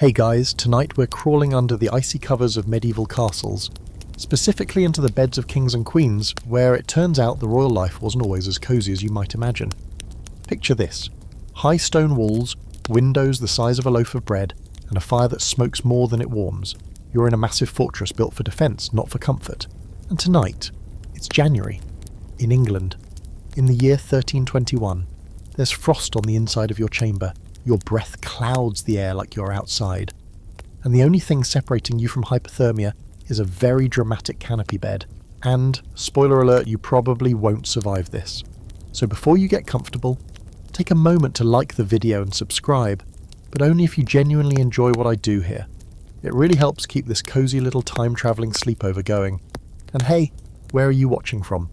Hey guys, tonight we're crawling under the icy covers of medieval castles, specifically into the beds of kings and queens, where it turns out the royal life wasn't always as cosy as you might imagine. Picture this: high stone walls, windows the size of a loaf of bread, and a fire that smokes more than it warms. You're in a massive fortress built for defence, not for comfort. And tonight, it's January, in England, in the year 1321. There's frost on the inside of your chamber. Your breath clouds the air like you're outside. And the only thing separating you from hypothermia is a very dramatic canopy bed. And, spoiler alert, you probably won't survive this. So before you get comfortable, take a moment to like the video and subscribe, but only if you genuinely enjoy what I do here. It really helps keep this cozy little time-travelling sleepover going. And hey, where are you watching from?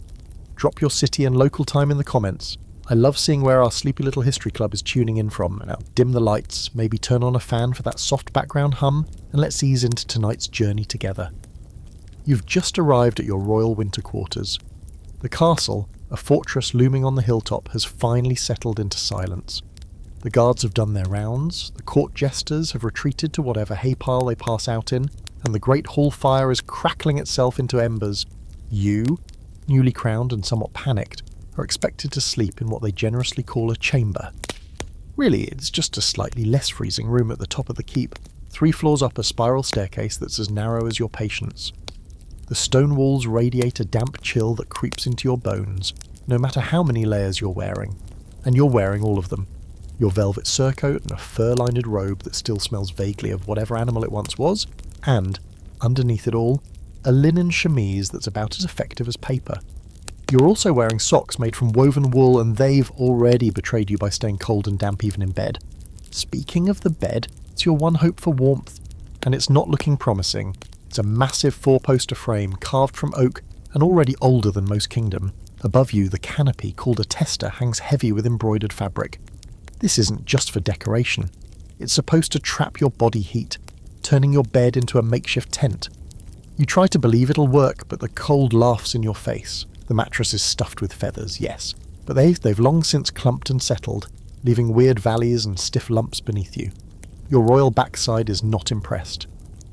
Drop your city and local time in the comments. I love seeing where our sleepy little history club is tuning in from. Now dim the lights, maybe turn on a fan for that soft background hum, and let's ease into tonight's journey together. You've just arrived at your royal winter quarters. The castle, a fortress looming on the hilltop, has finally settled into silence. The guards have done their rounds, the court jesters have retreated to whatever hay pile they pass out in, and the great hall fire is crackling itself into embers. You, newly crowned and somewhat panicked, are expected to sleep in what they generously call a chamber. Really, it's just a slightly less freezing room at the top of the keep, 3 floors up a spiral staircase that's as narrow as your patience. The stone walls radiate a damp chill that creeps into your bones, no matter how many layers you're wearing. And you're wearing all of them. Your velvet surcoat and a fur-lined robe that still smells vaguely of whatever animal it once was, and, underneath it all, a linen chemise that's about as effective as paper. You're also wearing socks made from woven wool, and they've already betrayed you by staying cold and damp even in bed. Speaking of the bed, it's your one hope for warmth, and it's not looking promising. It's a massive 4-poster frame carved from oak and already older than most kingdom. Above you, the canopy, called a tester, hangs heavy with embroidered fabric. This isn't just for decoration. It's supposed to trap your body heat, turning your bed into a makeshift tent. You try to believe it'll work, but the cold laughs in your face. The mattress is stuffed with feathers, yes, but they've long since clumped and settled, leaving weird valleys and stiff lumps beneath you. Your royal backside is not impressed.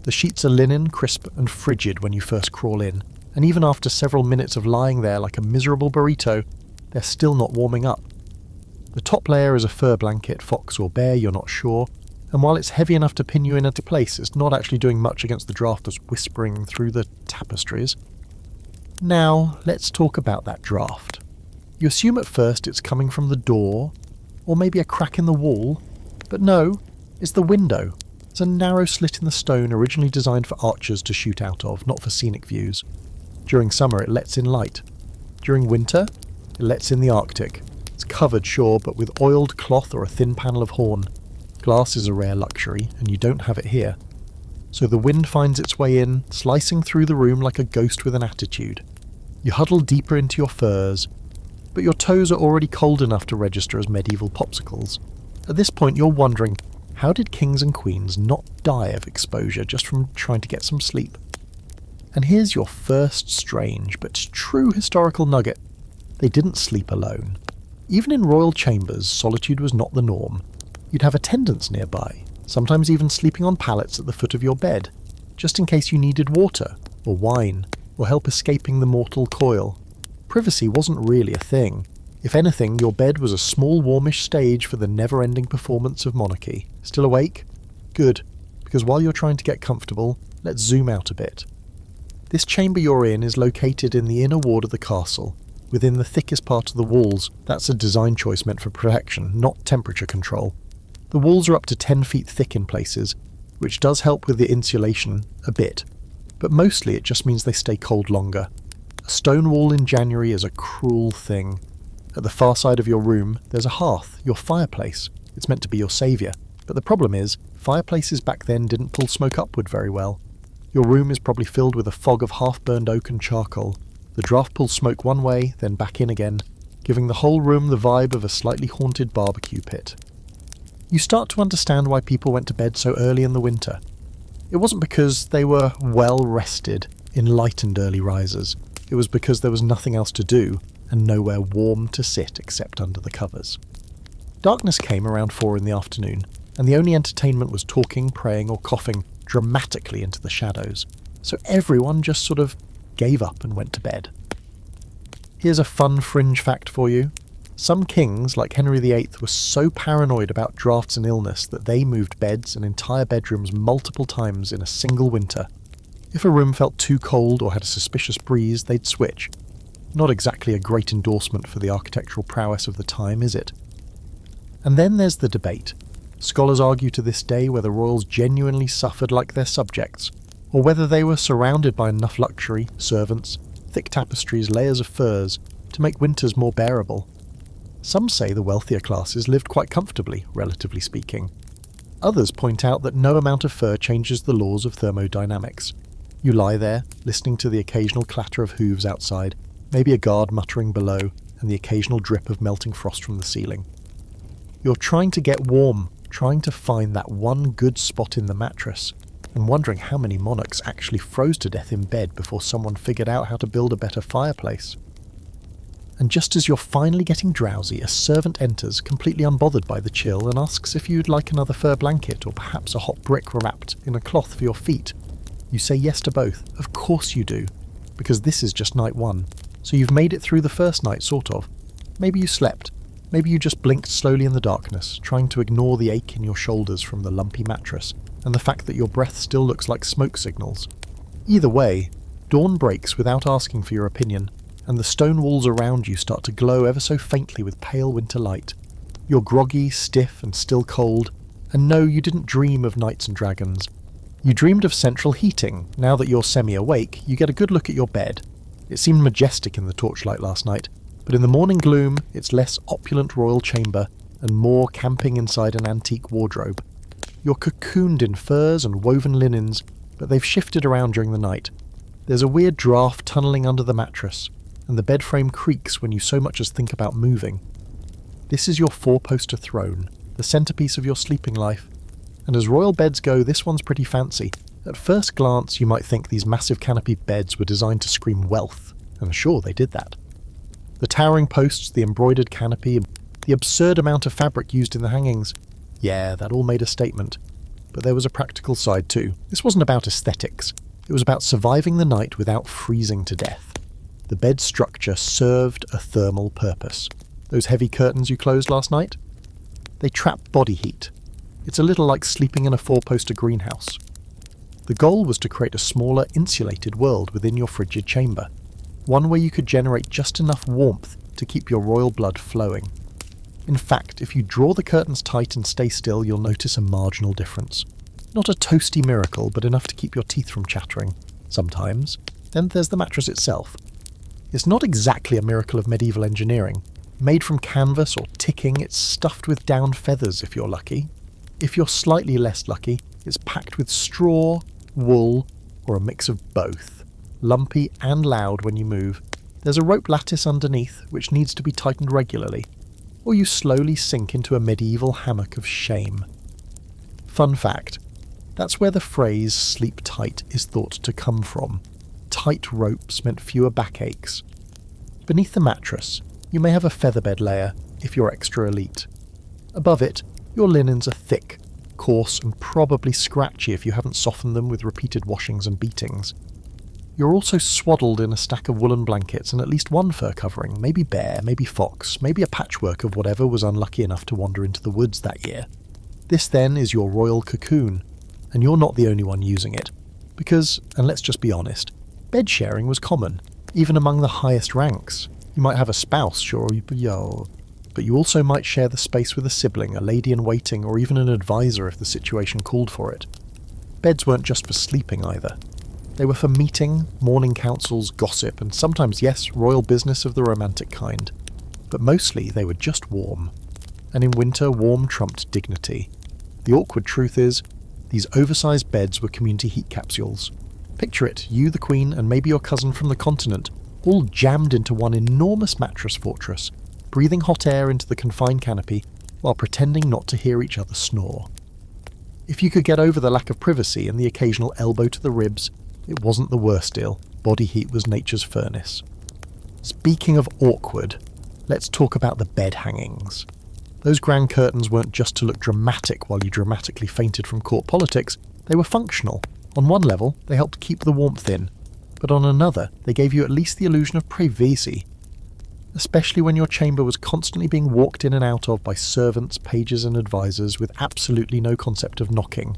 The sheets are linen, crisp and frigid when you first crawl in, and even after several minutes of lying there like a miserable burrito, they're still not warming up. The top layer is a fur blanket, fox or bear, you're not sure, and while it's heavy enough to pin you into place, it's not actually doing much against the draft that's whispering through the tapestries. Now, let's talk about that draft. You assume at first it's coming from the door, or maybe a crack in the wall, but no, it's the window. It's a narrow slit in the stone originally designed for archers to shoot out of, not for scenic views. During summer it lets in light. During winter, it lets in the Arctic. It's covered, sure, but with oiled cloth or a thin panel of horn. Glass is a rare luxury, and you don't have it here. So the wind finds its way in, slicing through the room like a ghost with an attitude. You huddle deeper into your furs, but your toes are already cold enough to register as medieval popsicles. At this point you're wondering, how did kings and queens not die of exposure just from trying to get some sleep? And here's your first strange but true historical nugget. They didn't sleep alone. Even in royal chambers, solitude was not the norm. You'd have attendants nearby, sometimes even sleeping on pallets at the foot of your bed, just in case you needed water, or wine, or help escaping the mortal coil. Privacy wasn't really a thing. If anything, your bed was a small warmish stage for the never-ending performance of monarchy. Still awake? Good, because while you're trying to get comfortable, let's zoom out a bit. This chamber you're in is located in the inner ward of the castle, within the thickest part of the walls. That's a design choice meant for protection, not temperature control. The walls are up to 10 feet thick in places, which does help with the insulation a bit, but mostly it just means they stay cold longer. A stone wall in January is a cruel thing. At the far side of your room, there's a hearth, your fireplace. It's meant to be your saviour, but the problem is, fireplaces back then didn't pull smoke upward very well. Your room is probably filled with a fog of half-burned oak and charcoal. The draft pulls smoke one way, then back in again, giving the whole room the vibe of a slightly haunted barbecue pit. You start to understand why people went to bed so early in the winter. It wasn't because they were well-rested, enlightened early risers. It was because there was nothing else to do, and nowhere warm to sit except under the covers. Darkness came around 4 in the afternoon, and the only entertainment was talking, praying, or coughing dramatically into the shadows. So everyone just sort of gave up and went to bed. Here's a fun fringe fact for you. Some kings, like Henry VIII, were so paranoid about drafts and illness that they moved beds and entire bedrooms multiple times in a single winter. If a room felt too cold or had a suspicious breeze, they'd switch. Not exactly a great endorsement for the architectural prowess of the time, is it? And then there's the debate. Scholars argue to this day whether royals genuinely suffered like their subjects, or whether they were surrounded by enough luxury, servants, thick tapestries, layers of furs, to make winters more bearable. Some say the wealthier classes lived quite comfortably, relatively speaking. Others point out that no amount of fur changes the laws of thermodynamics. You lie there, listening to the occasional clatter of hooves outside, maybe a guard muttering below, and the occasional drip of melting frost from the ceiling. You're trying to get warm, trying to find that one good spot in the mattress, and wondering how many monarchs actually froze to death in bed before someone figured out how to build a better fireplace. And just as you're finally getting drowsy, a servant enters, completely unbothered by the chill, and asks if you'd like another fur blanket or perhaps a hot brick wrapped in a cloth for your feet. You say yes to both. Of course you do, because this is just night one, so you've made it through the first night, sort of. Maybe you slept. Maybe you just blinked slowly in the darkness, trying to ignore the ache in your shoulders from the lumpy mattress, and the fact that your breath still looks like smoke signals. Either way, dawn breaks without asking for your opinion, and the stone walls around you start to glow ever so faintly with pale winter light. You're groggy, stiff, and still cold, and no, you didn't dream of knights and dragons. You dreamed of central heating. Now that you're semi-awake, you get a good look at your bed. It seemed majestic in the torchlight last night, but in the morning gloom, it's less opulent royal chamber and more camping inside an antique wardrobe. You're cocooned in furs and woven linens, but they've shifted around during the night. There's a weird draft tunnelling under the mattress, and the bed frame creaks when you so much as think about moving. This is your four-poster throne, the centrepiece of your sleeping life, and as royal beds go, this one's pretty fancy. At first glance, you might think these massive canopy beds were designed to scream wealth, and sure, they did that. The towering posts, the embroidered canopy, the absurd amount of fabric used in the hangings. Yeah, that all made a statement. But there was a practical side too. This wasn't about aesthetics. It was about surviving the night without freezing to death. The bed structure served a thermal purpose. Those heavy curtains you closed last night? They trap body heat. It's a little like sleeping in a four-poster greenhouse. The goal was to create a smaller, insulated world within your frigid chamber. One where you could generate just enough warmth to keep your royal blood flowing. In fact, if you draw the curtains tight and stay still, you'll notice a marginal difference. Not a toasty miracle, but enough to keep your teeth from chattering. Sometimes. Then there's the mattress itself. It's not exactly a miracle of medieval engineering. Made from canvas or ticking, it's stuffed with down feathers if you're lucky. If you're slightly less lucky, it's packed with straw, wool, or a mix of both. Lumpy and loud when you move. There's a rope lattice underneath, which needs to be tightened regularly, or you slowly sink into a medieval hammock of shame. Fun fact, that's where the phrase sleep tight is thought to come from. Tight ropes meant fewer backaches. Beneath the mattress, you may have a featherbed layer, if you're extra elite. Above it, your linens are thick, coarse, and probably scratchy if you haven't softened them with repeated washings and beatings. You're also swaddled in a stack of woolen blankets and at least one fur covering, maybe bear, maybe fox, maybe a patchwork of whatever was unlucky enough to wander into the woods that year. This then is your royal cocoon, and you're not the only one using it. Because, and let's just be honest, bed sharing was common, even among the highest ranks. You might have a spouse, sure, but you also might share the space with a sibling, a lady-in-waiting, or even an advisor if the situation called for it. Beds weren't just for sleeping either. They were for meeting, morning councils, gossip, and sometimes, yes, royal business of the romantic kind. But mostly they were just warm. And in winter, warm trumped dignity. The awkward truth is, these oversized beds were community heat capsules. Picture it, you, the Queen, and maybe your cousin from the continent, all jammed into one enormous mattress fortress, breathing hot air into the confined canopy while pretending not to hear each other snore. If you could get over the lack of privacy and the occasional elbow to the ribs, it wasn't the worst deal. Body heat was nature's furnace. Speaking of awkward, let's talk about the bed hangings. Those grand curtains weren't just to look dramatic while you dramatically fainted from court politics, they were functional. On one level, they helped keep the warmth in, but on another, they gave you at least the illusion of privacy. Especially when your chamber was constantly being walked in and out of by servants, pages and advisors with absolutely no concept of knocking.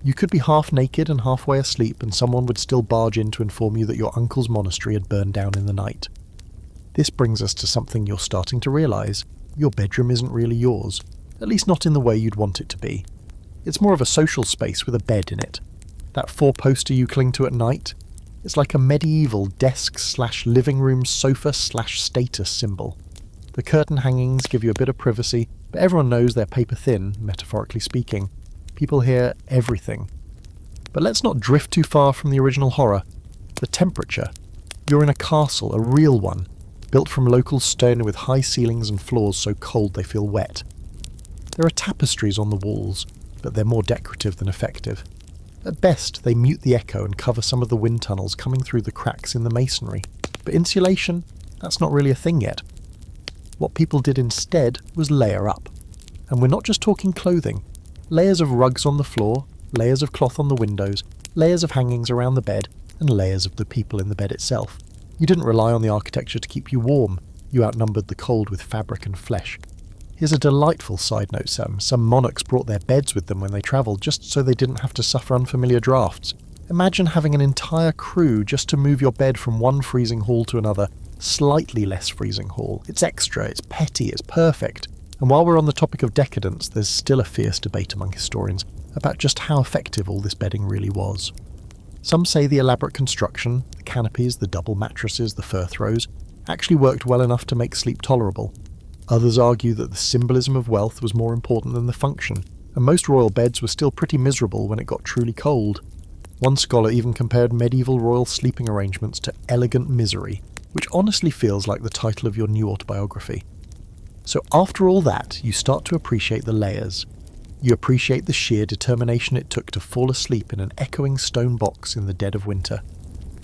You could be half naked and halfway asleep and someone would still barge in to inform you that your uncle's monastery had burned down in the night. This brings us to something you're starting to realise. Your bedroom isn't really yours, at least not in the way you'd want it to be. It's more of a social space with a bed in it. That four-poster you cling to at night, it's like a medieval desk/living room sofa/status symbol. The curtain hangings give you a bit of privacy, but everyone knows they're paper thin, metaphorically speaking. People hear everything. But let's not drift too far from the original horror. The temperature. You're in a castle, a real one, built from local stone with high ceilings and floors so cold they feel wet. There are tapestries on the walls, but they're more decorative than effective. At best, they mute the echo and cover some of the wind tunnels coming through the cracks in the masonry. But insulation, that's not really a thing yet. What people did instead was layer up. And we're not just talking clothing. Layers of rugs on the floor, layers of cloth on the windows, layers of hangings around the bed, and layers of the people in the bed itself. You didn't rely on the architecture to keep you warm. You outnumbered the cold with fabric and flesh. Here's a delightful side note, Sam. Some monarchs brought their beds with them when they travelled, just so they didn't have to suffer unfamiliar drafts. Imagine having an entire crew just to move your bed from one freezing hall to another, slightly less freezing hall. It's extra, it's petty, it's perfect. And while we're on the topic of decadence, there's still a fierce debate among historians about just how effective all this bedding really was. Some say the elaborate construction, the canopies, the double mattresses, the fur throws, actually worked well enough to make sleep tolerable. Others argue that the symbolism of wealth was more important than the function, and most royal beds were still pretty miserable when it got truly cold. One scholar even compared medieval royal sleeping arrangements to elegant misery, which honestly feels like the title of your new autobiography. So after all that, you start to appreciate the layers. You appreciate the sheer determination it took to fall asleep in an echoing stone box in the dead of winter.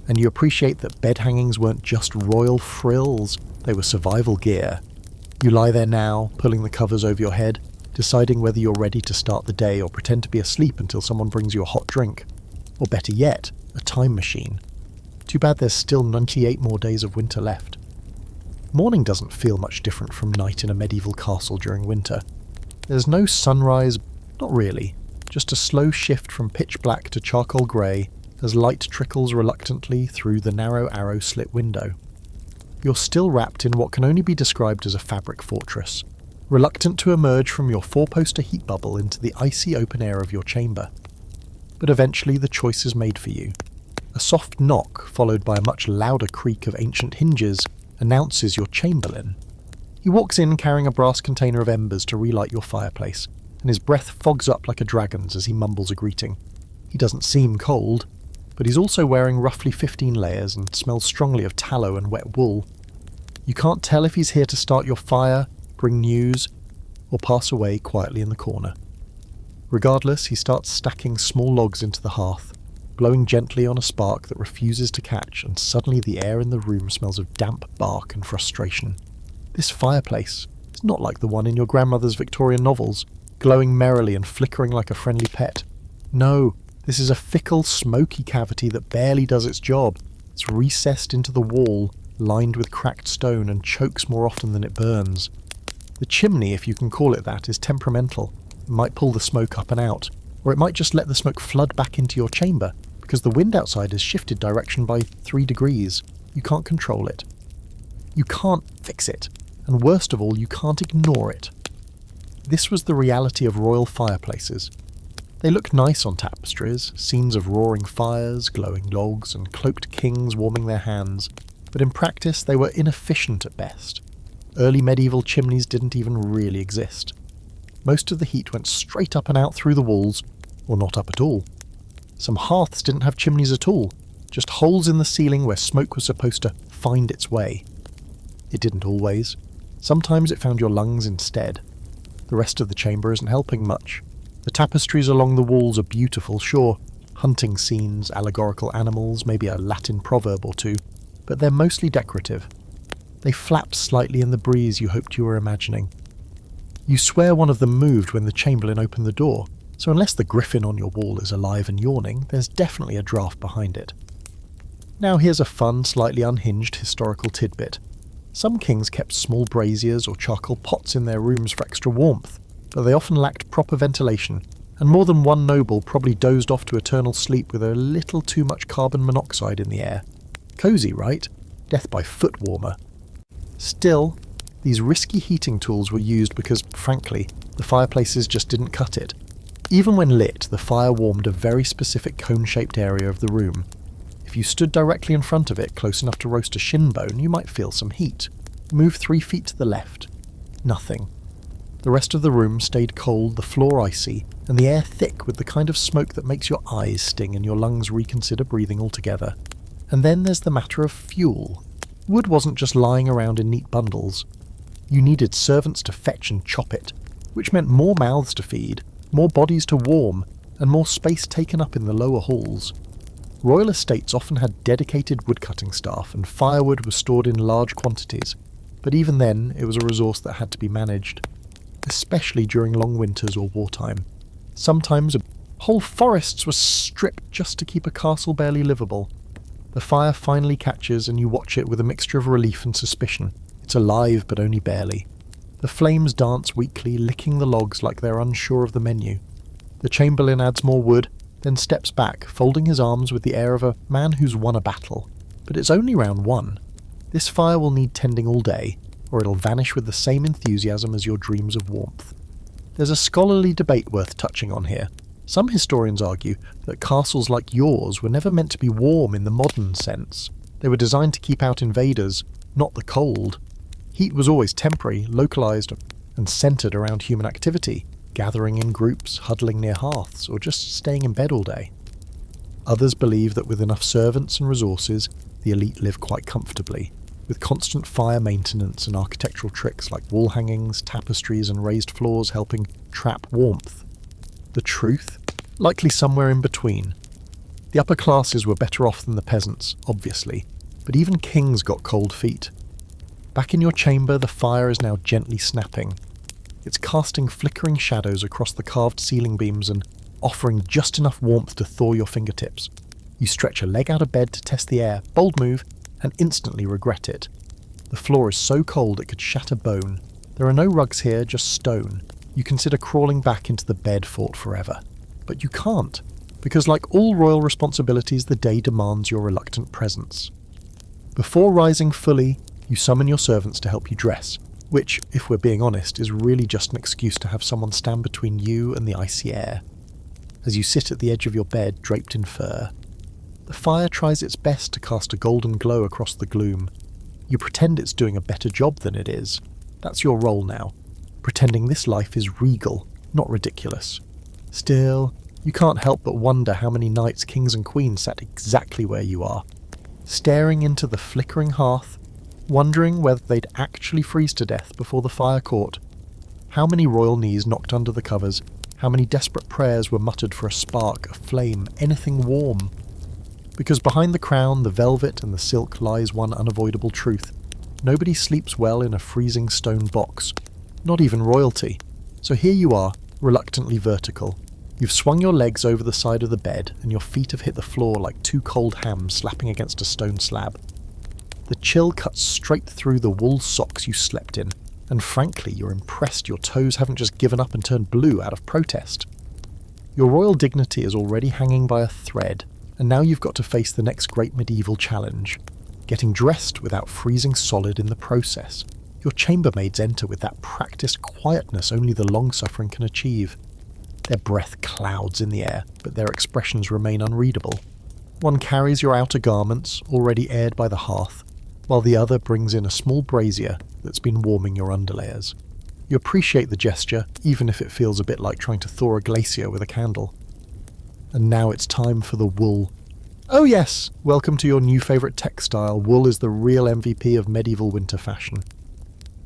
And you appreciate that bed hangings weren't just royal frills, they were survival gear. You lie there now, pulling the covers over your head, deciding whether you're ready to start the day or pretend to be asleep until someone brings you a hot drink. Or better yet, a time machine. Too bad there's still 98 more days of winter left. Morning doesn't feel much different from night in a medieval castle during winter. There's no sunrise, not really, just a slow shift from pitch black to charcoal grey as light trickles reluctantly through the narrow arrow-slit window. You're still wrapped in what can only be described as a fabric fortress, reluctant to emerge from your four-poster heat bubble into the icy open air of your chamber. But eventually the choice is made for you. A soft knock, followed by a much louder creak of ancient hinges, announces your chamberlain. He walks in carrying a brass container of embers to relight your fireplace, and his breath fogs up like a dragon's as he mumbles a greeting. He doesn't seem cold, but he's also wearing roughly 15 layers and smells strongly of tallow and wet wool. You can't tell if he's here to start your fire, bring news, or pass away quietly in the corner. Regardless, he starts stacking small logs into the hearth, blowing gently on a spark that refuses to catch, and suddenly the air in the room smells of damp bark and frustration. This fireplace is not like the one in your grandmother's Victorian novels, glowing merrily and flickering like a friendly pet. No, this is a fickle, smoky cavity that barely does its job. It's recessed into the wall, lined with cracked stone, and chokes more often than it burns. The chimney, if you can call it that, is temperamental. It might pull the smoke up and out, or it might just let the smoke flood back into your chamber, because the wind outside has shifted direction by 3 degrees. You can't control it. You can't fix it. And worst of all, you can't ignore it. This was the reality of royal fireplaces. They look nice on tapestries, scenes of roaring fires, glowing logs, and cloaked kings warming their hands, but in practice they were inefficient at best. Early medieval chimneys didn't even really exist. Most of the heat went straight up and out through the walls, or not up at all. Some hearths didn't have chimneys at all, just holes in the ceiling where smoke was supposed to find its way. It didn't always. Sometimes it found your lungs instead. The rest of the chamber isn't helping much. The tapestries along the walls are beautiful, sure. Hunting scenes, allegorical animals, maybe a Latin proverb or two, but they're mostly decorative. They flap slightly in the breeze you hoped you were imagining. You swear one of them moved when the chamberlain opened the door, so unless the griffin on your wall is alive and yawning, there's definitely a draft behind it. Now here's a fun, slightly unhinged historical tidbit. Some kings kept small braziers or charcoal pots in their rooms for extra warmth, but they often lacked proper ventilation, and more than one noble probably dozed off to eternal sleep with a little too much carbon monoxide in the air. Cozy, right? Death by foot warmer. Still, these risky heating tools were used because, frankly, the fireplaces just didn't cut it. Even when lit, the fire warmed a very specific cone-shaped area of the room. If you stood directly in front of it, close enough to roast a shin bone, you might feel some heat. Move 3 feet to the left. Nothing. The rest of the room stayed cold, the floor icy, and the air thick with the kind of smoke that makes your eyes sting and your lungs reconsider breathing altogether. And then there's the matter of fuel. Wood wasn't just lying around in neat bundles. You needed servants to fetch and chop it, which meant more mouths to feed, more bodies to warm, and more space taken up in the lower halls. Royal estates often had dedicated woodcutting staff, and firewood was stored in large quantities, but even then it was a resource that had to be managed, especially during long winters or wartime. Sometimes whole forests were stripped just to keep a castle barely livable. The fire finally catches and you watch it with a mixture of relief and suspicion. It's alive, but only barely. The flames dance weakly, licking the logs like they're unsure of the menu. The chamberlain adds more wood, then steps back, folding his arms with the air of a man who's won a battle. But it's only round 1. This fire will need tending all day, or it'll vanish with the same enthusiasm as your dreams of warmth. There's a scholarly debate worth touching on here. Some historians argue that castles like yours were never meant to be warm in the modern sense. They were designed to keep out invaders, not the cold. Heat was always temporary, localised, and centred around human activity, gathering in groups, huddling near hearths, or just staying in bed all day. Others believe that with enough servants and resources, the elite live quite comfortably, with constant fire maintenance and architectural tricks like wall hangings, tapestries and raised floors helping trap warmth. The truth? Likely somewhere in between. The upper classes were better off than the peasants, obviously, but even kings got cold feet. Back in your chamber, the fire is now gently snapping. It's casting flickering shadows across the carved ceiling beams and offering just enough warmth to thaw your fingertips. You stretch a leg out of bed to test the air, bold move, and instantly regret it. The floor is so cold it could shatter bone. There are no rugs here, just stone. You consider crawling back into the bed fort forever. But you can't, because like all royal responsibilities, the day demands your reluctant presence. Before rising fully, you summon your servants to help you dress, which, if we're being honest, is really just an excuse to have someone stand between you and the icy air. As you sit at the edge of your bed, draped in fur, the fire tries its best to cast a golden glow across the gloom. You pretend it's doing a better job than it is. That's your role now, pretending this life is regal, not ridiculous. Still, you can't help but wonder how many nights kings and queens sat exactly where you are, staring into the flickering hearth, wondering whether they'd actually freeze to death before the fire caught. How many royal knees knocked under the covers, how many desperate prayers were muttered for a spark, a flame, anything warm. Because behind the crown, the velvet and the silk lies one unavoidable truth. Nobody sleeps well in a freezing stone box, not even royalty. So here you are, reluctantly vertical. You've swung your legs over the side of the bed, and your feet have hit the floor like 2 cold hams slapping against a stone slab. The chill cuts straight through the wool socks you slept in, and frankly, you're impressed your toes haven't just given up and turned blue out of protest. Your royal dignity is already hanging by a thread, and now you've got to face the next great medieval challenge, getting dressed without freezing solid in the process. Your chambermaids enter with that practiced quietness only the long-suffering can achieve. Their breath clouds in the air, but their expressions remain unreadable. One carries your outer garments, already aired by the hearth, while the other brings in a small brazier that's been warming your underlayers. You appreciate the gesture, even if it feels a bit like trying to thaw a glacier with a candle. And now it's time for the wool. Oh yes, welcome to your new favourite textile. Wool is the real MVP of medieval winter fashion.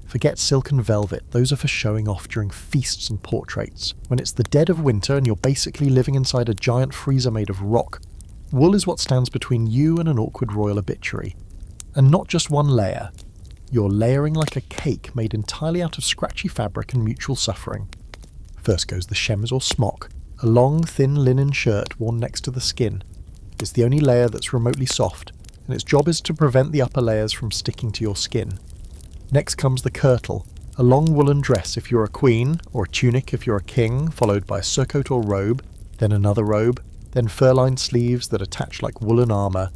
Forget silk and velvet, those are for showing off during feasts and portraits. When it's the dead of winter and you're basically living inside a giant freezer made of rock, wool is what stands between you and an awkward royal obituary. And not just one layer. You're layering like a cake made entirely out of scratchy fabric and mutual suffering. First goes the chemise or smock, a long, thin linen shirt worn next to the skin. It's the only layer that's remotely soft, and its job is to prevent the upper layers from sticking to your skin. Next comes the kirtle, a long woolen dress if you're a queen, or a tunic if you're a king, followed by a surcoat or robe, then another robe, then fur-lined sleeves that attach like woolen armour,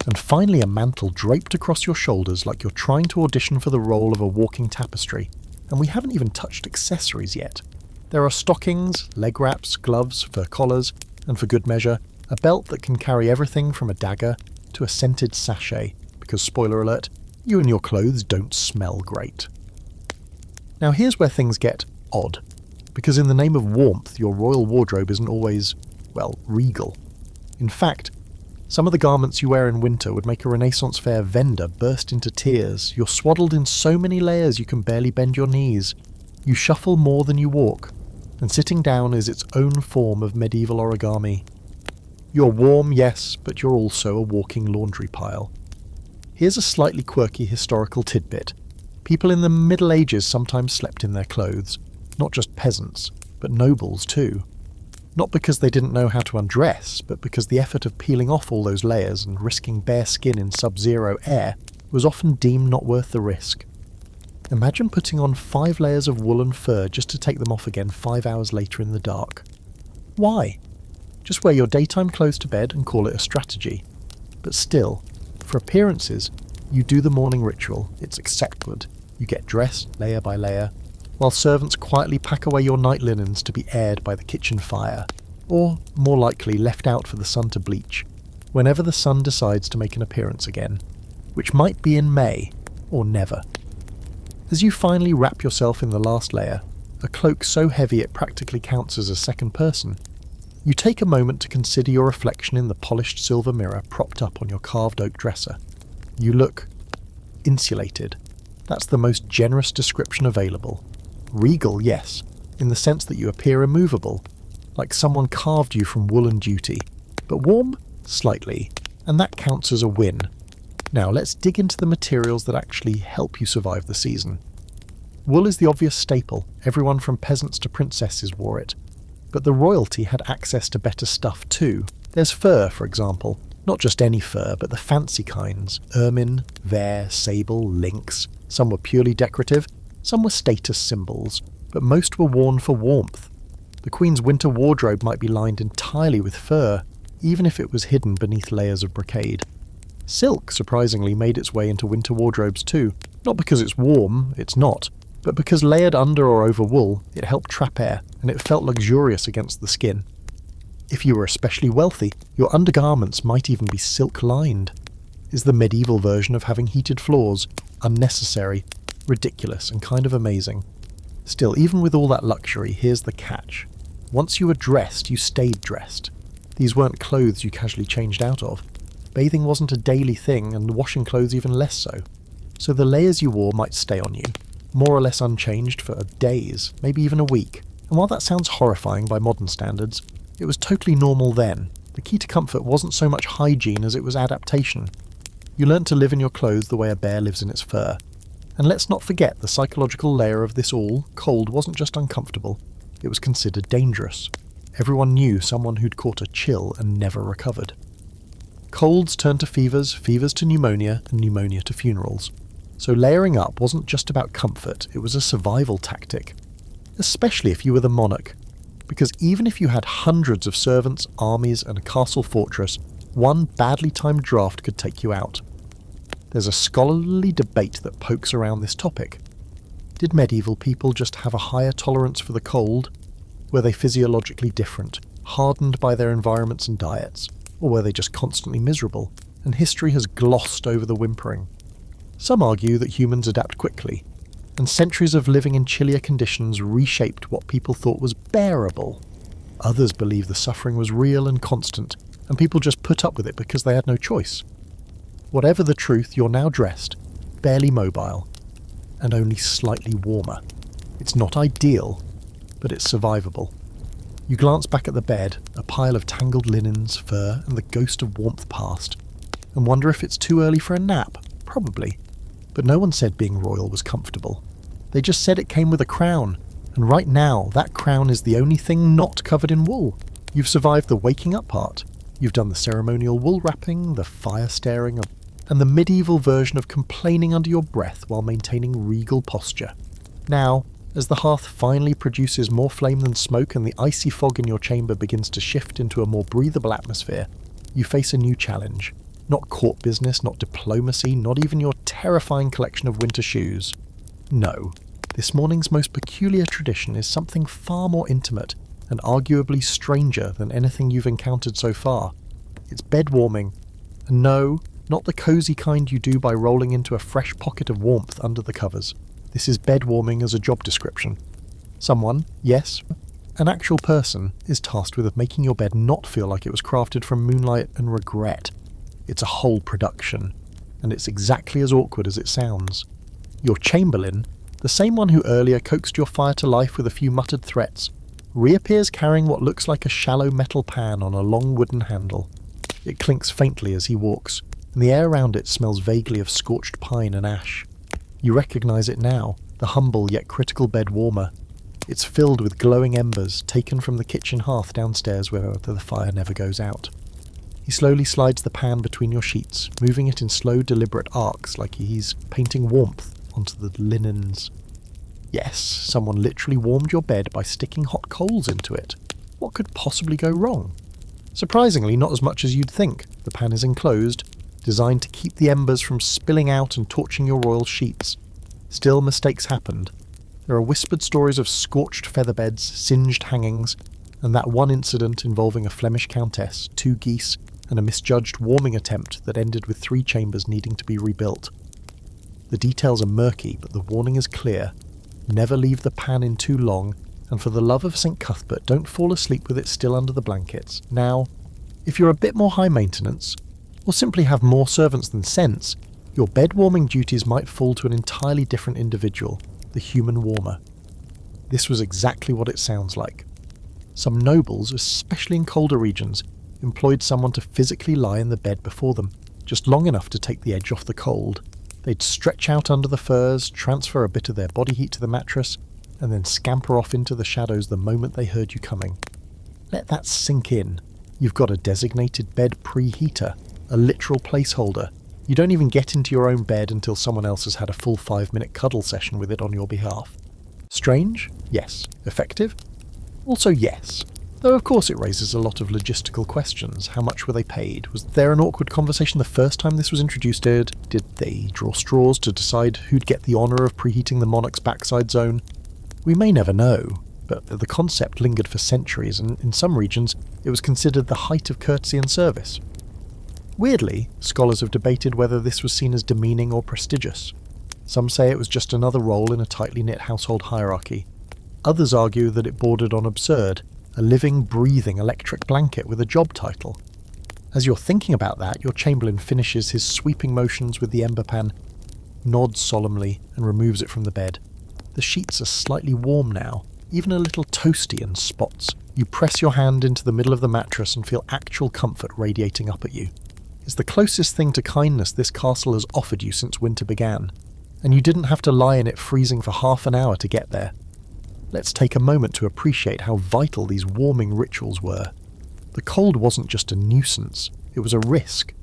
and finally a mantle draped across your shoulders like you're trying to audition for the role of a walking tapestry. And we haven't even touched accessories yet. There are stockings, leg wraps, gloves, fur collars, and for good measure, a belt that can carry everything from a dagger to a scented sachet, because spoiler alert, you and your clothes don't smell great. Now here's where things get odd, because in the name of warmth, your royal wardrobe isn't always, well, regal. In fact, some of the garments you wear in winter would make a Renaissance fair vendor burst into tears. You're swaddled in so many layers you can barely bend your knees. You shuffle more than you walk, and sitting down is its own form of medieval origami. You're warm, yes, but you're also a walking laundry pile. Here's a slightly quirky historical tidbit. People in the Middle Ages sometimes slept in their clothes. Not just peasants, but nobles too. Not because they didn't know how to undress, but because the effort of peeling off all those layers and risking bare skin in sub-zero air was often deemed not worth the risk. Imagine putting on 5 layers of wool and fur just to take them off again 5 hours later in the dark. Why? Just wear your daytime clothes to bed and call it a strategy. But still, for appearances, you do the morning ritual. It's accepted. You get dressed layer by layer, while servants quietly pack away your night linens to be aired by the kitchen fire, or, more likely, left out for the sun to bleach, whenever the sun decides to make an appearance again, which might be in May, or never. As you finally wrap yourself in the last layer, a cloak so heavy it practically counts as a second person, you take a moment to consider your reflection in the polished silver mirror propped up on your carved oak dresser. You look insulated. That's the most generous description available. Regal, yes, in the sense that you appear immovable, like someone carved you from woolen duty, but warm? Slightly, and that counts as a win. Now let's dig into the materials that actually help you survive the season. Wool is the obvious staple, everyone from peasants to princesses wore it, but the royalty had access to better stuff too. There's fur, for example, not just any fur, but the fancy kinds, ermine, vair, sable, lynx. Some were purely decorative, some were status symbols, but most were worn for warmth. The Queen's winter wardrobe might be lined entirely with fur, even if it was hidden beneath layers of brocade. Silk, surprisingly, made its way into winter wardrobes too, not because it's warm, it's not, but because layered under or over wool, it helped trap air, and it felt luxurious against the skin. If you were especially wealthy, your undergarments might even be silk-lined. Is the medieval version of having heated floors, unnecessary, ridiculous, and kind of amazing. Still, even with all that luxury, here's the catch. Once you were dressed, you stayed dressed. These weren't clothes you casually changed out of. Bathing wasn't a daily thing, and washing clothes even less so. So the layers you wore might stay on you, more or less unchanged for days, maybe even a week. And while that sounds horrifying by modern standards, it was totally normal then. The key to comfort wasn't so much hygiene as it was adaptation. You learnt to live in your clothes the way a bear lives in its fur. And let's not forget the psychological layer of this all. Cold wasn't just uncomfortable, it was considered dangerous. Everyone knew someone who'd caught a chill and never recovered. Colds turned to fevers, fevers to pneumonia, and pneumonia to funerals. So layering up wasn't just about comfort, it was a survival tactic. Especially if you were the monarch. Because even if you had hundreds of servants, armies, and a castle fortress, one badly timed draft could take you out. There's a scholarly debate that pokes around this topic. Did medieval people just have a higher tolerance for the cold? Were they physiologically different, hardened by their environments and diets? Or were they just constantly miserable, and history has glossed over the whimpering? Some argue that humans adapt quickly, and centuries of living in chillier conditions reshaped what people thought was bearable. Others believe the suffering was real and constant, and people just put up with it because they had no choice. Whatever the truth, you're now dressed, barely mobile, and only slightly warmer. It's not ideal, but it's survivable. You glance back at the bed, a pile of tangled linens, fur, and the ghost of warmth past, and wonder if it's too early for a nap. Probably. But no one said being royal was comfortable. They just said it came with a crown, and right now that crown is the only thing not covered in wool. You've survived the waking up part. You've done the ceremonial wool wrapping, the fire staring, and the medieval version of complaining under your breath while maintaining regal posture. Now, as the hearth finally produces more flame than smoke and the icy fog in your chamber begins to shift into a more breathable atmosphere, you face a new challenge. Not court business, not diplomacy, not even your terrifying collection of winter shoes. No, this morning's most peculiar tradition is something far more intimate and arguably stranger than anything you've encountered so far. It's bed warming. And no, not the cozy kind you do by rolling into a fresh pocket of warmth under the covers. This is bed warming as a job description. Someone, yes, an actual person, is tasked with making your bed not feel like it was crafted from moonlight and regret. It's a whole production, and it's exactly as awkward as it sounds. Your chamberlain, the same one who earlier coaxed your fire to life with a few muttered threats, reappears carrying what looks like a shallow metal pan on a long wooden handle. It clinks faintly as he walks, and the air around it smells vaguely of scorched pine and ash. You recognise it now, the humble yet critical bed warmer. It's filled with glowing embers taken from the kitchen hearth downstairs where the fire never goes out. He slowly slides the pan between your sheets, moving it in slow, deliberate arcs like he's painting warmth onto the linens. Yes, someone literally warmed your bed by sticking hot coals into it. What could possibly go wrong? Surprisingly, not as much as you'd think. The pan is enclosed, designed to keep the embers from spilling out and torching your royal sheets. Still, mistakes happened. There are whispered stories of scorched featherbeds, singed hangings, and that one incident involving a Flemish countess, 2 geese, and a misjudged warming attempt that ended with 3 chambers needing to be rebuilt. The details are murky, but the warning is clear. Never leave the pan in too long, and for the love of St. Cuthbert, don't fall asleep with it still under the blankets. Now, if you're a bit more high maintenance, or simply have more servants than sense, your bed warming duties might fall to an entirely different individual, the human warmer. This was exactly what it sounds like. Some nobles, especially in colder regions, employed someone to physically lie in the bed before them, just long enough to take the edge off the cold. They'd stretch out under the furs, transfer a bit of their body heat to the mattress, and then scamper off into the shadows the moment they heard you coming. Let that sink in. You've got a designated bed preheater, a literal placeholder. You don't even get into your own bed until someone else has had a full 5-minute cuddle session with it on your behalf. Strange? Yes. Effective? Also yes. Though of course it raises a lot of logistical questions. How much were they paid? Was there an awkward conversation the first time this was introduced? Did they draw straws to decide who'd get the honour of preheating the monarch's backside zone? We may never know, but the concept lingered for centuries, and in some regions it was considered the height of courtesy and service. Weirdly, scholars have debated whether this was seen as demeaning or prestigious. Some say it was just another role in a tightly knit household hierarchy. Others argue that it bordered on absurd, a living, breathing electric blanket with a job title. As you're thinking about that, your chamberlain finishes his sweeping motions with the ember pan, nods solemnly, and removes it from the bed. The sheets are slightly warm now, even a little toasty in spots. You press your hand into the middle of the mattress and feel actual comfort radiating up at you. It's the closest thing to kindness this castle has offered you since winter began, and you didn't have to lie in it freezing for half an hour to get there. Let's take a moment to appreciate how vital these warming rituals were. The cold wasn't just a nuisance, it was a risk,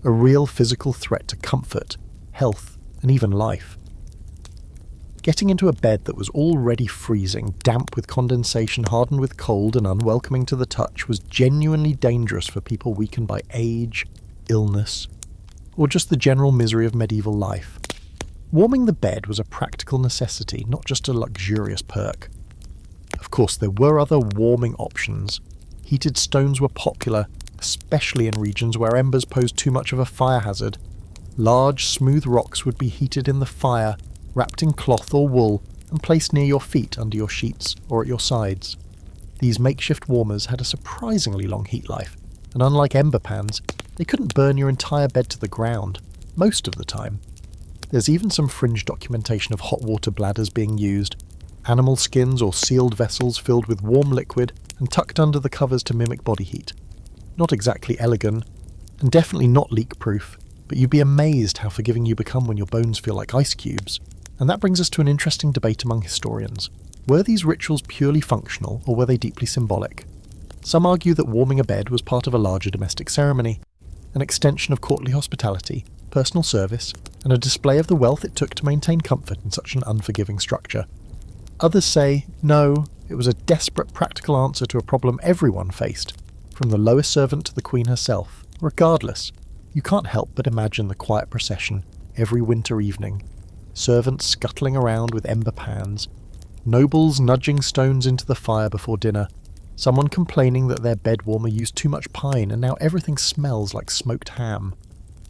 a real physical threat to comfort, health, and even life. Getting into a bed that was already freezing, damp with condensation, hardened with cold, and unwelcoming to the touch was genuinely dangerous for people weakened by age, illness, or just the general misery of medieval life. Warming the bed was a practical necessity, not just a luxurious perk. Of course, there were other warming options. Heated stones were popular, especially in regions where embers posed too much of a fire hazard. Large, smooth rocks would be heated in the fire, wrapped in cloth or wool, and placed near your feet under your sheets or at your sides. These makeshift warmers had a surprisingly long heat life, and unlike ember pans, they couldn't burn your entire bed to the ground, most of the time. There's even some fringe documentation of hot water bladders being used, animal skins or sealed vessels filled with warm liquid and tucked under the covers to mimic body heat. Not exactly elegant, and definitely not leak-proof, but you'd be amazed how forgiving you become when your bones feel like ice cubes. And that brings us to an interesting debate among historians. Were these rituals purely functional, or were they deeply symbolic? Some argue that warming a bed was part of a larger domestic ceremony, an extension of courtly hospitality, personal service, and a display of the wealth it took to maintain comfort in such an unforgiving structure. Others say, no, it was a desperate practical answer to a problem everyone faced, from the lowest servant to the queen herself. Regardless, you can't help but imagine the quiet procession every winter evening, servants scuttling around with ember pans, nobles nudging stones into the fire before dinner, someone complaining that their bed warmer used too much pine and now everything smells like smoked ham.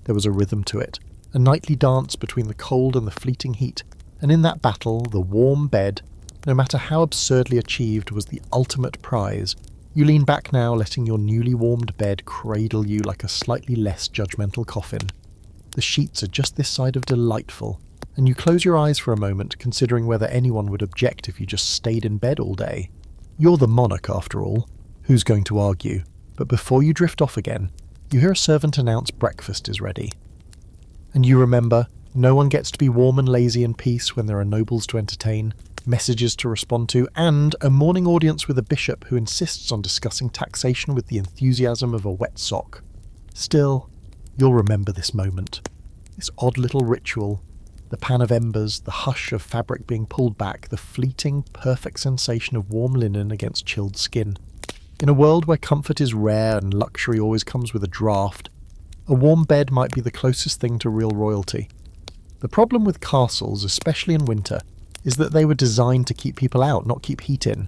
There was a rhythm to it, a nightly dance between the cold and the fleeting heat, and in that battle, the warm bed, no matter how absurdly achieved, was the ultimate prize. You lean back now, letting your newly warmed bed cradle you like a slightly less judgmental coffin. The sheets are just this side of delightful, and you close your eyes for a moment, considering whether anyone would object if you just stayed in bed all day. You're the monarch, after all. Who's going to argue? But before you drift off again, you hear a servant announce breakfast is ready. And you remember, no one gets to be warm and lazy in peace when there are nobles to entertain, messages to respond to, and a morning audience with a bishop who insists on discussing taxation with the enthusiasm of a wet sock. Still, you'll remember this moment. This odd little ritual, the pan of embers, the hush of fabric being pulled back, the fleeting, perfect sensation of warm linen against chilled skin. In a world where comfort is rare and luxury always comes with a draft, a warm bed might be the closest thing to real royalty. The problem with castles, especially in winter, is that they were designed to keep people out, not keep heat in.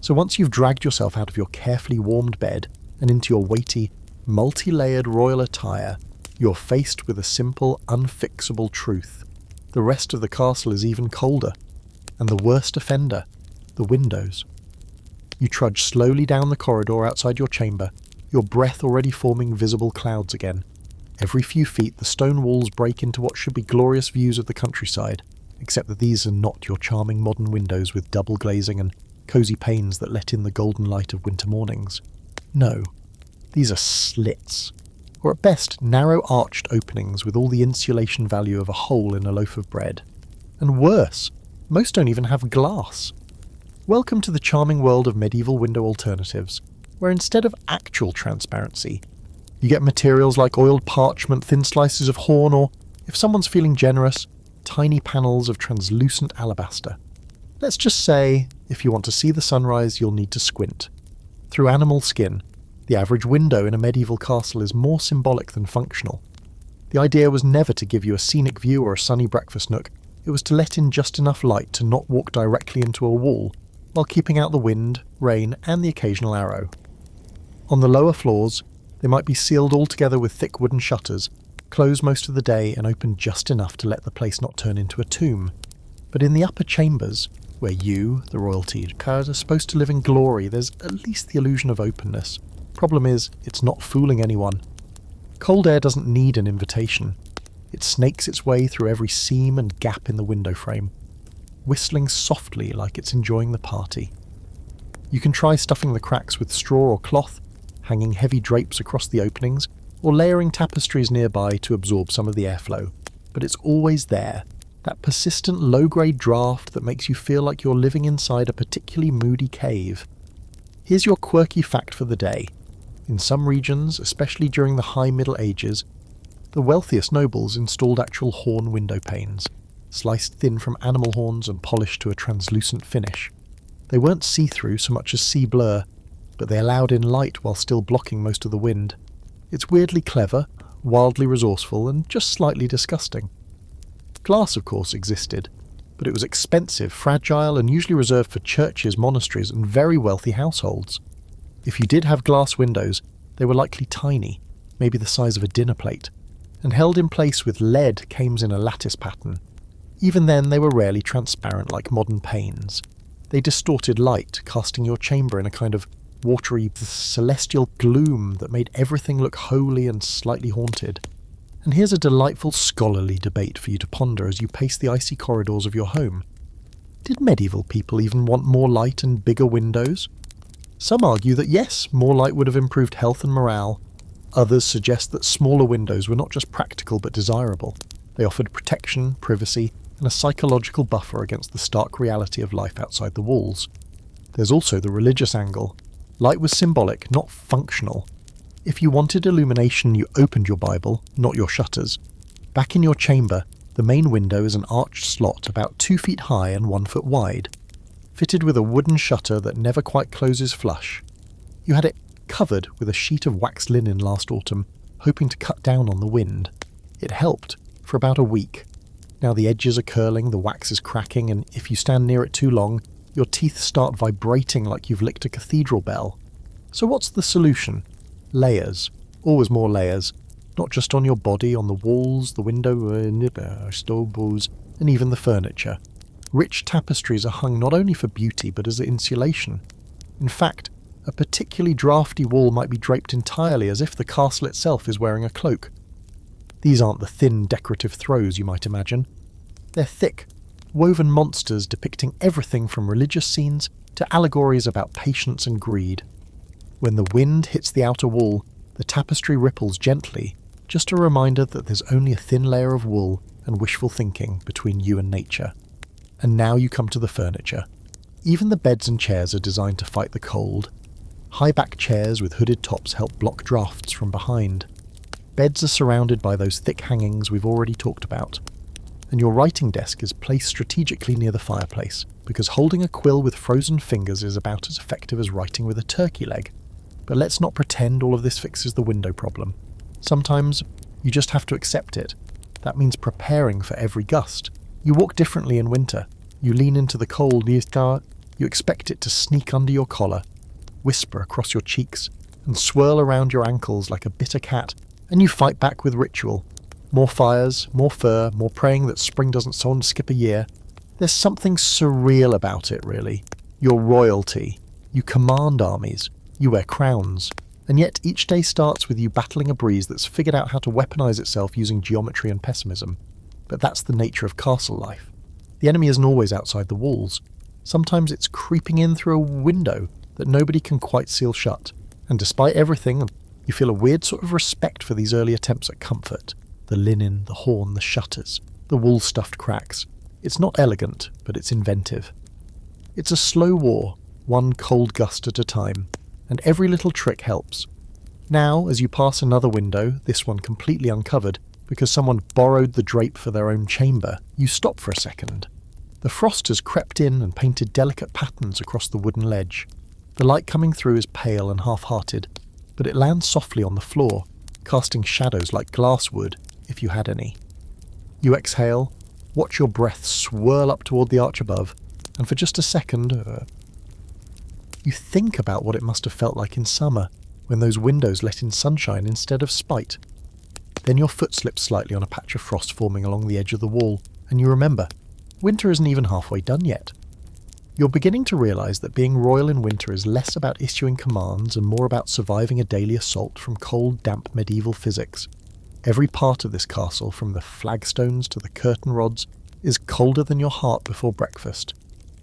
So once you've dragged yourself out of your carefully warmed bed and into your weighty, multi-layered royal attire, you're faced with a simple, unfixable truth. The rest of the castle is even colder. And the worst offender, the windows. You trudge slowly down the corridor outside your chamber, your breath already forming visible clouds again. Every few feet, the stone walls break into what should be glorious views of the countryside, except that these are not your charming modern windows with double glazing and cosy panes that let in the golden light of winter mornings. No, these are slits, or at best narrow arched openings with all the insulation value of a hole in a loaf of bread. And worse, most don't even have glass. Welcome to the charming world of medieval window alternatives, where instead of actual transparency, you get materials like oiled parchment, thin slices of horn, or, if someone's feeling generous, tiny panels of translucent alabaster. Let's just say, if you want to see the sunrise, you'll need to squint. Through animal skin, the average window in a medieval castle is more symbolic than functional. The idea was never to give you a scenic view or a sunny breakfast nook. It was to let in just enough light to not walk directly into a wall, while keeping out the wind, rain, and the occasional arrow. On the lower floors, they might be sealed all together with thick wooden shutters, closed most of the day and open just enough to let the place not turn into a tomb. But in the upper chambers, where you, the royalty, are supposed to live in glory, there's at least the illusion of openness. Problem is, it's not fooling anyone. Cold air doesn't need an invitation. It snakes its way through every seam and gap in the window frame, whistling softly like it's enjoying the party. You can try stuffing the cracks with straw or cloth, hanging heavy drapes across the openings, or layering tapestries nearby to absorb some of the airflow. But it's always there, that persistent low-grade draft that makes you feel like you're living inside a particularly moody cave. Here's your quirky fact for the day. In some regions, especially during the High Middle Ages, the wealthiest nobles installed actual horn window panes, sliced thin from animal horns and polished to a translucent finish. They weren't see-through so much as see-blur, but they allowed in light while still blocking most of the wind. It's weirdly clever, wildly resourceful, and just slightly disgusting. Glass, of course, existed, but it was expensive, fragile, and usually reserved for churches, monasteries, and very wealthy households. If you did have glass windows, they were likely tiny, maybe the size of a dinner plate, and held in place with lead cames in a lattice pattern. Even then, they were rarely transparent like modern panes. They distorted light, casting your chamber in a kind of watery, celestial gloom that made everything look holy and slightly haunted. And here's a delightful scholarly debate for you to ponder as you pace the icy corridors of your home. Did medieval people even want more light and bigger windows? Some argue that yes, more light would have improved health and morale, Others suggest that smaller windows were not just practical but desirable. They offered protection, privacy, and a psychological buffer against the stark reality of life outside the walls. There's also the religious angle. Light was symbolic, not functional. If you wanted illumination, you opened your Bible, not your shutters. Back in your chamber, the main window is an arched slot about 2 feet high and 1 foot wide, fitted with a wooden shutter that never quite closes flush. You had it covered with a sheet of waxed linen last autumn, hoping to cut down on the wind. It helped, for about a week. Now the edges are curling, the wax is cracking, and if you stand near it too long, your teeth start vibrating like you've licked a cathedral bell. So what's the solution? Layers. Always more layers. Not just on your body, on the walls, the window, stoves, and even the furniture. Rich tapestries are hung not only for beauty but as insulation. In fact, a particularly drafty wall might be draped entirely as if the castle itself is wearing a cloak. These aren't the thin decorative throws you might imagine. They're thick, woven monsters depicting everything from religious scenes to allegories about patience and greed. When the wind hits the outer wall, the tapestry ripples gently, just a reminder that there's only a thin layer of wool and wishful thinking between you and nature. And now you come to the furniture. Even the beds and chairs are designed to fight the cold. High-back chairs with hooded tops help block drafts from behind. Beds are surrounded by those thick hangings we've already talked about. And your writing desk is placed strategically near the fireplace, because holding a quill with frozen fingers is about as effective as writing with a turkey leg. But let's not pretend all of this fixes the window problem. Sometimes you just have to accept it. That means preparing for every gust. You walk differently in winter. You lean into the cold, you expect it to sneak under your collar, whisper across your cheeks, and swirl around your ankles like a bitter cat, and you fight back with ritual. More fires, more fur, more praying that spring doesn't so on skip a year. There's something surreal about it, really. You're royalty. You command armies. You wear crowns. And yet each day starts with you battling a breeze that's figured out how to weaponize itself using geometry and pessimism. But that's the nature of castle life. The enemy isn't always outside the walls. Sometimes it's creeping in through a window that nobody can quite seal shut. And despite everything, you feel a weird sort of respect for these early attempts at comfort. The linen, the horn, the shutters, the wool-stuffed cracks. It's not elegant, but it's inventive. It's a slow war, one cold gust at a time, and every little trick helps. Now, as you pass another window, this one completely uncovered, because someone borrowed the drape for their own chamber, you stop for a second. The frost has crept in and painted delicate patterns across the wooden ledge. The light coming through is pale and half-hearted, but it lands softly on the floor, casting shadows like glass would, if you had any. You exhale, watch your breath swirl up toward the arch above, and for just a second, you think about what it must have felt like in summer, when those windows let in sunshine instead of spite. Then your foot slips slightly on a patch of frost forming along the edge of the wall, and you remember, winter isn't even halfway done yet. You're beginning to realise that being royal in winter is less about issuing commands and more about surviving a daily assault from cold, damp medieval physics. Every part of this castle, from the flagstones to the curtain rods, is colder than your heart before breakfast.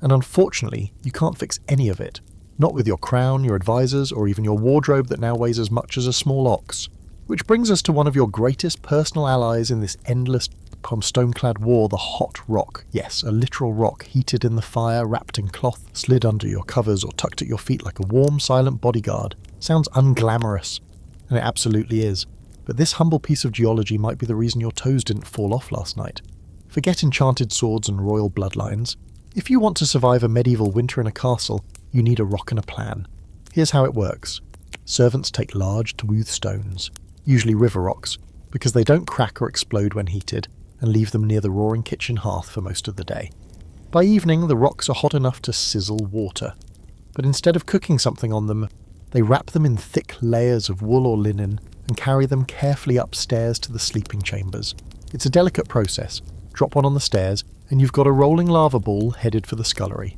And unfortunately, you can't fix any of it. Not with your crown, your advisors, or even your wardrobe that now weighs as much as a small ox. Which brings us to one of your greatest personal allies in this endless stone-clad war, the hot rock. Yes, a literal rock heated in the fire, wrapped in cloth, slid under your covers or tucked at your feet like a warm, silent bodyguard. Sounds unglamorous, and it absolutely is. But this humble piece of geology might be the reason your toes didn't fall off last night. Forget enchanted swords and royal bloodlines. If you want to survive a medieval winter in a castle, you need a rock and a plan. Here's how it works. Servants take large, smooth stones, usually river rocks, because they don't crack or explode when heated, and leave them near the roaring kitchen hearth for most of the day. By evening, the rocks are hot enough to sizzle water. But instead of cooking something on them, they wrap them in thick layers of wool or linen and carry them carefully upstairs to the sleeping chambers. It's a delicate process. Drop one on the stairs, and you've got a rolling lava ball headed for the scullery.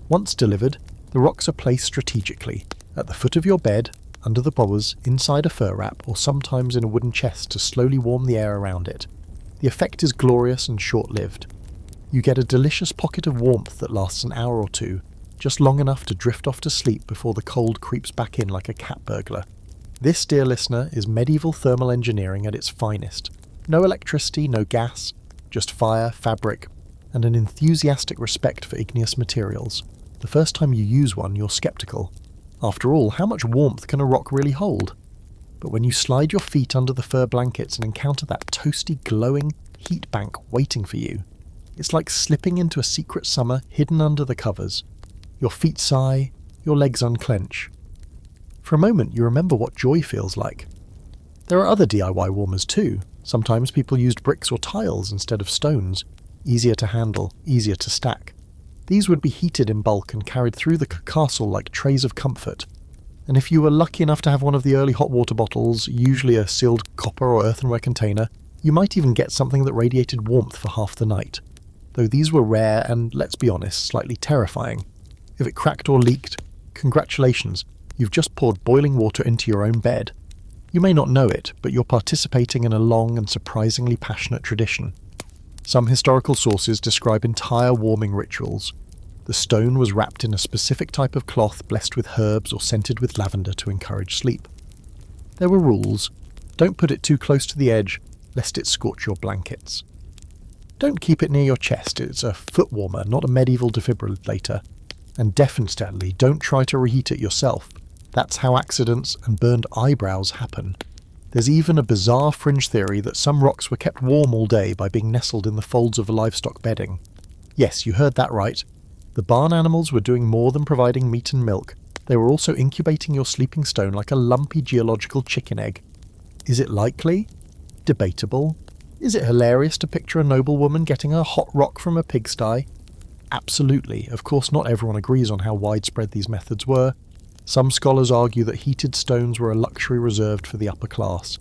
Once delivered, the rocks are placed strategically, at the foot of your bed, under the bowers, inside a fur wrap, or sometimes in a wooden chest to slowly warm the air around it. The effect is glorious and short-lived. You get a delicious pocket of warmth that lasts an hour or two, just long enough to drift off to sleep before the cold creeps back in like a cat burglar. This, dear listener, is medieval thermal engineering at its finest. No electricity, no gas, just fire, fabric, and an enthusiastic respect for igneous materials. The first time you use one, you're skeptical. After all, how much warmth can a rock really hold? But when you slide your feet under the fur blankets and encounter that toasty, glowing heat bank waiting for you, it's like slipping into a secret summer hidden under the covers. Your feet sigh, your legs unclench. For a moment, you remember what joy feels like. There are other DIY warmers too. Sometimes people used bricks or tiles instead of stones. Easier to handle, easier to stack. These would be heated in bulk and carried through the castle like trays of comfort. And if you were lucky enough to have one of the early hot water bottles, usually a sealed copper or earthenware container, you might even get something that radiated warmth for half the night. Though these were rare and, let's be honest, slightly terrifying. If it cracked or leaked, congratulations, you've just poured boiling water into your own bed. You may not know it, but you're participating in a long and surprisingly passionate tradition. Some historical sources describe entire warming rituals. The stone was wrapped in a specific type of cloth blessed with herbs or scented with lavender to encourage sleep. There were rules. Don't put it too close to the edge, lest it scorch your blankets. Don't keep it near your chest, it's a foot warmer, not a medieval defibrillator. And definitely don't try to reheat it yourself. That's how accidents and burned eyebrows happen. There's even a bizarre fringe theory that some rocks were kept warm all day by being nestled in the folds of livestock bedding. Yes, you heard that right. The barn animals were doing more than providing meat and milk. They were also incubating your sleeping stone like a lumpy geological chicken egg. Is it likely? Debatable. Is it hilarious to picture a noblewoman getting a hot rock from a pigsty? Absolutely. Of course, not everyone agrees on how widespread these methods were. Some scholars argue that heated stones were a luxury reserved for the upper class.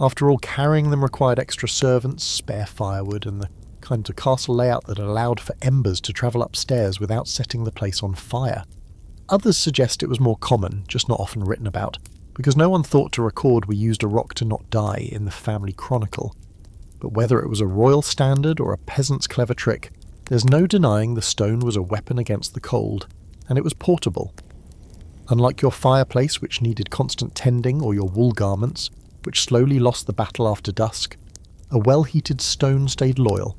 After all, carrying them required extra servants, spare firewood, and the kind of castle layout that allowed for embers to travel upstairs without setting the place on fire. Others suggest it was more common, just not often written about, because no one thought to record we used a rock to not die in the family chronicle. But whether it was a royal standard or a peasant's clever trick, there's no denying the stone was a weapon against the cold, and it was portable. Unlike your fireplace, which needed constant tending, or your wool garments, which slowly lost the battle after dusk, a well-heated stone stayed loyal.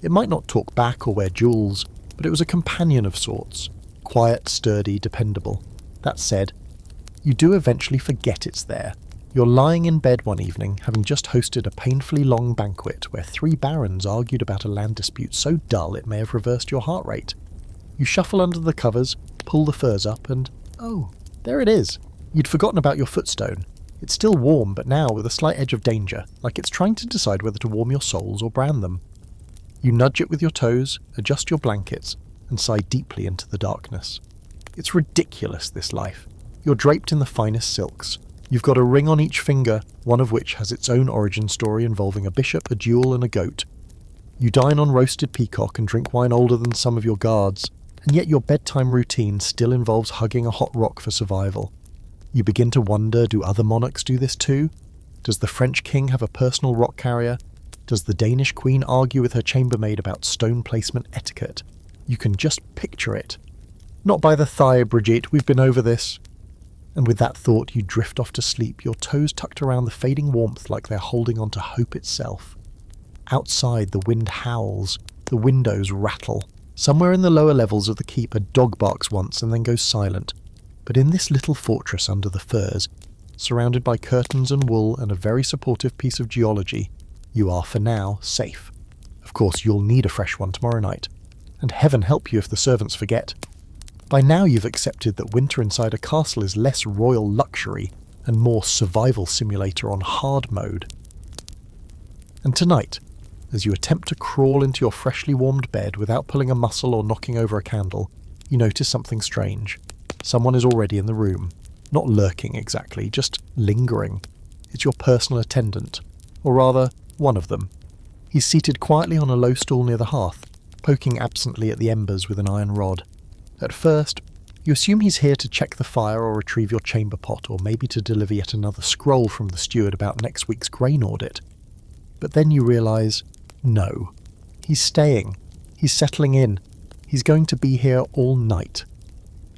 It might not talk back or wear jewels, but it was a companion of sorts. Quiet, sturdy, dependable. That said, you do eventually forget it's there. You're lying in bed one evening, having just hosted a painfully long banquet where 3 barons argued about a land dispute so dull it may have reversed your heart rate. You shuffle under the covers, pull the furs up, and oh, there it is. You'd forgotten about your footstone. It's still warm, but now with a slight edge of danger, like it's trying to decide whether to warm your soles or brand them. You nudge it with your toes, adjust your blankets, and sigh deeply into the darkness. It's ridiculous, this life. You're draped in the finest silks. You've got a ring on each finger, one of which has its own origin story involving a bishop, a duel, and a goat. You dine on roasted peacock and drink wine older than some of your guards, and yet your bedtime routine still involves hugging a hot rock for survival. You begin to wonder, do other monarchs do this too? Does the French king have a personal rock carrier? Does the Danish queen argue with her chambermaid about stone placement etiquette? You can just picture it. Not by the thigh, Brigitte, we've been over this. And with that thought you drift off to sleep, your toes tucked around the fading warmth like they're holding on to hope itself. Outside the wind howls, the windows rattle. Somewhere in the lower levels of the keep a dog barks once and then goes silent. But in this little fortress under the firs, surrounded by curtains and wool and a very supportive piece of geology, you are for now safe. Of course, you'll need a fresh one tomorrow night. And heaven help you if the servants forget. By now you've accepted that winter inside a castle is less royal luxury and more survival simulator on hard mode. And tonight, as you attempt to crawl into your freshly warmed bed without pulling a muscle or knocking over a candle, you notice something strange. Someone is already in the room. Not lurking exactly, just lingering. It's your personal attendant. Or rather, one of them. He's seated quietly on a low stool near the hearth, poking absently at the embers with an iron rod. At first, you assume he's here to check the fire or retrieve your chamber pot, or maybe to deliver yet another scroll from the steward about next week's grain audit. But then you realise, no. He's staying. He's settling in. He's going to be here all night.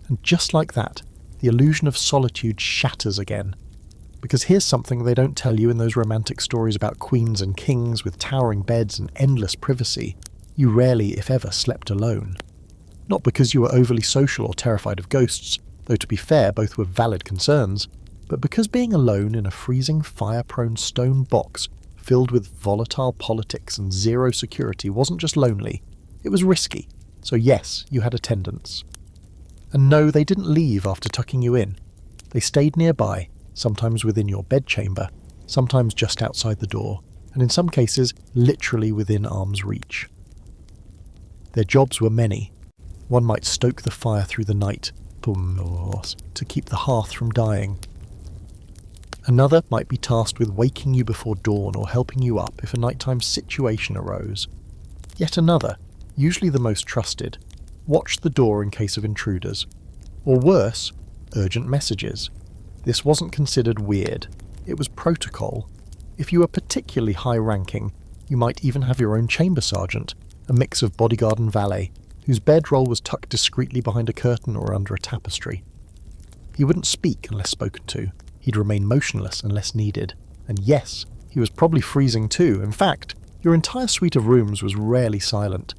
And just like that, the illusion of solitude shatters again. Because here's something they don't tell you in those romantic stories about queens and kings with towering beds and endless privacy. You rarely, if ever, slept alone. Not because you were overly social or terrified of ghosts, though to be fair, both were valid concerns, but because being alone in a freezing, fire-prone stone box filled with volatile politics and zero security wasn't just lonely, it was risky. So yes, you had attendants. And no, they didn't leave after tucking you in. They stayed nearby, sometimes within your bedchamber, sometimes just outside the door, and in some cases, literally within arm's reach. Their jobs were many. One might stoke the fire through the night, to keep the hearth from dying. Another might be tasked with waking you before dawn or helping you up if a nighttime situation arose. Yet another, usually the most trusted, watched the door in case of intruders. Or worse, urgent messages. This wasn't considered weird. It was protocol. If you were particularly high-ranking, you might even have your own chamber sergeant, a mix of bodyguard and valet, whose bedroll was tucked discreetly behind a curtain or under a tapestry. He wouldn't speak unless spoken to. He'd remain motionless unless needed. And yes, he was probably freezing too. In fact, your entire suite of rooms was rarely silent.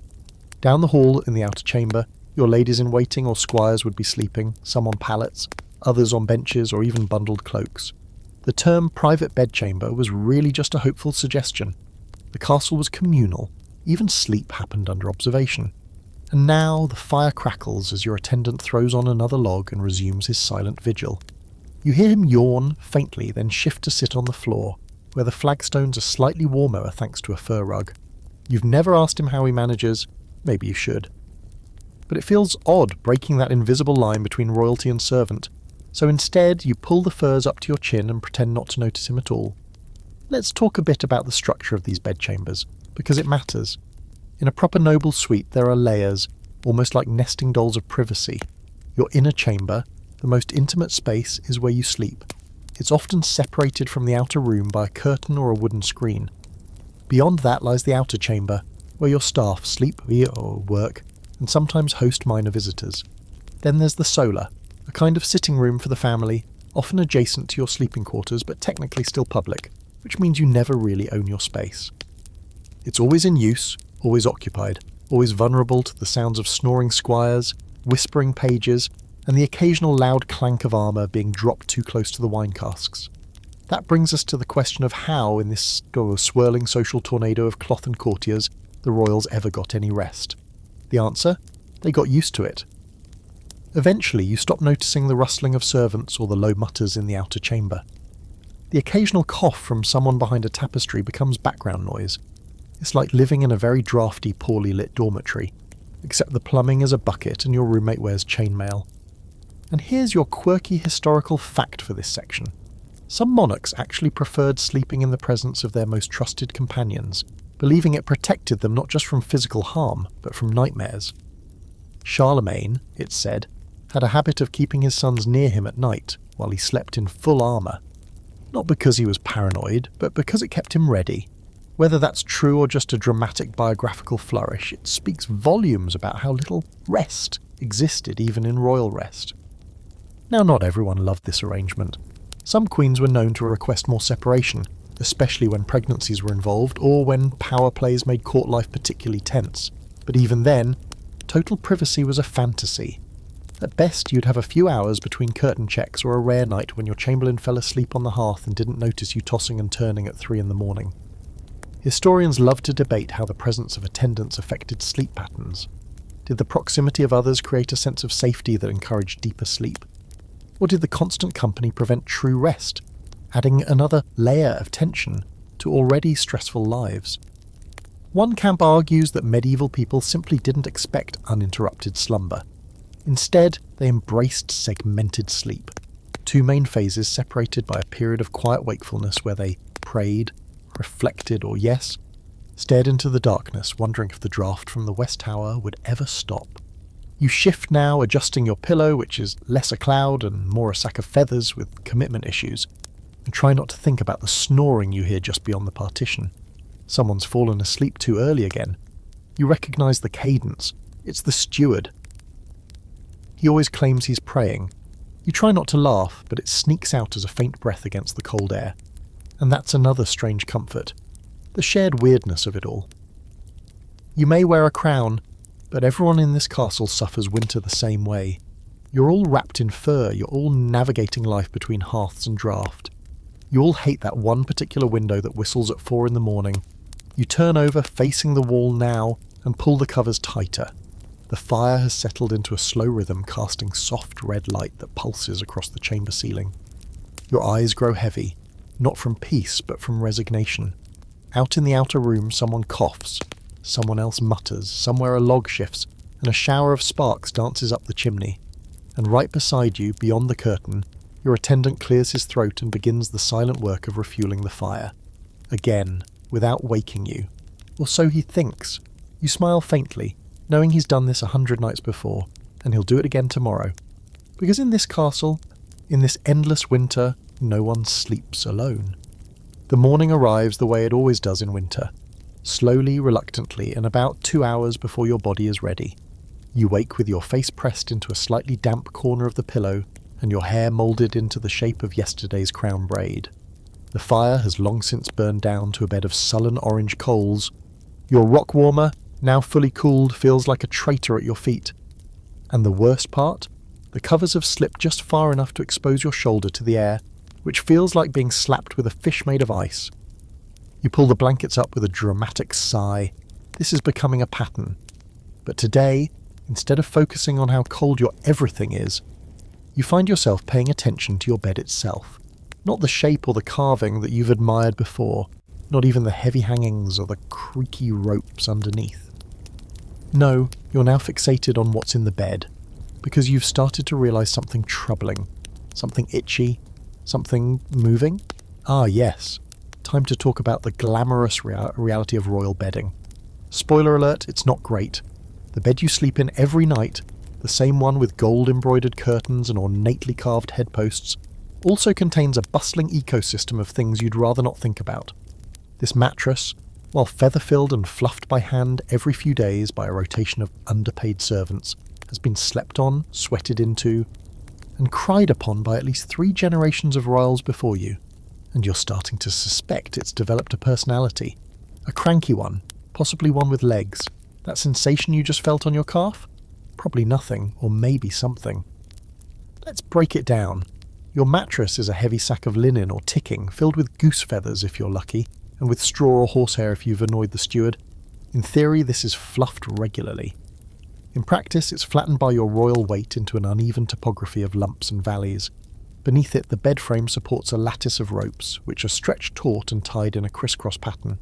Down the hall in the outer chamber, your ladies-in-waiting or squires would be sleeping, some on pallets, others on benches or even bundled cloaks. The term private bedchamber was really just a hopeful suggestion. The castle was communal. Even sleep happened under observation. And now the fire crackles as your attendant throws on another log and resumes his silent vigil. You hear him yawn faintly, then shift to sit on the floor, where the flagstones are slightly warmer thanks to a fur rug. You've never asked him how he manages. Maybe you should. But it feels odd breaking that invisible line between royalty and servant, so instead you pull the furs up to your chin and pretend not to notice him at all. Let's talk a bit about the structure of these bedchambers, because it matters. In a proper noble suite there are layers, almost like nesting dolls of privacy. Your inner chamber, the most intimate space, is where you sleep. It's often separated from the outer room by a curtain or a wooden screen. Beyond that lies the outer chamber, where your staff sleep or work, and sometimes host minor visitors. Then there's the solar, a kind of sitting room for the family, often adjacent to your sleeping quarters but technically still public, which means you never really own your space. It's always in use, always occupied, always vulnerable to the sounds of snoring squires, whispering pages, and the occasional loud clank of armour being dropped too close to the wine casks. That brings us to the question of how, in this swirling social tornado of cloth and courtiers, the royals ever got any rest. The answer? They got used to it. Eventually you stop noticing the rustling of servants or the low mutters in the outer chamber. The occasional cough from someone behind a tapestry becomes background noise. It's like living in a very drafty, poorly lit dormitory, except the plumbing is a bucket and your roommate wears chainmail. And here's your quirky historical fact for this section. Some monarchs actually preferred sleeping in the presence of their most trusted companions, believing it protected them not just from physical harm, but from nightmares. Charlemagne, it's said, had a habit of keeping his sons near him at night while he slept in full armour. Not because he was paranoid, but because it kept him ready. Whether that's true or just a dramatic biographical flourish, it speaks volumes about how little rest existed even in royal rest. Now, not everyone loved this arrangement. Some queens were known to request more separation, especially when pregnancies were involved or when power plays made court life particularly tense. But even then, total privacy was a fantasy. At best, you'd have a few hours between curtain checks or a rare night when your chamberlain fell asleep on the hearth and didn't notice you tossing and turning at 3 a.m. Historians love to debate how the presence of attendants affected sleep patterns. Did the proximity of others create a sense of safety that encouraged deeper sleep? Or did the constant company prevent true rest, adding another layer of tension to already stressful lives? One camp argues that medieval people simply didn't expect uninterrupted slumber. Instead, they embraced segmented sleep, 2 main phases separated by a period of quiet wakefulness where they prayed, reflected, or yes, stared into the darkness, wondering if the draft from the West Tower would ever stop. You shift now, adjusting your pillow, which is less a cloud and more a sack of feathers with commitment issues, and try not to think about the snoring you hear just beyond the partition. Someone's fallen asleep too early again. You recognise the cadence. It's the steward. He always claims he's praying, You try not to laugh, but it sneaks out as a faint breath against the cold air. And that's another strange comfort, the shared weirdness of it all. You may wear a crown, but everyone in this castle suffers winter the same way. You're all wrapped in fur, you're all navigating life between hearths and draft. You all hate that one particular window that whistles at 4 a.m. You turn over, facing the wall now, and pull the covers tighter. The fire has settled into a slow rhythm, casting soft red light that pulses across the chamber ceiling. Your eyes grow heavy, not from peace, but from resignation. Out in the outer room, someone coughs, someone else mutters, somewhere a log shifts, and a shower of sparks dances up the chimney. And right beside you, beyond the curtain, your attendant clears his throat and begins the silent work of refueling the fire. Again, without waking you. Or so he thinks. You smile faintly, knowing he's done this 100 nights before, and he'll do it again tomorrow. Because in this castle, in this endless winter, no one sleeps alone. The morning arrives the way it always does in winter. Slowly, reluctantly, and about 2 hours before your body is ready. You wake with your face pressed into a slightly damp corner of the pillow, and your hair moulded into the shape of yesterday's crown braid. The fire has long since burned down to a bed of sullen orange coals. Your rock warmer, now fully cooled, feels like a traitor at your feet. And the worst part? The covers have slipped just far enough to expose your shoulder to the air, which feels like being slapped with a fish made of ice. You pull the blankets up with a dramatic sigh. This is becoming a pattern. But today, instead of focusing on how cold your everything is, you find yourself paying attention to your bed itself. Not the shape or the carving that you've admired before, not even the heavy hangings or the creaky ropes underneath. No, you're now fixated on what's in the bed, because you've started to realise something troubling, something itchy, something moving. Ah yes, time to talk about the glamorous reality of royal bedding. Spoiler alert, it's not great. The bed you sleep in every night, the same one with gold-embroidered curtains and ornately carved headposts, also contains a bustling ecosystem of things you'd rather not think about. This mattress, while feather-filled and fluffed by hand every few days by a rotation of underpaid servants, has been slept on, sweated into, and cried upon by at least 3 generations of royals before you, and you're starting to suspect it's developed a personality. A cranky one, possibly one with legs. That sensation you just felt on your calf? Probably nothing, or maybe something. Let's break it down. Your mattress is a heavy sack of linen or ticking, filled with goose feathers if you're lucky, and with straw or horsehair if you've annoyed the steward. In theory, this is fluffed regularly. In practice, it's flattened by your royal weight into an uneven topography of lumps and valleys. Beneath it, the bed frame supports a lattice of ropes, which are stretched taut and tied in a crisscross pattern.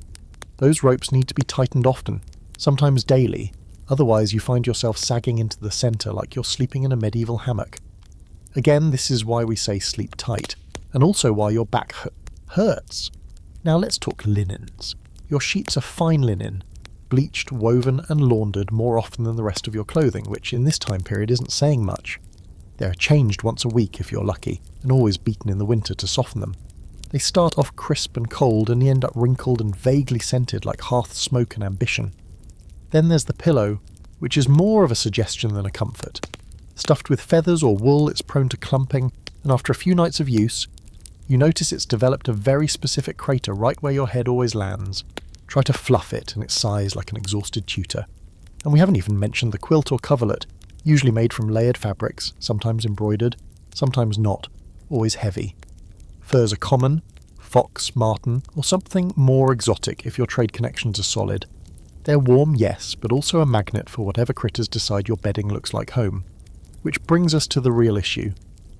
Those ropes need to be tightened often, sometimes daily, otherwise you find yourself sagging into the centre like you're sleeping in a medieval hammock. Again, this is why we say sleep tight, and also why your back hurts. Now let's talk linens. Your sheets are fine linen, bleached, woven and laundered more often than the rest of your clothing, which in this time period isn't saying much. They are changed once a week if you're lucky, and always beaten in the winter to soften them. They start off crisp and cold and end up wrinkled and vaguely scented like hearth smoke and ambition. Then there's the pillow, which is more of a suggestion than a comfort. Stuffed with feathers or wool, it's prone to clumping, and after a few nights of use, you notice it's developed a very specific crater right where your head always lands. Try to fluff it, and it sighs like an exhausted tutor. And we haven't even mentioned the quilt or coverlet, usually made from layered fabrics, sometimes embroidered, sometimes not, always heavy. Furs are common, fox, marten, or something more exotic if your trade connections are solid. They're warm, yes, but also a magnet for whatever critters decide your bedding looks like home. Which brings us to the real issue.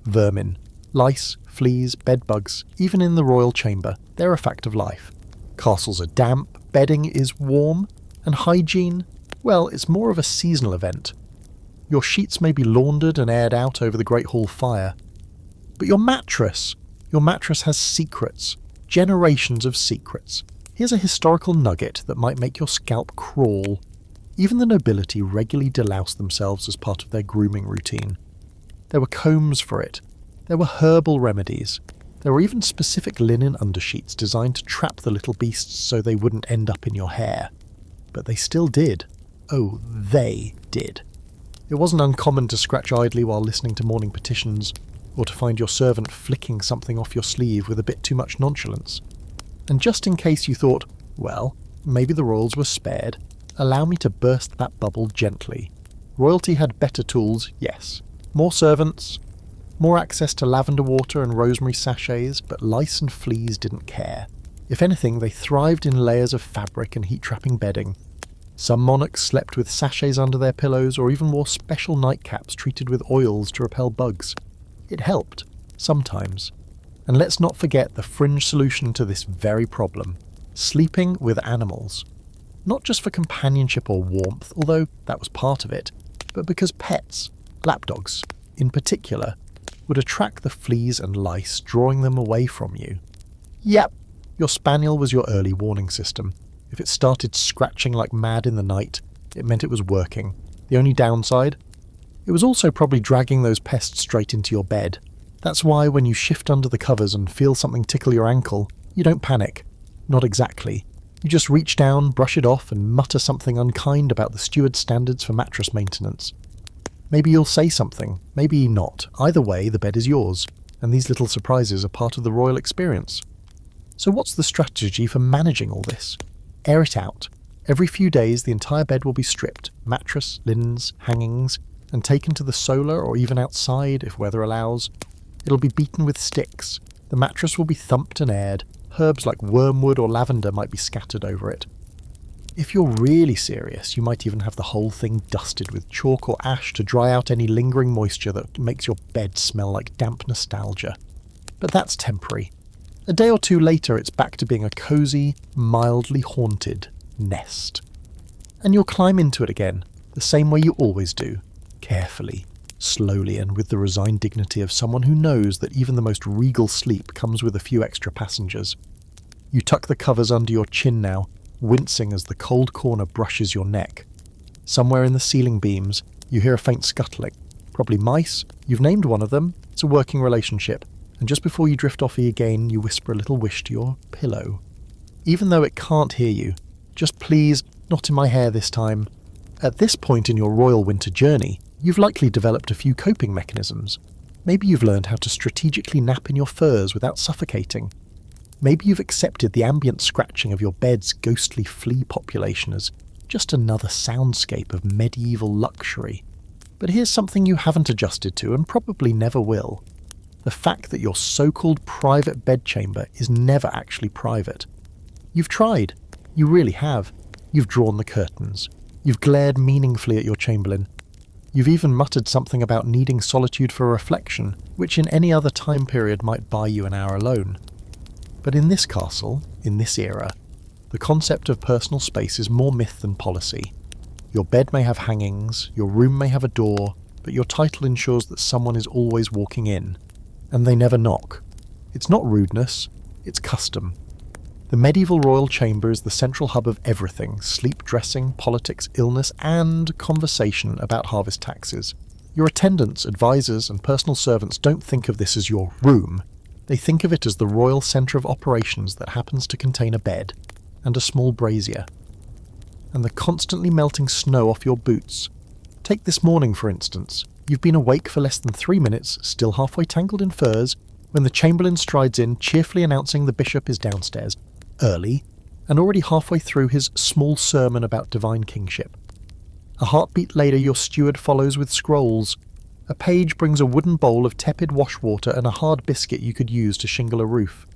Vermin. Lice, fleas, bedbugs, even in the royal chamber, they're a fact of life. Castles are damp, bedding is warm, and hygiene, well, it's more of a seasonal event. Your sheets may be laundered and aired out over the Great Hall fire. But your mattress has secrets, generations of secrets. Here's a historical nugget that might make your scalp crawl. Even the nobility regularly deloused themselves as part of their grooming routine. There were combs for it. There were herbal remedies. There were even specific linen undersheets designed to trap the little beasts so they wouldn't end up in your hair. But they still did. Oh, they did. It wasn't uncommon to scratch idly while listening to morning petitions, or to find your servant flicking something off your sleeve with a bit too much nonchalance. And just in case you thought, well, maybe the royals were spared, allow me to burst that bubble gently. Royalty had better tools, yes. More servants, more access to lavender water and rosemary sachets, but lice and fleas didn't care. If anything, they thrived in layers of fabric and heat-trapping bedding. Some monarchs slept with sachets under their pillows or even wore special nightcaps treated with oils to repel bugs. It helped, sometimes. And let's not forget the fringe solution to this very problem: sleeping with animals. Not just for companionship or warmth, although that was part of it, but because pets, lapdogs in particular, would attract the fleas and lice, drawing them away from you. Yep, your spaniel was your early warning system. If it started scratching like mad in the night, it meant it was working. The only downside? It was also probably dragging those pests straight into your bed. That's why when you shift under the covers and feel something tickle your ankle, you don't panic. Not exactly. You just reach down, brush it off, and mutter something unkind about the steward's standards for mattress maintenance. Maybe you'll say something, maybe not. Either way, the bed is yours, and these little surprises are part of the royal experience. So what's the strategy for managing all this? Air it out. Every few days the entire bed will be stripped, mattress, linens, hangings, and taken to the solar or even outside if weather allows. It'll be beaten with sticks. The mattress will be thumped and aired. Herbs like wormwood or lavender might be scattered over it. If you're really serious, you might even have the whole thing dusted with chalk or ash to dry out any lingering moisture that makes your bed smell like damp nostalgia. But that's temporary. A day or two later, it's back to being a cosy, mildly haunted nest. And you'll climb into it again, the same way you always do, carefully, slowly, and with the resigned dignity of someone who knows that even the most regal sleep comes with a few extra passengers. You tuck the covers under your chin now, wincing as the cold corner brushes your neck. Somewhere in the ceiling beams, you hear a faint scuttling. Probably mice. You've named one of them. It's a working relationship. And just before you drift off again, you whisper a little wish to your pillow. Even though it can't hear you, just please, not in my hair this time. At this point in your royal winter journey, you've likely developed a few coping mechanisms. Maybe you've learned how to strategically nap in your furs without suffocating. Maybe you've accepted the ambient scratching of your bed's ghostly flea population as just another soundscape of medieval luxury. But here's something you haven't adjusted to and probably never will. The fact that your so-called private bedchamber is never actually private. You've tried. You really have. You've drawn the curtains. You've glared meaningfully at your chamberlain. You've even muttered something about needing solitude for reflection, which in any other time period might buy you an hour alone. But in this castle, in this era, the concept of personal space is more myth than policy. Your bed may have hangings, your room may have a door, but your title ensures that someone is always walking in. And they never knock. It's not rudeness, it's custom. The medieval royal chamber is the central hub of everything: sleep, dressing, politics, illness, and conversation about harvest taxes. Your attendants, advisors, and personal servants don't think of this as your room. They think of it as the royal centre of operations that happens to contain a bed and a small brazier. And the constantly melting snow off your boots. Take this morning, for instance. You've been awake for less than 3 minutes, still halfway tangled in furs, when the chamberlain strides in, cheerfully announcing the bishop is downstairs, early, and already halfway through his small sermon about divine kingship. A heartbeat later, your steward follows with scrolls. A page brings a wooden bowl of tepid wash water and a hard biscuit you could use to shingle a roof.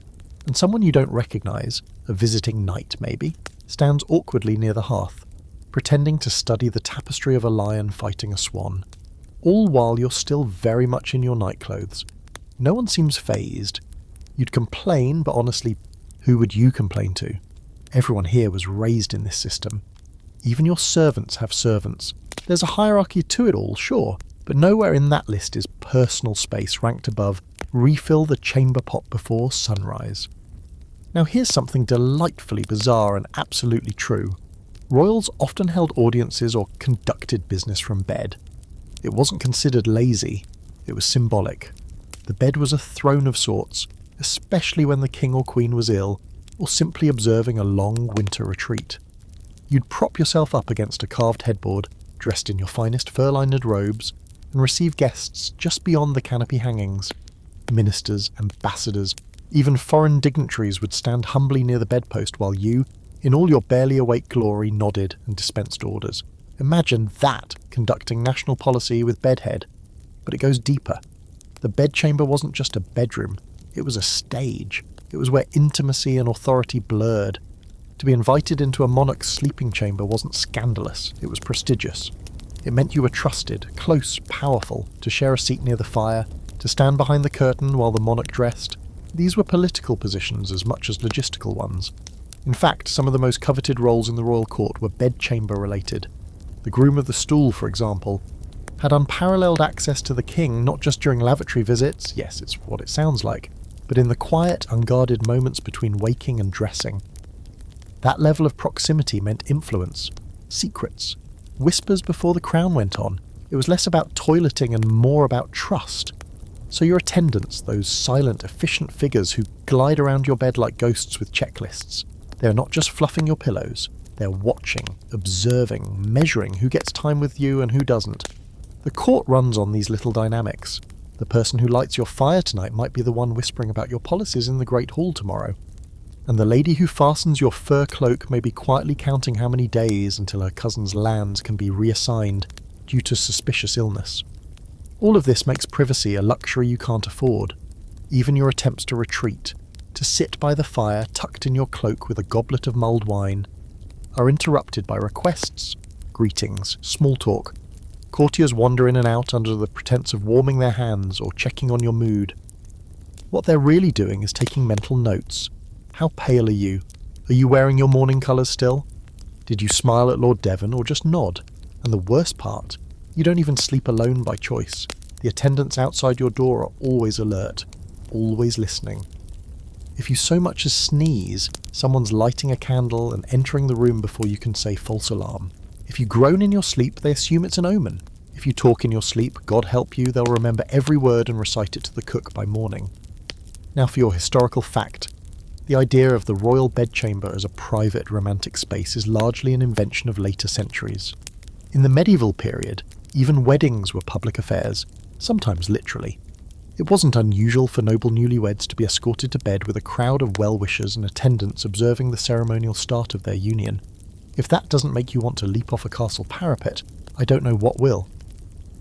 And someone you don't recognise, a visiting knight maybe, stands awkwardly near the hearth, pretending to study the tapestry of a lion fighting a swan. All while you're still very much in your nightclothes. No one seems fazed. You'd complain, but honestly, who would you complain to? Everyone here was raised in this system. Even your servants have servants. There's a hierarchy to it all, sure, but nowhere in that list is personal space ranked above refill the chamber pot before sunrise. Now here's something delightfully bizarre and absolutely true. Royals often held audiences or conducted business from bed. It wasn't considered lazy, it was symbolic. The bed was a throne of sorts, especially when the king or queen was ill, or simply observing a long winter retreat. You'd prop yourself up against a carved headboard, dressed in your finest fur-lined robes, and receive guests just beyond the canopy hangings. ministers, ambassadors, even foreign dignitaries would stand humbly near the bedpost while you, in all your barely awake glory, nodded and dispensed orders. Imagine that conducting national policy with bedhead. But it goes deeper. The bedchamber wasn't just a bedroom, it was a stage. It was where intimacy and authority blurred. To be invited into a monarch's sleeping chamber wasn't scandalous, it was prestigious. It meant you were trusted, close, powerful, to share a seat near the fire, to stand behind the curtain while the monarch dressed. These were political positions as much as logistical ones. In fact, some of the most coveted roles in the royal court were bedchamber related. The groom of the stool, for example, had unparalleled access to the king not just during lavatory visits, yes, it's what it sounds like, but in the quiet, unguarded moments between waking and dressing. That level of proximity meant influence, secrets, whispers before the crown went on. It was less about toileting and more about trust. So your attendants, those silent, efficient figures who glide around your bed like ghosts with checklists, they're not just fluffing your pillows, they're watching, observing, measuring who gets time with you and who doesn't. The court runs on these little dynamics. The person who lights your fire tonight might be the one whispering about your policies in the Great Hall tomorrow. And the lady who fastens your fur cloak may be quietly counting how many days until her cousin's lands can be reassigned due to suspicious illness. All of this makes privacy a luxury you can't afford. Even your attempts to retreat, to sit by the fire tucked in your cloak with a goblet of mulled wine, are interrupted by requests, greetings, small talk. Courtiers wander in and out under the pretense of warming their hands or checking on your mood. What they're really doing is taking mental notes. How pale are you? Are you wearing your mourning colours still? Did you smile at Lord Devon or just nod? And the worst part, you don't even sleep alone by choice. The attendants outside your door are always alert, always listening. If you so much as sneeze, someone's lighting a candle and entering the room before you can say false alarm. If you groan in your sleep, they assume it's an omen. If you talk in your sleep, God help you, they'll remember every word and recite it to the cook by morning. Now for your historical fact. The idea of the royal bedchamber as a private romantic space is largely an invention of later centuries. In the medieval period, even weddings were public affairs, sometimes literally. It wasn't unusual for noble newlyweds to be escorted to bed with a crowd of well-wishers and attendants observing the ceremonial start of their union. If that doesn't make you want to leap off a castle parapet, I don't know what will.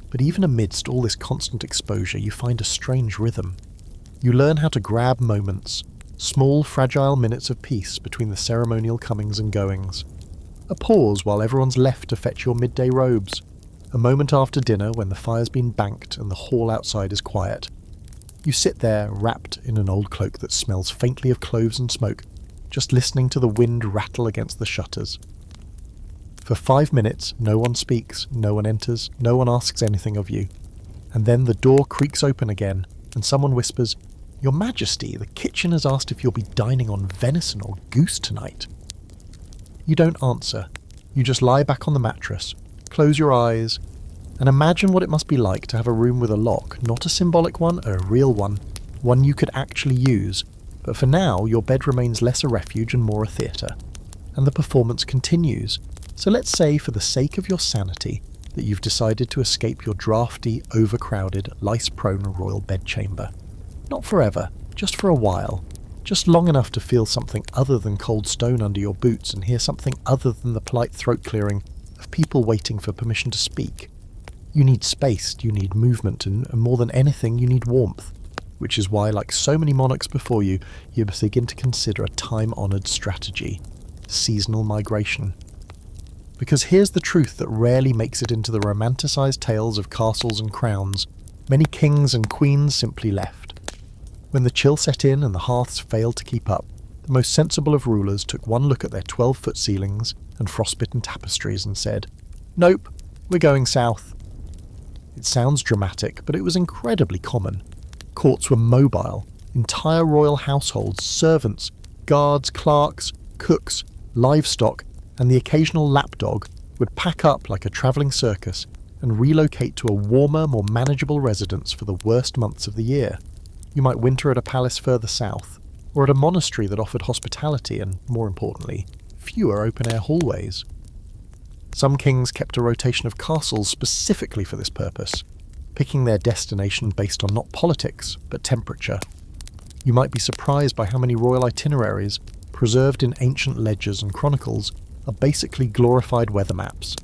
But even amidst all this constant exposure, you find a strange rhythm. You learn how to grab moments, small, fragile minutes of peace between the ceremonial comings and goings. A pause while everyone's left to fetch your midday robes. A moment after dinner when the fire's been banked and the hall outside is quiet. You sit there, wrapped in an old cloak that smells faintly of cloves and smoke, just listening to the wind rattle against the shutters. For 5 minutes, no one speaks, no one enters, no one asks anything of you. And then the door creaks open again, and someone whispers, "Your Majesty, the kitchen has asked if you'll be dining on venison or goose tonight." You don't answer. You just lie back on the mattress, close your eyes, and imagine what it must be like to have a room with a lock, not a symbolic one, a real one you could actually use. But for now, your bed remains less a refuge and more a theatre. And the performance continues. So let's say, for the sake of your sanity, that you've decided to escape your drafty, overcrowded, lice-prone royal bedchamber. Not forever, just for a while. Just long enough to feel something other than cold stone under your boots and hear something other than the polite throat clearing of people waiting for permission to speak. You need space, you need movement, and more than anything, you need warmth. Which is why, like so many monarchs before you begin to consider a time-honoured strategy: seasonal migration. Because here's the truth that rarely makes it into the romanticised tales of castles and crowns. Many kings and queens simply left. When the chill set in and the hearths failed to keep up, the most sensible of rulers took one look at their 12-foot ceilings and frostbitten tapestries and said, "Nope, we're going south." It sounds dramatic, but it was incredibly common. Courts were mobile. Entire royal households, servants, guards, clerks, cooks, livestock, and the occasional lapdog would pack up like a travelling circus and relocate to a warmer, more manageable residence for the worst months of the year. You might winter at a palace further south, or at a monastery that offered hospitality and, more importantly, fewer open-air hallways. Some kings kept a rotation of castles specifically for this purpose. picking their destination based on not politics, but temperature. You might be surprised by how many royal itineraries, preserved in ancient ledgers and chronicles, are basically glorified weather maps.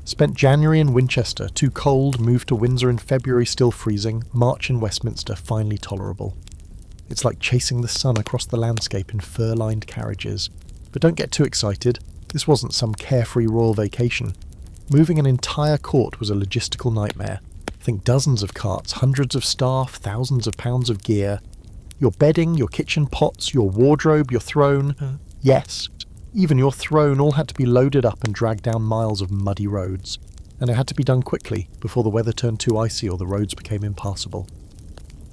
Spent January in Winchester, too cold, moved to Windsor in February, still freezing, March in Westminster, finally tolerable. It's like chasing the sun across the landscape in fur-lined carriages. But don't get too excited, this wasn't some carefree royal vacation. Moving an entire court was a logistical nightmare. Think dozens of carts, hundreds of staff, thousands of pounds of gear. Your bedding, your kitchen pots, your wardrobe, your throne. Yes, even your throne all had to be loaded up and dragged down miles of muddy roads. And it had to be done quickly, before the weather turned too icy or the roads became impassable.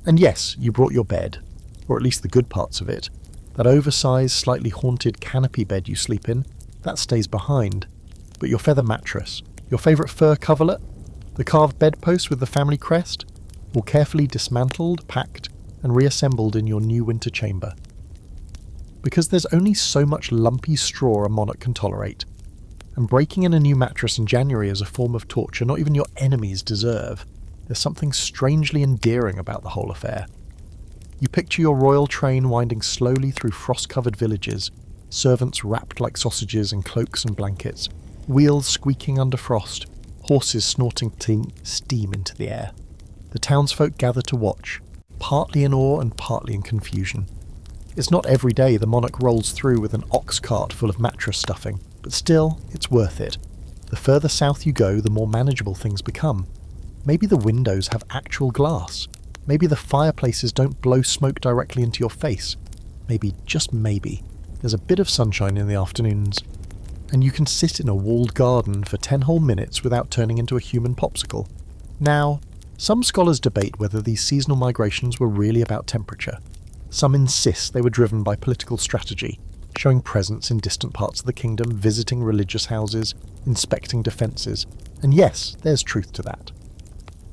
And yes, you brought your bed, or at least the good parts of it. That oversized, slightly haunted canopy bed you sleep in, that stays behind. But your feather mattress, your favourite fur coverlet, the carved bedpost with the family crest, all carefully dismantled, packed, and reassembled in your new winter chamber. Because there's only so much lumpy straw a monarch can tolerate, and breaking in a new mattress in January is a form of torture not even your enemies deserve. There's something strangely endearing about the whole affair. You picture your royal train winding slowly through frost-covered villages, servants wrapped like sausages in cloaks and blankets, wheels squeaking under frost, horses snorting steam into the air. The townsfolk gather to watch, partly in awe and partly in confusion. It's not every day the monarch rolls through with an ox cart full of mattress stuffing, but still, it's worth it. The further south you go, the more manageable things become. Maybe the windows have actual glass. Maybe the fireplaces don't blow smoke directly into your face. Maybe, just maybe, there's a bit of sunshine in the afternoons, and you can sit in a walled garden for 10 whole minutes without turning into a human popsicle. Now, some scholars debate whether these seasonal migrations were really about temperature. Some insist they were driven by political strategy, showing presence in distant parts of the kingdom, visiting religious houses, inspecting defences, and yes, there's truth to that.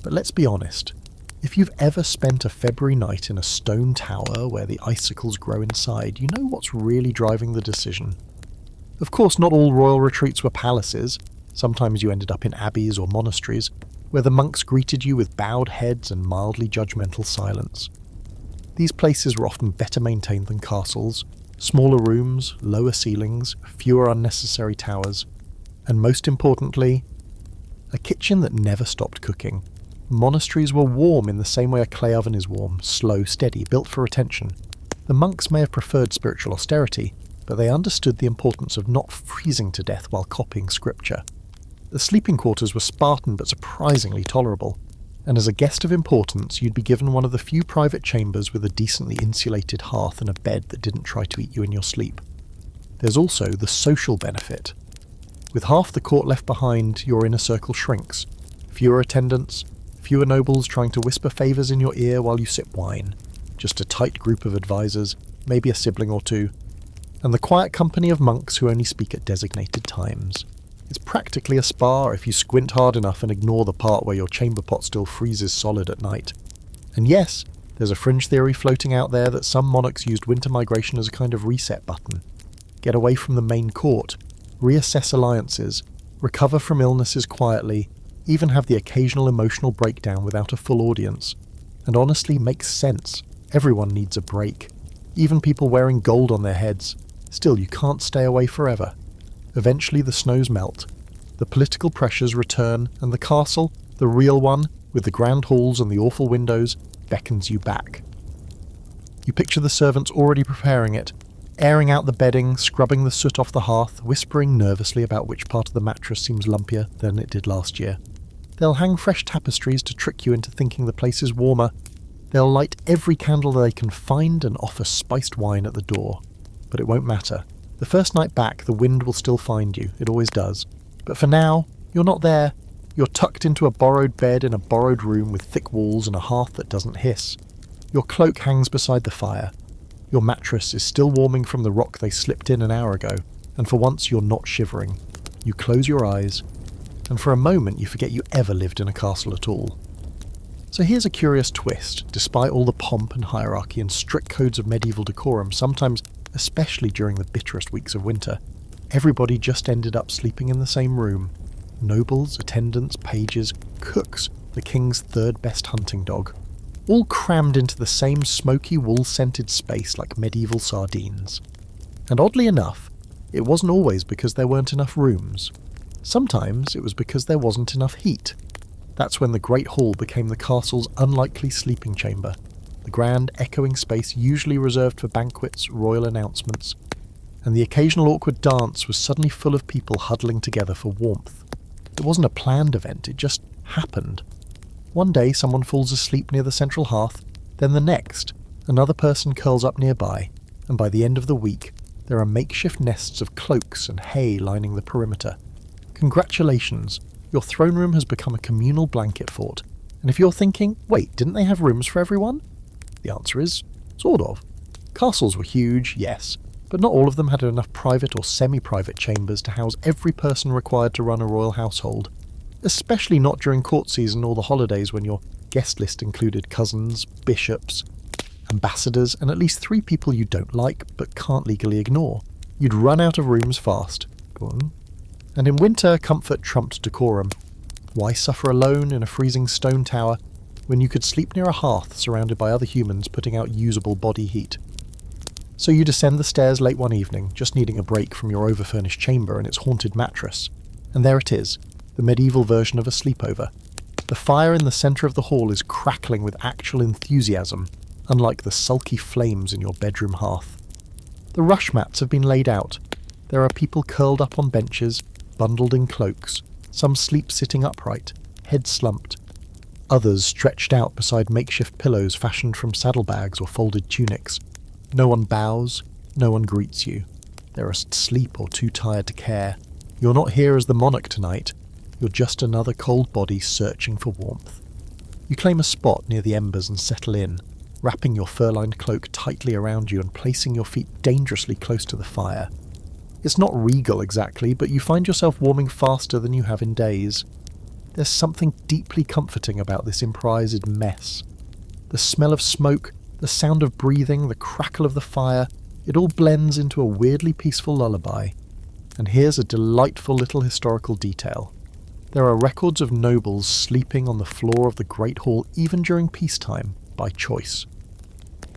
But let's be honest, if you've ever spent a February night in a stone tower where the icicles grow inside, you know what's really driving the decision. Of course, not all royal retreats were palaces. Sometimes you ended up in abbeys or monasteries, where the monks greeted you with bowed heads and mildly judgmental silence. These places were often better maintained than castles, smaller rooms, lower ceilings, fewer unnecessary towers, and most importantly, a kitchen that never stopped cooking. Monasteries were warm in the same way a clay oven is warm, slow, steady, built for retention. The monks may have preferred spiritual austerity, but they understood the importance of not freezing to death while copying scripture. The sleeping quarters were Spartan but surprisingly tolerable, and as a guest of importance you'd be given one of the few private chambers with a decently insulated hearth and a bed that didn't try to eat you in your sleep. There's also the social benefit. With half the court left behind, your inner circle shrinks. Fewer attendants, fewer nobles trying to whisper favours in your ear while you sip wine. Just a tight group of advisors, maybe a sibling or two, and the quiet company of monks who only speak at designated times. It's practically a spa if you squint hard enough and ignore the part where your chamber pot still freezes solid at night. And yes, there's a fringe theory floating out there that some monarchs used winter migration as a kind of reset button. Get away from the main court, reassess alliances, recover from illnesses quietly, even have the occasional emotional breakdown without a full audience. And honestly, makes sense. Everyone needs a break. Even people wearing gold on their heads. Still, you can't stay away forever. Eventually the snows melt, the political pressures return, and the castle, the real one, with the grand halls and the awful windows, beckons you back. You picture the servants already preparing it, airing out the bedding, scrubbing the soot off the hearth, whispering nervously about which part of the mattress seems lumpier than it did last year. They'll hang fresh tapestries to trick you into thinking the place is warmer. They'll light every candle they can find and offer spiced wine at the door. But it won't matter. The first night back, the wind will still find you. It always does. But for now, you're not there. You're tucked into a borrowed bed in a borrowed room with thick walls and a hearth that doesn't hiss. Your cloak hangs beside the fire. Your mattress is still warming from the rock they slipped in an hour ago, and for once you're not shivering. You close your eyes, and for a moment you forget you ever lived in a castle at all. So here's a curious twist. Despite all the pomp and hierarchy and strict codes of medieval decorum, sometimes, especially during the bitterest weeks of winter, everybody just ended up sleeping in the same room. Nobles, attendants, pages, cooks, the king's third best hunting dog, all crammed into the same smoky wool-scented space like medieval sardines. And oddly enough, it wasn't always because there weren't enough rooms. Sometimes it was because there wasn't enough heat. That's when the Great Hall became the castle's unlikely sleeping chamber, the grand echoing space usually reserved for banquets, royal announcements, and the occasional awkward dance was suddenly full of people huddling together for warmth. It wasn't a planned event, it just happened. One day someone falls asleep near the central hearth, then the next, another person curls up nearby, and by the end of the week, there are makeshift nests of cloaks and hay lining the perimeter. Congratulations, your throne room has become a communal blanket fort. And if you're thinking, wait, didn't they have rooms for everyone? The answer is, sort of. Castles were huge, yes, but not all of them had enough private or semi-private chambers to house every person required to run a royal household, especially not during court season or the holidays when your guest list included cousins, bishops, ambassadors, and at least 3 people you don't like but can't legally ignore. You'd run out of rooms fast. Go on. And in winter, comfort trumped decorum. Why suffer alone in a freezing stone tower when you could sleep near a hearth surrounded by other humans putting out usable body heat? So you descend the stairs late one evening, just needing a break from your overfurnished chamber and its haunted mattress. And there it is, the medieval version of a sleepover. The fire in the centre of the hall is crackling with actual enthusiasm, unlike the sulky flames in your bedroom hearth. The rush mats have been laid out. There are people curled up on benches, bundled in cloaks, some sleep sitting upright, head slumped. Others stretched out beside makeshift pillows fashioned from saddlebags or folded tunics. No one bows, no one greets you. They're asleep or too tired to care. You're not here as the monarch tonight. You're just another cold body searching for warmth. You claim a spot near the embers and settle in, wrapping your fur-lined cloak tightly around you and placing your feet dangerously close to the fire. It's not regal exactly, but you find yourself warming faster than you have in days. There's something deeply comforting about this improvised mess. The smell of smoke, the sound of breathing, the crackle of the fire, it all blends into a weirdly peaceful lullaby. And here's a delightful little historical detail. There are records of nobles sleeping on the floor of the Great Hall even during peacetime, by choice.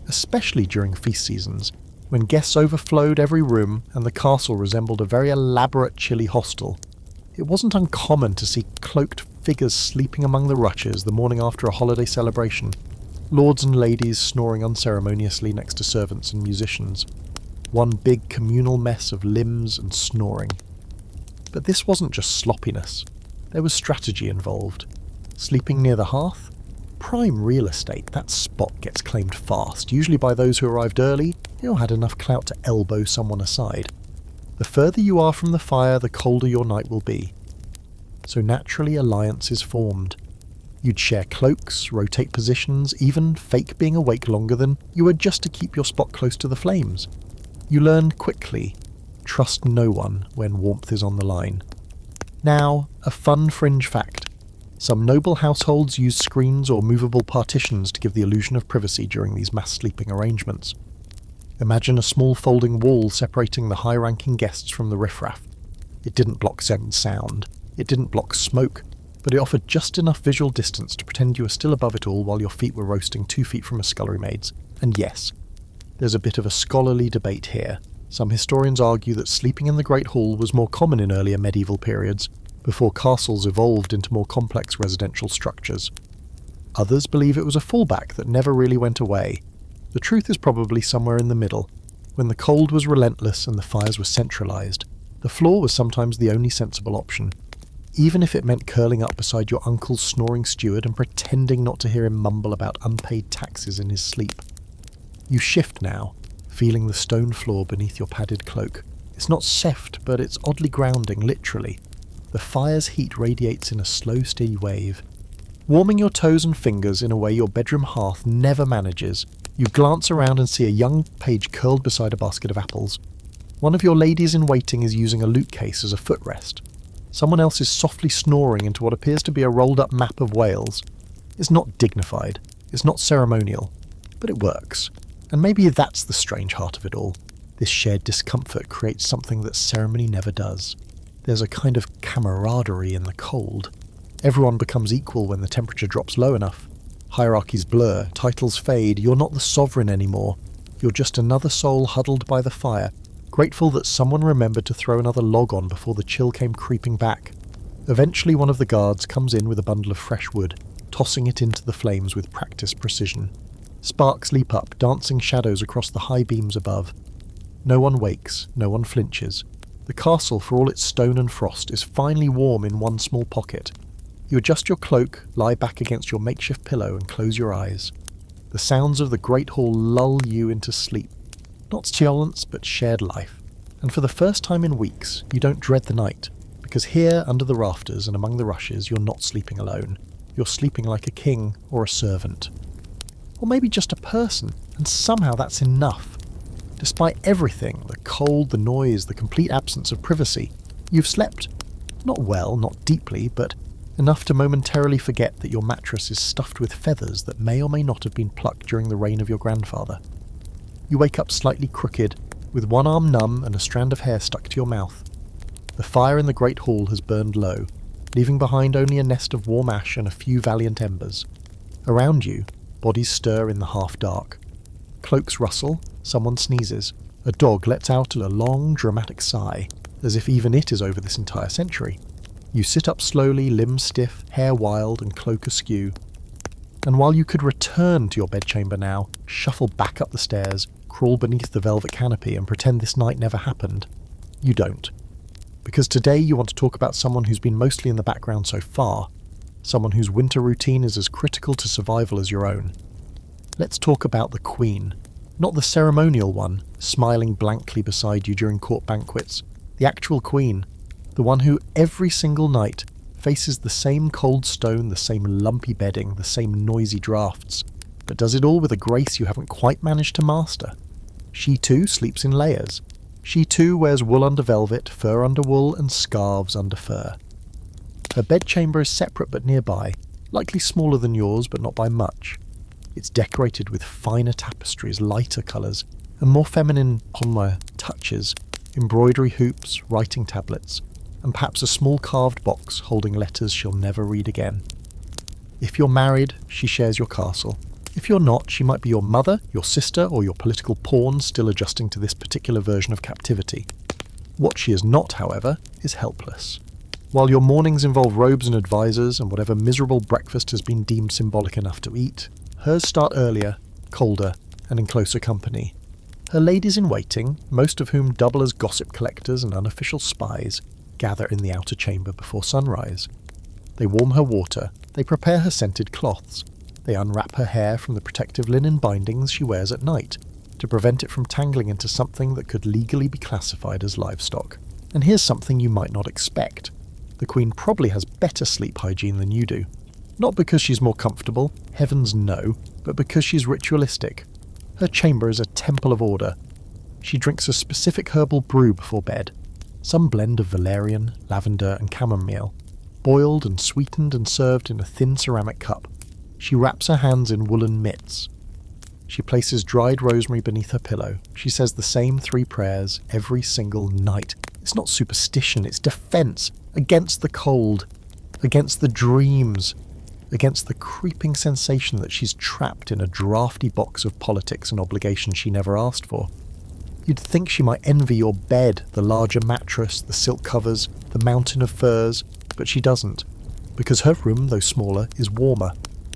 Especially during feast seasons, when guests overflowed every room and the castle resembled a very elaborate chilly hostel. It wasn't uncommon to see cloaked figures sleeping among the rushes the morning after a holiday celebration, lords and ladies snoring unceremoniously next to servants and musicians. One big communal mess of limbs and snoring. But this wasn't just sloppiness. There was strategy involved. Sleeping near the hearth? Prime real estate, that spot gets claimed fast, usually by those who arrived early or had enough clout to elbow someone aside. The further you are from the fire, the colder your night will be. So naturally alliances formed. You'd share cloaks, rotate positions, even fake being awake longer than you were just to keep your spot close to the flames. You learned quickly, trust no one when warmth is on the line. Now, a fun fringe fact. Some noble households use screens or movable partitions to give the illusion of privacy during these mass sleeping arrangements. Imagine a small folding wall separating the high-ranking guests from the riffraff. It didn't block sound, it didn't block smoke, but it offered just enough visual distance to pretend you were still above it all while your feet were roasting 2 feet from a scullery maid's. And yes, there's a bit of a scholarly debate here. Some historians argue that sleeping in the Great Hall was more common in earlier medieval periods, before castles evolved into more complex residential structures. Others believe it was a fallback that never really went away. The truth is probably somewhere in the middle. When the cold was relentless and the fires were centralised, the floor was sometimes the only sensible option, even if it meant curling up beside your uncle's snoring steward and pretending not to hear him mumble about unpaid taxes in his sleep. You shift now, feeling the stone floor beneath your padded cloak. It's not soft, but it's oddly grounding, literally. The fire's heat radiates in a slow, steady wave. Warming your toes and fingers in a way your bedroom hearth never manages, you glance around and see a young page curled beside a basket of apples. One of your ladies in waiting is using a loot case as a footrest. Someone else is softly snoring into what appears to be a rolled-up map of Wales. It's not dignified, it's not ceremonial, but it works. And maybe that's the strange heart of it all. This shared discomfort creates something that ceremony never does. There's a kind of camaraderie in the cold. Everyone becomes equal when the temperature drops low enough. Hierarchies blur, titles fade, you're not the sovereign anymore. You're just another soul huddled by the fire, grateful that someone remembered to throw another log on before the chill came creeping back. Eventually one of the guards comes in with a bundle of fresh wood, tossing it into the flames with practiced precision. Sparks leap up, dancing shadows across the high beams above. No one wakes, no one flinches. The castle, for all its stone and frost, is finally warm in one small pocket. You adjust your cloak, lie back against your makeshift pillow and close your eyes. The sounds of the great hall lull you into sleep. Not silence, but shared life. And for the first time in weeks, you don't dread the night, because here, under the rafters and among the rushes, you're not sleeping alone. You're sleeping like a king or a servant. Or maybe just a person, and somehow that's enough. Despite everything, the cold, the noise, the complete absence of privacy, you've slept. Not well, not deeply, but enough to momentarily forget that your mattress is stuffed with feathers that may or may not have been plucked during the reign of your grandfather. You wake up slightly crooked, with one arm numb and a strand of hair stuck to your mouth. The fire in the great hall has burned low, leaving behind only a nest of warm ash and a few valiant embers. Around you, bodies stir in the half-dark. Cloaks rustle, someone sneezes. A dog lets out a long, dramatic sigh, as if even it is over this entire century. You sit up slowly, limbs stiff, hair wild, and cloak askew. And while you could return to your bedchamber now, shuffle back up the stairs, crawl beneath the velvet canopy, and pretend this night never happened, you don't. Because today you want to talk about someone who's been mostly in the background so far, someone whose winter routine is as critical to survival as your own. Let's talk about the Queen. Not the ceremonial one, smiling blankly beside you during court banquets. The actual Queen. The one who, every single night, faces the same cold stone, the same lumpy bedding, the same noisy drafts, but does it all with a grace you haven't quite managed to master. She too sleeps in layers. She too wears wool under velvet, fur under wool, and scarves under fur. Her bedchamber is separate but nearby, likely smaller than yours but not by much. It's decorated with finer tapestries, lighter colours, and more feminine pomme touches, embroidery hoops, writing tablets, and perhaps a small carved box holding letters she'll never read again. If you're married, she shares your castle. If you're not, she might be your mother, your sister, or your political pawn still adjusting to this particular version of captivity. What she is not, however, is helpless. While your mornings involve robes and advisors and whatever miserable breakfast has been deemed symbolic enough to eat, hers start earlier, colder, and in closer company. Her ladies-in-waiting, most of whom double as gossip collectors and unofficial spies, gather in the outer chamber before sunrise. They warm her water, they prepare her scented cloths, they unwrap her hair from the protective linen bindings she wears at night, to prevent it from tangling into something that could legally be classified as livestock. And here's something you might not expect. The Queen probably has better sleep hygiene than you do. Not because she's more comfortable, heavens no, but because she's ritualistic. Her chamber is a temple of order. She drinks a specific herbal brew before bed, some blend of valerian, lavender, and chamomile, boiled and sweetened and served in a thin ceramic cup. She wraps her hands in woolen mitts. She places dried rosemary beneath her pillow. She says the same 3 prayers every single night. It's not superstition, it's defense against the cold, against the dreams, against the creeping sensation that she's trapped in a drafty box of politics and obligations she never asked for. You'd think she might envy your bed, the larger mattress, the silk covers, the mountain of furs, but she doesn't, because her room, though smaller, is warmer,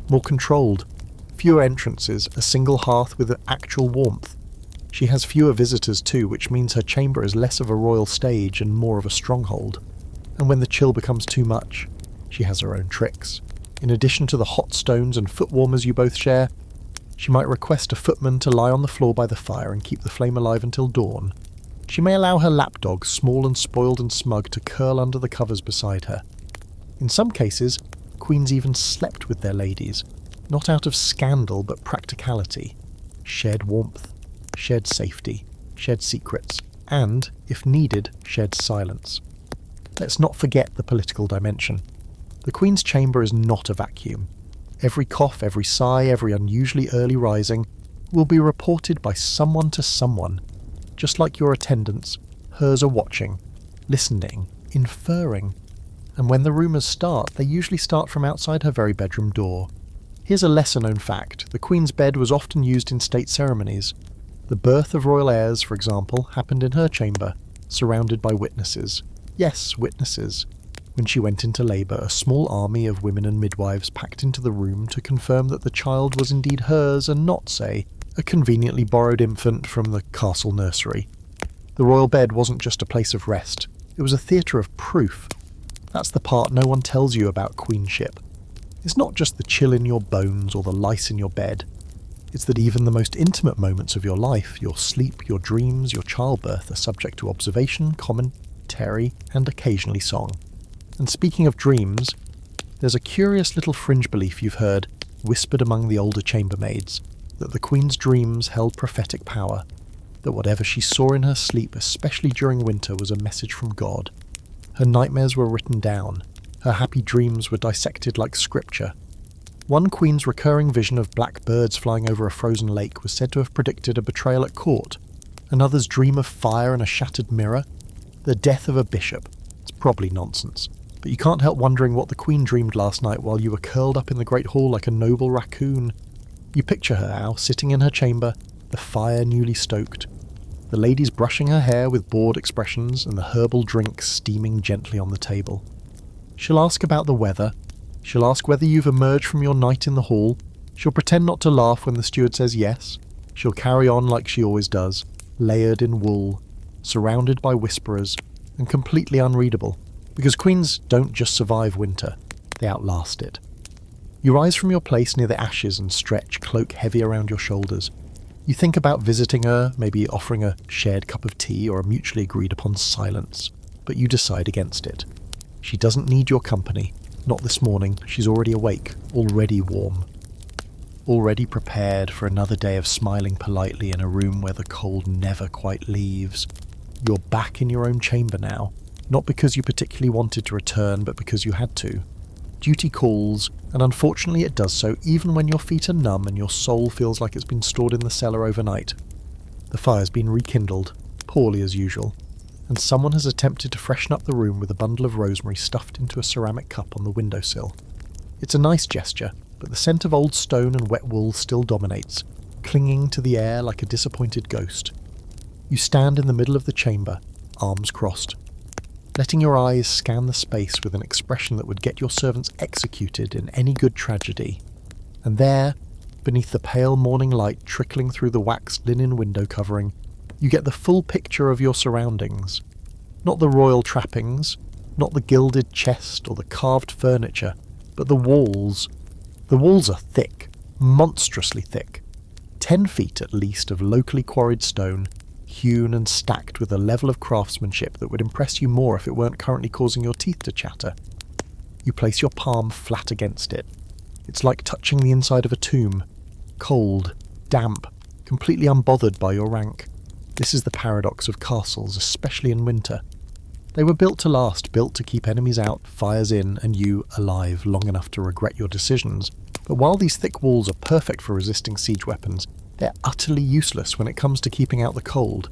more controlled, fewer entrances, a single hearth with actual warmth. She has fewer visitors too, which means her chamber is less of a royal stage and more of a stronghold. And when the chill becomes too much, she has her own tricks. In addition to the hot stones and foot warmers you both share, she might request a footman to lie on the floor by the fire and keep the flame alive until dawn. She may allow her lapdog, small and spoiled and smug, to curl under the covers beside her. In some cases, queens even slept with their ladies, not out of scandal but practicality. Shared warmth, shared safety, shared secrets, and, if needed, shared silence. Let's not forget the political dimension. The Queen's chamber is not a vacuum. Every cough, every sigh, every unusually early rising will be reported by someone to someone. Just like your attendants, hers are watching, listening, inferring, and when the rumours start, they usually start from outside her very bedroom door. Here's a lesser-known fact. The Queen's bed was often used in state ceremonies. The birth of royal heirs, for example, happened in her chamber, surrounded by witnesses. Yes, witnesses. When she went into labour, a small army of women and midwives packed into the room to confirm that the child was indeed hers and not, say, a conveniently borrowed infant from the castle nursery. The royal bed wasn't just a place of rest, it was a theatre of proof. That's the part no one tells you about queenship. It's not just the chill in your bones or the lice in your bed. It's that even the most intimate moments of your life, your sleep, your dreams, your childbirth, are subject to observation, commentary, and occasionally song. And speaking of dreams, there's a curious little fringe belief you've heard, whispered among the older chambermaids, that the Queen's dreams held prophetic power, that whatever she saw in her sleep, especially during winter, was a message from God. Her nightmares were written down, her happy dreams were dissected like scripture. One queen's recurring vision of black birds flying over a frozen lake was said to have predicted a betrayal at court. Another's dream of fire and a shattered mirror, the death of a bishop. It's probably nonsense, but you can't help wondering what the Queen dreamed last night while you were curled up in the Great Hall like a noble raccoon. You picture her now, sitting in her chamber, the fire newly stoked, the ladies brushing her hair with bored expressions and the herbal drink steaming gently on the table. She'll ask about the weather, she'll ask whether you've emerged from your night in the hall, she'll pretend not to laugh when the steward says yes, she'll carry on like she always does, layered in wool, surrounded by whisperers, and completely unreadable, because queens don't just survive winter, they outlast it. You rise from your place near the ashes and stretch, cloak heavy around your shoulders. You think about visiting her, maybe offering a shared cup of tea or a mutually agreed upon silence, but you decide against it. She doesn't need your company, not this morning, she's already awake, already warm. Already prepared for another day of smiling politely in a room where the cold never quite leaves. You're back in your own chamber now, not because you particularly wanted to return, but because you had to. Duty calls, and unfortunately it does so even when your feet are numb and your soul feels like it's been stored in the cellar overnight. The fire's been rekindled, poorly as usual, and someone has attempted to freshen up the room with a bundle of rosemary stuffed into a ceramic cup on the windowsill. It's a nice gesture, but the scent of old stone and wet wool still dominates, clinging to the air like a disappointed ghost. You stand in the middle of the chamber, arms crossed, letting your eyes scan the space with an expression that would get your servants executed in any good tragedy. And there, beneath the pale morning light trickling through the waxed linen window covering, you get the full picture of your surroundings. Not the royal trappings, not the gilded chest or the carved furniture, but the walls. The walls are thick, monstrously thick. 10 feet at least of locally quarried stone, hewn and stacked with a level of craftsmanship that would impress you more if it weren't currently causing your teeth to chatter. You place your palm flat against it. It's like touching the inside of a tomb. Cold, damp, completely unbothered by your rank. This is the paradox of castles, especially in winter. They were built to last, built to keep enemies out, fires in, and you alive long enough to regret your decisions. But while these thick walls are perfect for resisting siege weapons, they're utterly useless when it comes to keeping out the cold.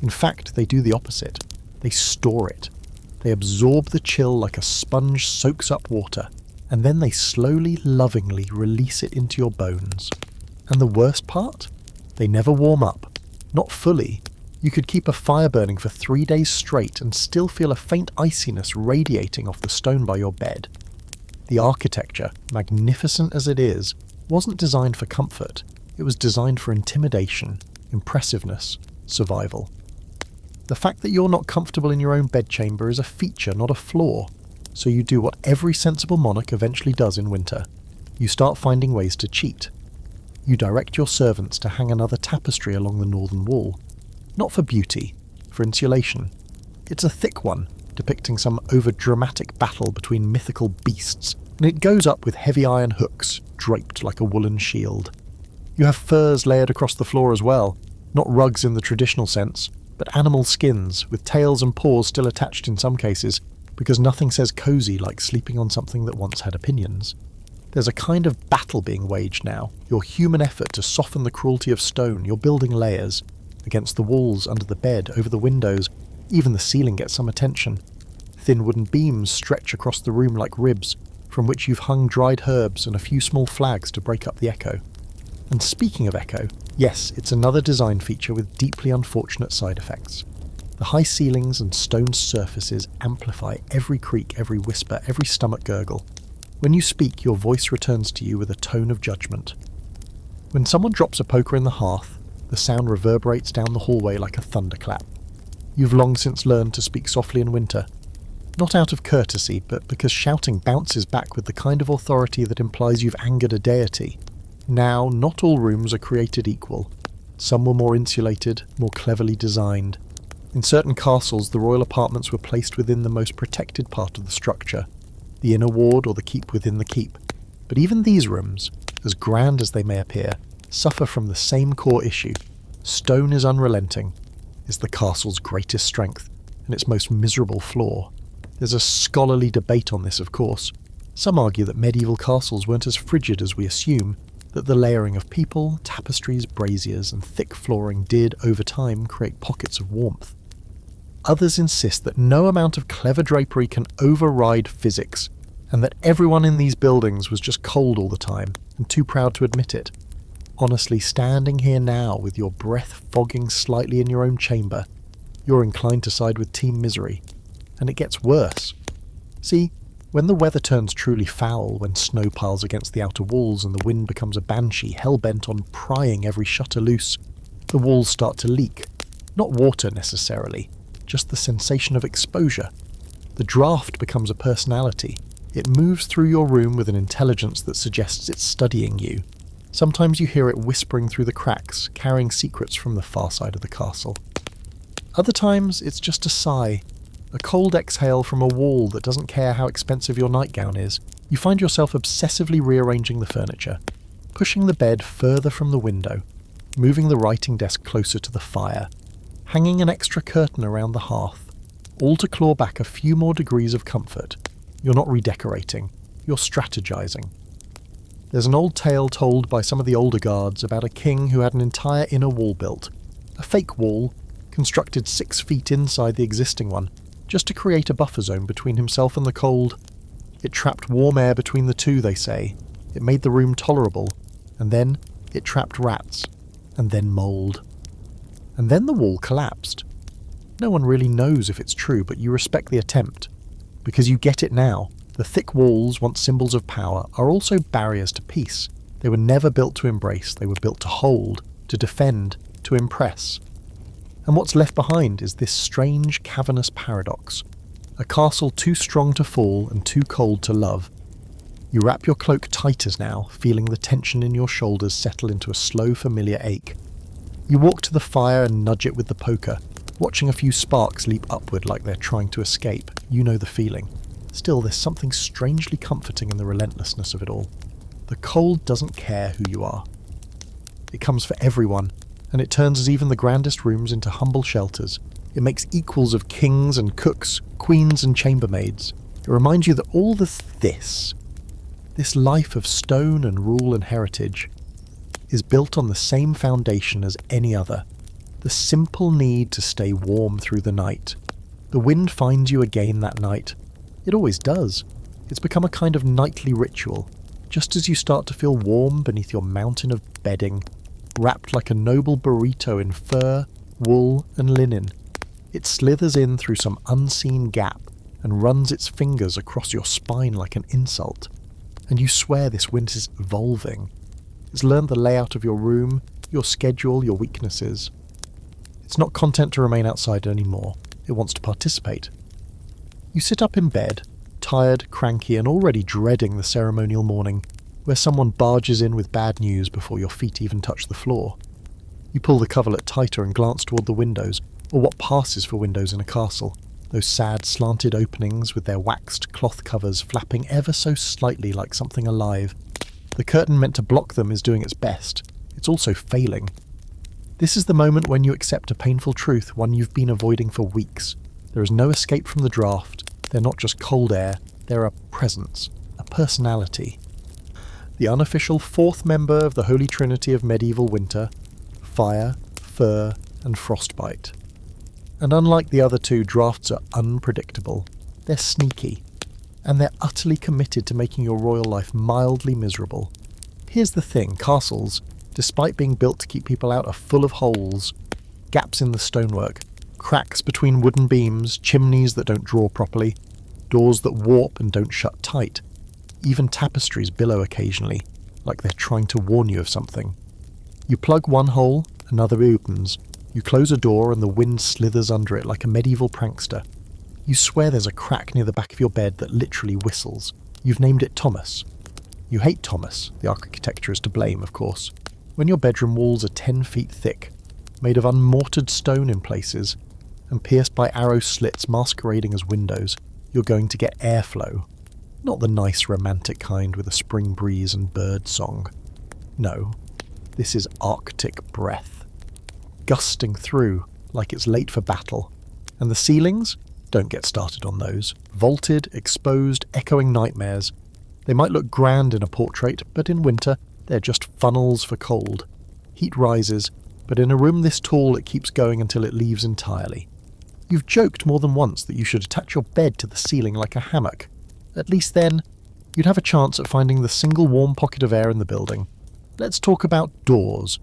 In fact, they do the opposite. They store it. They absorb the chill like a sponge soaks up water, and then they slowly, lovingly release it into your bones. And the worst part? They never warm up. Not fully. You could keep a fire burning for 3 days straight and still feel a faint iciness radiating off the stone by your bed. The architecture, magnificent as it is, wasn't designed for comfort. It was designed for intimidation, impressiveness, survival. The fact that you're not comfortable in your own bedchamber is a feature, not a flaw. So you do what every sensible monarch eventually does in winter. You start finding ways to cheat. You direct your servants to hang another tapestry along the northern wall. Not for beauty, for insulation. It's a thick one, depicting some over-dramatic battle between mythical beasts, and it goes up with heavy iron hooks, draped like a woolen shield. You have furs layered across the floor as well, not rugs in the traditional sense, but animal skins, with tails and paws still attached in some cases, because nothing says cozy like sleeping on something that once had opinions. There's a kind of battle being waged now, your human effort to soften the cruelty of stone, you're building layers, against the walls, under the bed, over the windows, even the ceiling gets some attention. Thin wooden beams stretch across the room like ribs, from which you've hung dried herbs and a few small flags to break up the echo. And speaking of echo, yes, it's another design feature with deeply unfortunate side effects. The high ceilings and stone surfaces amplify every creak, every whisper, every stomach gurgle. When you speak, your voice returns to you with a tone of judgment. When someone drops a poker in the hearth, the sound reverberates down the hallway like a thunderclap. You've long since learned to speak softly in winter. Not out of courtesy, but because shouting bounces back with the kind of authority that implies you've angered a deity. Now, not all rooms are created equal. Some were more insulated, more cleverly designed. In certain castles, the royal apartments were placed within the most protected part of the structure, the inner ward or the keep within the keep. But even these rooms, as grand as they may appear, suffer from the same core issue. Stone is unrelenting, is the castle's greatest strength, and its most miserable flaw. There's a scholarly debate on this, of course. Some argue that medieval castles weren't as frigid as we assume, that the layering of people, tapestries, braziers, and thick flooring did, over time, create pockets of warmth. Others insist that no amount of clever drapery can override physics, and that everyone in these buildings was just cold all the time, and too proud to admit it. Honestly, standing here now with your breath fogging slightly in your own chamber, you're inclined to side with Team Misery. And it gets worse. See, when the weather turns truly foul, when snow piles against the outer walls and the wind becomes a banshee hell-bent on prying every shutter loose, the walls start to leak. Not water necessarily, just the sensation of exposure. The draft becomes a personality. It moves through your room with an intelligence that suggests it's studying you. Sometimes you hear it whispering through the cracks, carrying secrets from the far side of the castle. Other times, it's just a sigh, a cold exhale from a wall that doesn't care how expensive your nightgown is. You find yourself obsessively rearranging the furniture, pushing the bed further from the window, moving the writing desk closer to the fire, hanging an extra curtain around the hearth, all to claw back a few more degrees of comfort. You're not redecorating, you're strategizing. There's an old tale told by some of the older guards about a king who had an entire inner wall built, a fake wall, constructed 6 feet inside the existing one, just to create a buffer zone between himself and the cold. It trapped warm air between the two, they say. It made the room tolerable. And then it trapped rats. And then mould. And then the wall collapsed. No one really knows if it's true, but you respect the attempt. Because you get it now. The thick walls, once symbols of power, are also barriers to peace. They were never built to embrace. They were built to hold, to defend, to impress. And what's left behind is this strange, cavernous paradox. A castle too strong to fall and too cold to love. You wrap your cloak tight as now, feeling the tension in your shoulders settle into a slow, familiar ache. You walk to the fire and nudge it with the poker, watching a few sparks leap upward like they're trying to escape. You know the feeling. Still, there's something strangely comforting in the relentlessness of it all. The cold doesn't care who you are. It comes for everyone, and it turns even the grandest rooms into humble shelters. It makes equals of kings and cooks, queens and chambermaids. It reminds you that all this life of stone and rule and heritage, is built on the same foundation as any other. The simple need to stay warm through the night. The wind finds you again that night. It always does. It's become a kind of nightly ritual, just as you start to feel warm beneath your mountain of bedding, wrapped like a noble burrito in fur, wool and linen. It slithers in through some unseen gap and runs its fingers across your spine like an insult. And you swear this wind is evolving. It's learned the layout of your room, your schedule, your weaknesses. It's not content to remain outside anymore. It wants to participate. You sit up in bed, tired, cranky, and already dreading the ceremonial morning, where someone barges in with bad news before your feet even touch the floor. You pull the coverlet tighter and glance toward the windows, or what passes for windows in a castle, those sad slanted openings with their waxed cloth covers flapping ever so slightly like something alive. The curtain meant to block them is doing its best. It's also failing. This is the moment when you accept a painful truth, one you've been avoiding for weeks. There is no escape from the draft. They're not just cold air, they're a presence, a personality. The unofficial fourth member of the Holy Trinity of medieval winter: fire, fur, and frostbite. And unlike the other two, drafts are unpredictable. They're sneaky, and they're utterly committed to making your royal life mildly miserable. Here's the thing, castles, despite being built to keep people out, are full of holes, gaps in the stonework, cracks between wooden beams, chimneys that don't draw properly, doors that warp and don't shut tight. Even tapestries billow occasionally, like they're trying to warn you of something. You plug one hole, another opens. You close a door and the wind slithers under it like a medieval prankster. You swear there's a crack near the back of your bed that literally whistles. You've named it Thomas. You hate Thomas. The architecture is to blame, of course. When your bedroom walls are 10 feet thick, made of unmortared stone in places, and pierced by arrow slits masquerading as windows, you're going to get airflow. Not the nice romantic kind with a spring breeze and bird song. No, this is Arctic breath. Gusting through like it's late for battle. And the ceilings? Don't get started on those. Vaulted, exposed, echoing nightmares. They might look grand in a portrait, but in winter, they're just funnels for cold. Heat rises, but in a room this tall it keeps going until it leaves entirely. You've joked more than once that you should attach your bed to the ceiling like a hammock. At least then, you'd have a chance at finding the single warm pocket of air in the building. Let's talk about doors.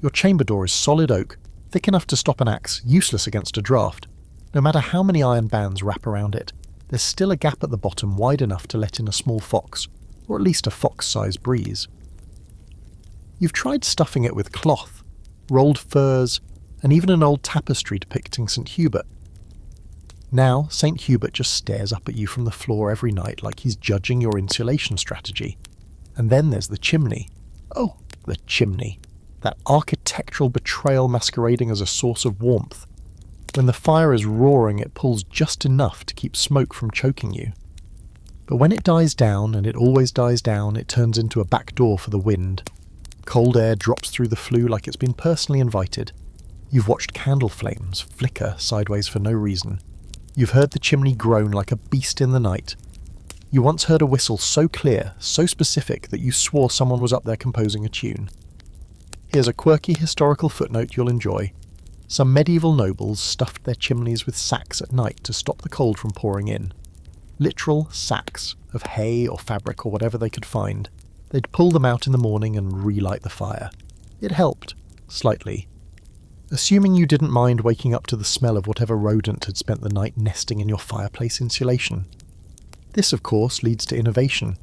Your chamber door is solid oak, thick enough to stop an axe, useless against a draft. No matter how many iron bands wrap around it, there's still a gap at the bottom wide enough to let in a small fox, or at least a fox-sized breeze. You've tried stuffing it with cloth, rolled furs, and even an old tapestry depicting St. Hubert. Now, St. Hubert just stares up at you from the floor every night like he's judging your insulation strategy. And then there's the chimney. Oh, the chimney. That architectural betrayal masquerading as a source of warmth. When the fire is roaring, it pulls just enough to keep smoke from choking you. But when it dies down, and it always dies down, it turns into a back door for the wind. Cold air drops through the flue like it's been personally invited. You've watched candle flames flicker sideways for no reason. You've heard the chimney groan like a beast in the night. You once heard a whistle so clear, so specific, that you swore someone was up there composing a tune. Here's a quirky historical footnote you'll enjoy. Some medieval nobles stuffed their chimneys with sacks at night to stop the cold from pouring in. Literal sacks of hay or fabric or whatever they could find. They'd pull them out in the morning and relight the fire. It helped, slightly. Assuming you didn't mind waking up to the smell of whatever rodent had spent the night nesting in your fireplace insulation. This, of course, leads to innovation.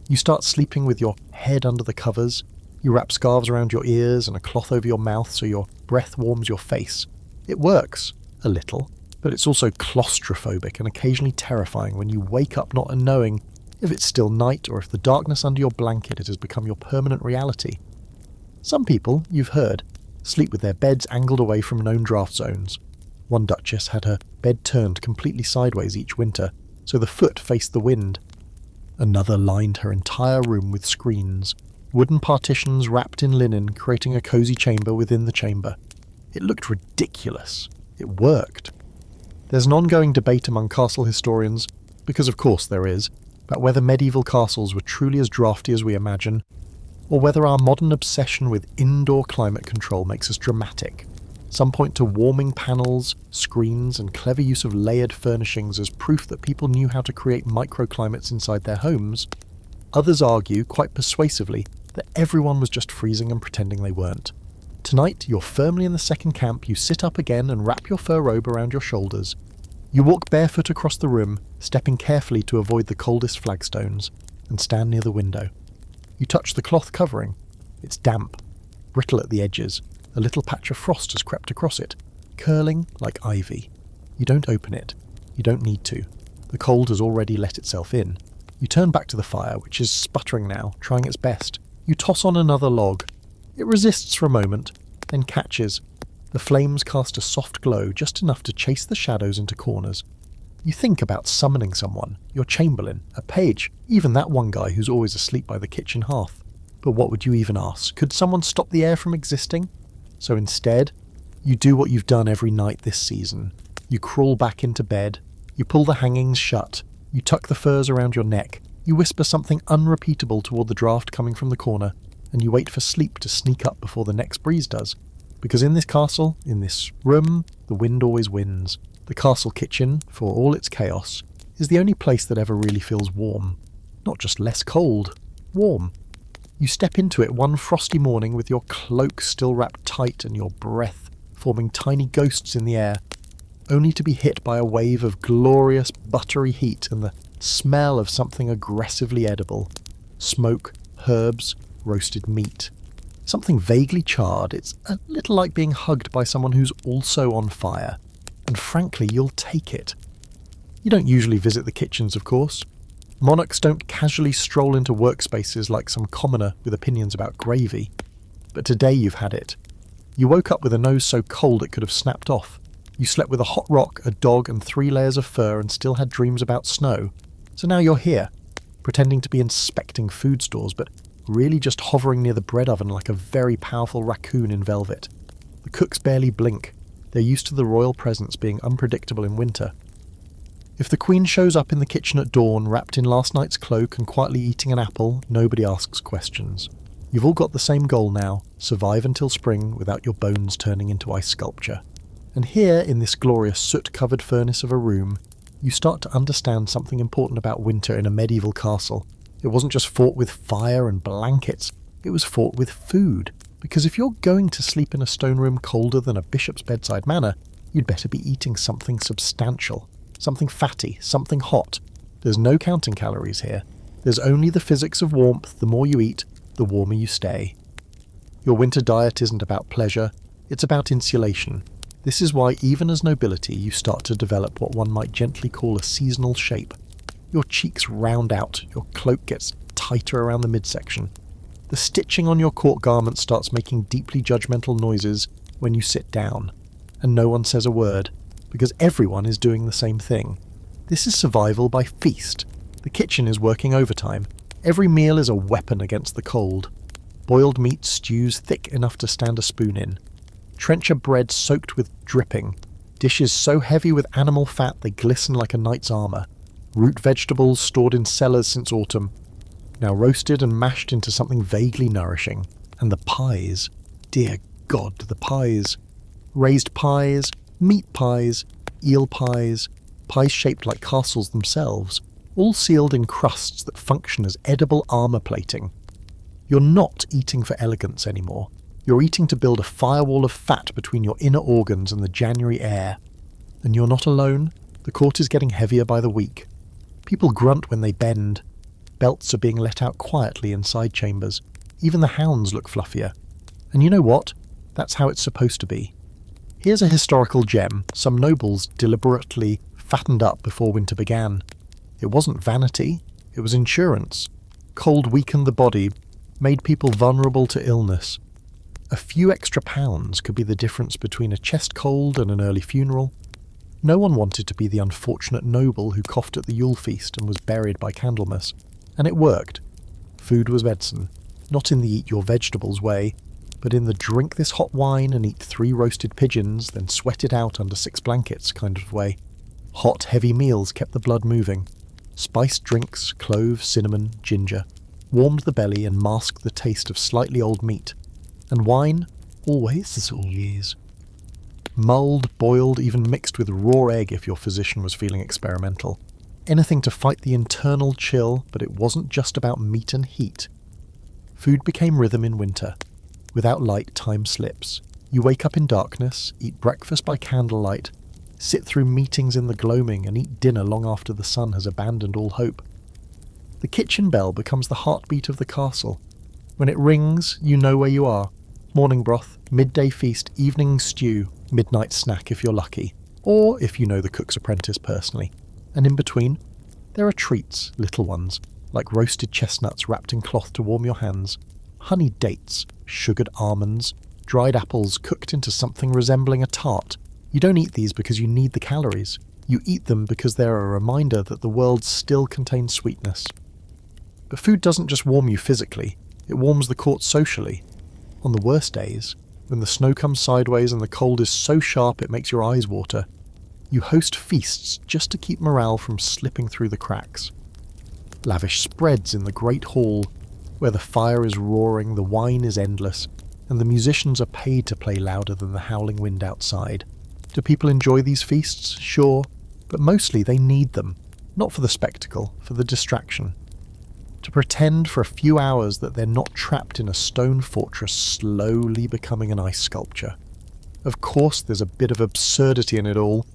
You start sleeping with your head under the covers. You wrap scarves around your ears and a cloth over your mouth so your breath warms your face. It works, a little, but it's also claustrophobic and occasionally terrifying when you wake up not knowing if it's still night or if the darkness under your blanket has become your permanent reality. Some people, you've heard, sleep with their beds angled away from known draft zones. One duchess had her bed turned completely sideways each winter, so the foot faced the wind. Another lined her entire room with screens, wooden partitions wrapped in linen creating a cosy chamber within the chamber. It looked ridiculous. It worked. There's an ongoing debate among castle historians, because of course there is, about whether medieval castles were truly as drafty as we imagine, or whether our modern obsession with indoor climate control makes us dramatic. Some point to warming panels, screens, and clever use of layered furnishings as proof that people knew how to create microclimates inside their homes. Others argue, quite persuasively, that everyone was just freezing and pretending they weren't. Tonight, you're firmly in the second camp, you sit up again and wrap your fur robe around your shoulders. You walk barefoot across the room, stepping carefully to avoid the coldest flagstones, and stand near the window. You touch the cloth covering. It's damp, brittle at the edges. A little patch of frost has crept across it, curling like ivy. You don't open it. You don't need to. The cold has already let itself in. You turn back to the fire, which is sputtering now, trying its best. You toss on another log. It resists for a moment, then catches. The flames cast a soft glow, just enough to chase the shadows into corners. You think about summoning someone, your chamberlain, a page, even that one guy who's always asleep by the kitchen hearth. But what would you even ask? Could someone stop the air from existing? So instead, you do what you've done every night this season. You crawl back into bed, you pull the hangings shut, you tuck the furs around your neck, you whisper something unrepeatable toward the draft coming from the corner, and you wait for sleep to sneak up before the next breeze does. Because in this castle, in this room, the wind always wins. The castle kitchen, for all its chaos, is the only place that ever really feels warm. Not just less cold, warm. You step into it one frosty morning with your cloak still wrapped tight and your breath forming tiny ghosts in the air, only to be hit by a wave of glorious buttery heat and the smell of something aggressively edible. Smoke, herbs, roasted meat. Something vaguely charred. It's a little like being hugged by someone who's also on fire. And frankly, you'll take it. You don't usually visit the kitchens, of course. Monarchs don't casually stroll into workspaces like some commoner with opinions about gravy. But today you've had it. You woke up with a nose so cold it could have snapped off. You slept with a hot rock, a dog and 3 layers of fur and still had dreams about snow. So now you're here, pretending to be inspecting food stores, but really just hovering near the bread oven like a very powerful raccoon in velvet. The cooks barely blink. They're used to the royal presence being unpredictable in winter. If the Queen shows up in the kitchen at dawn, wrapped in last night's cloak and quietly eating an apple, nobody asks questions. You've all got the same goal now, survive until spring without your bones turning into ice sculpture. And here, in this glorious soot-covered furnace of a room, you start to understand something important about winter in a medieval castle. It wasn't just fought with fire and blankets, it was fought with food. Because if you're going to sleep in a stone room colder than a bishop's bedside manor, you'd better be eating something substantial. Something fatty, something hot. There's no counting calories here. There's only the physics of warmth. The more you eat, the warmer you stay. Your winter diet isn't about pleasure, it's about insulation. This is why even as nobility you start to develop what one might gently call a seasonal shape. Your cheeks round out, your cloak gets tighter around the midsection. The stitching on your court garment starts making deeply judgmental noises when you sit down, and no one says a word, because everyone is doing the same thing. This is survival by feast. The kitchen is working overtime. Every meal is a weapon against the cold. Boiled meat stews thick enough to stand a spoon in. Trencher bread soaked with dripping. Dishes so heavy with animal fat they glisten like a knight's armour. Root vegetables stored in cellars since autumn, now roasted and mashed into something vaguely nourishing. And the pies. Dear God, the pies. Raised pies, meat pies, eel pies, pies shaped like castles themselves, all sealed in crusts that function as edible armour plating. You're not eating for elegance anymore. You're eating to build a firewall of fat between your inner organs and the January air. And you're not alone. The court is getting heavier by the week. People grunt when they bend. Belts are being let out quietly in side chambers. Even the hounds look fluffier. And you know what? That's how it's supposed to be. Here's a historical gem some nobles deliberately fattened up before winter began. It wasn't vanity, it was insurance. Cold weakened the body, made people vulnerable to illness. A few extra pounds could be the difference between a chest cold and an early funeral. No one wanted to be the unfortunate noble who coughed at the Yule feast and was buried by Candlemas. And it worked. Food was medicine, not in the eat your vegetables way, but in the drink this hot wine and eat 3 roasted pigeons, then sweat it out under 6 blankets kind of way. Hot, heavy meals kept the blood moving. Spiced drinks, clove, cinnamon, ginger, warmed the belly and masked the taste of slightly old meat. And wine, always, always. Mulled, boiled, even mixed with raw egg if your physician was feeling experimental. Anything to fight the internal chill, but it wasn't just about meat and heat. Food became rhythm in winter. Without light, time slips. You wake up in darkness, eat breakfast by candlelight, sit through meetings in the gloaming and eat dinner long after the sun has abandoned all hope. The kitchen bell becomes the heartbeat of the castle. When it rings, you know where you are. Morning broth, midday feast, evening stew, midnight snack if you're lucky, or if you know the cook's apprentice personally. And in between, there are treats, little ones, like roasted chestnuts wrapped in cloth to warm your hands, honeyed dates, sugared almonds, dried apples cooked into something resembling a tart. You don't eat these because you need the calories. You eat them because they're a reminder that the world still contains sweetness. But food doesn't just warm you physically, it warms the court socially. On the worst days, when the snow comes sideways and the cold is so sharp it makes your eyes water, you host feasts just to keep morale from slipping through the cracks. Lavish spreads in the great hall, where the fire is roaring, the wine is endless, and the musicians are paid to play louder than the howling wind outside. Do people enjoy these feasts? Sure, but mostly they need them. Not for the spectacle, for the distraction. To pretend for a few hours that they're not trapped in a stone fortress slowly becoming an ice sculpture. Of course there's a bit of absurdity in it all.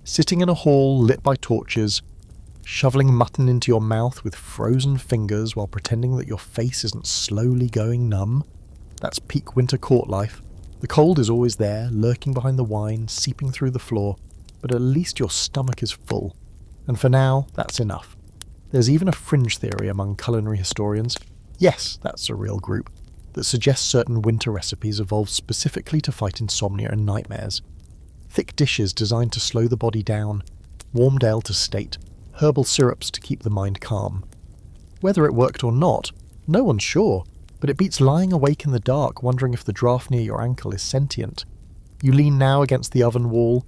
Sitting in a hall lit by torches, shoveling mutton into your mouth with frozen fingers while pretending that your face isn't slowly going numb. That's peak winter court life. The cold is always there, lurking behind the wine, seeping through the floor, but at least your stomach is full. And for now, that's enough. There's even a fringe theory among culinary historians, yes, that's a real group, that suggests certain winter recipes evolved specifically to fight insomnia and nightmares. Thick dishes designed to slow the body down, warmed ale to state, herbal syrups to keep the mind calm. Whether it worked or not, no one's sure, but it beats lying awake in the dark wondering if the draft near your ankle is sentient. You lean now against the oven wall,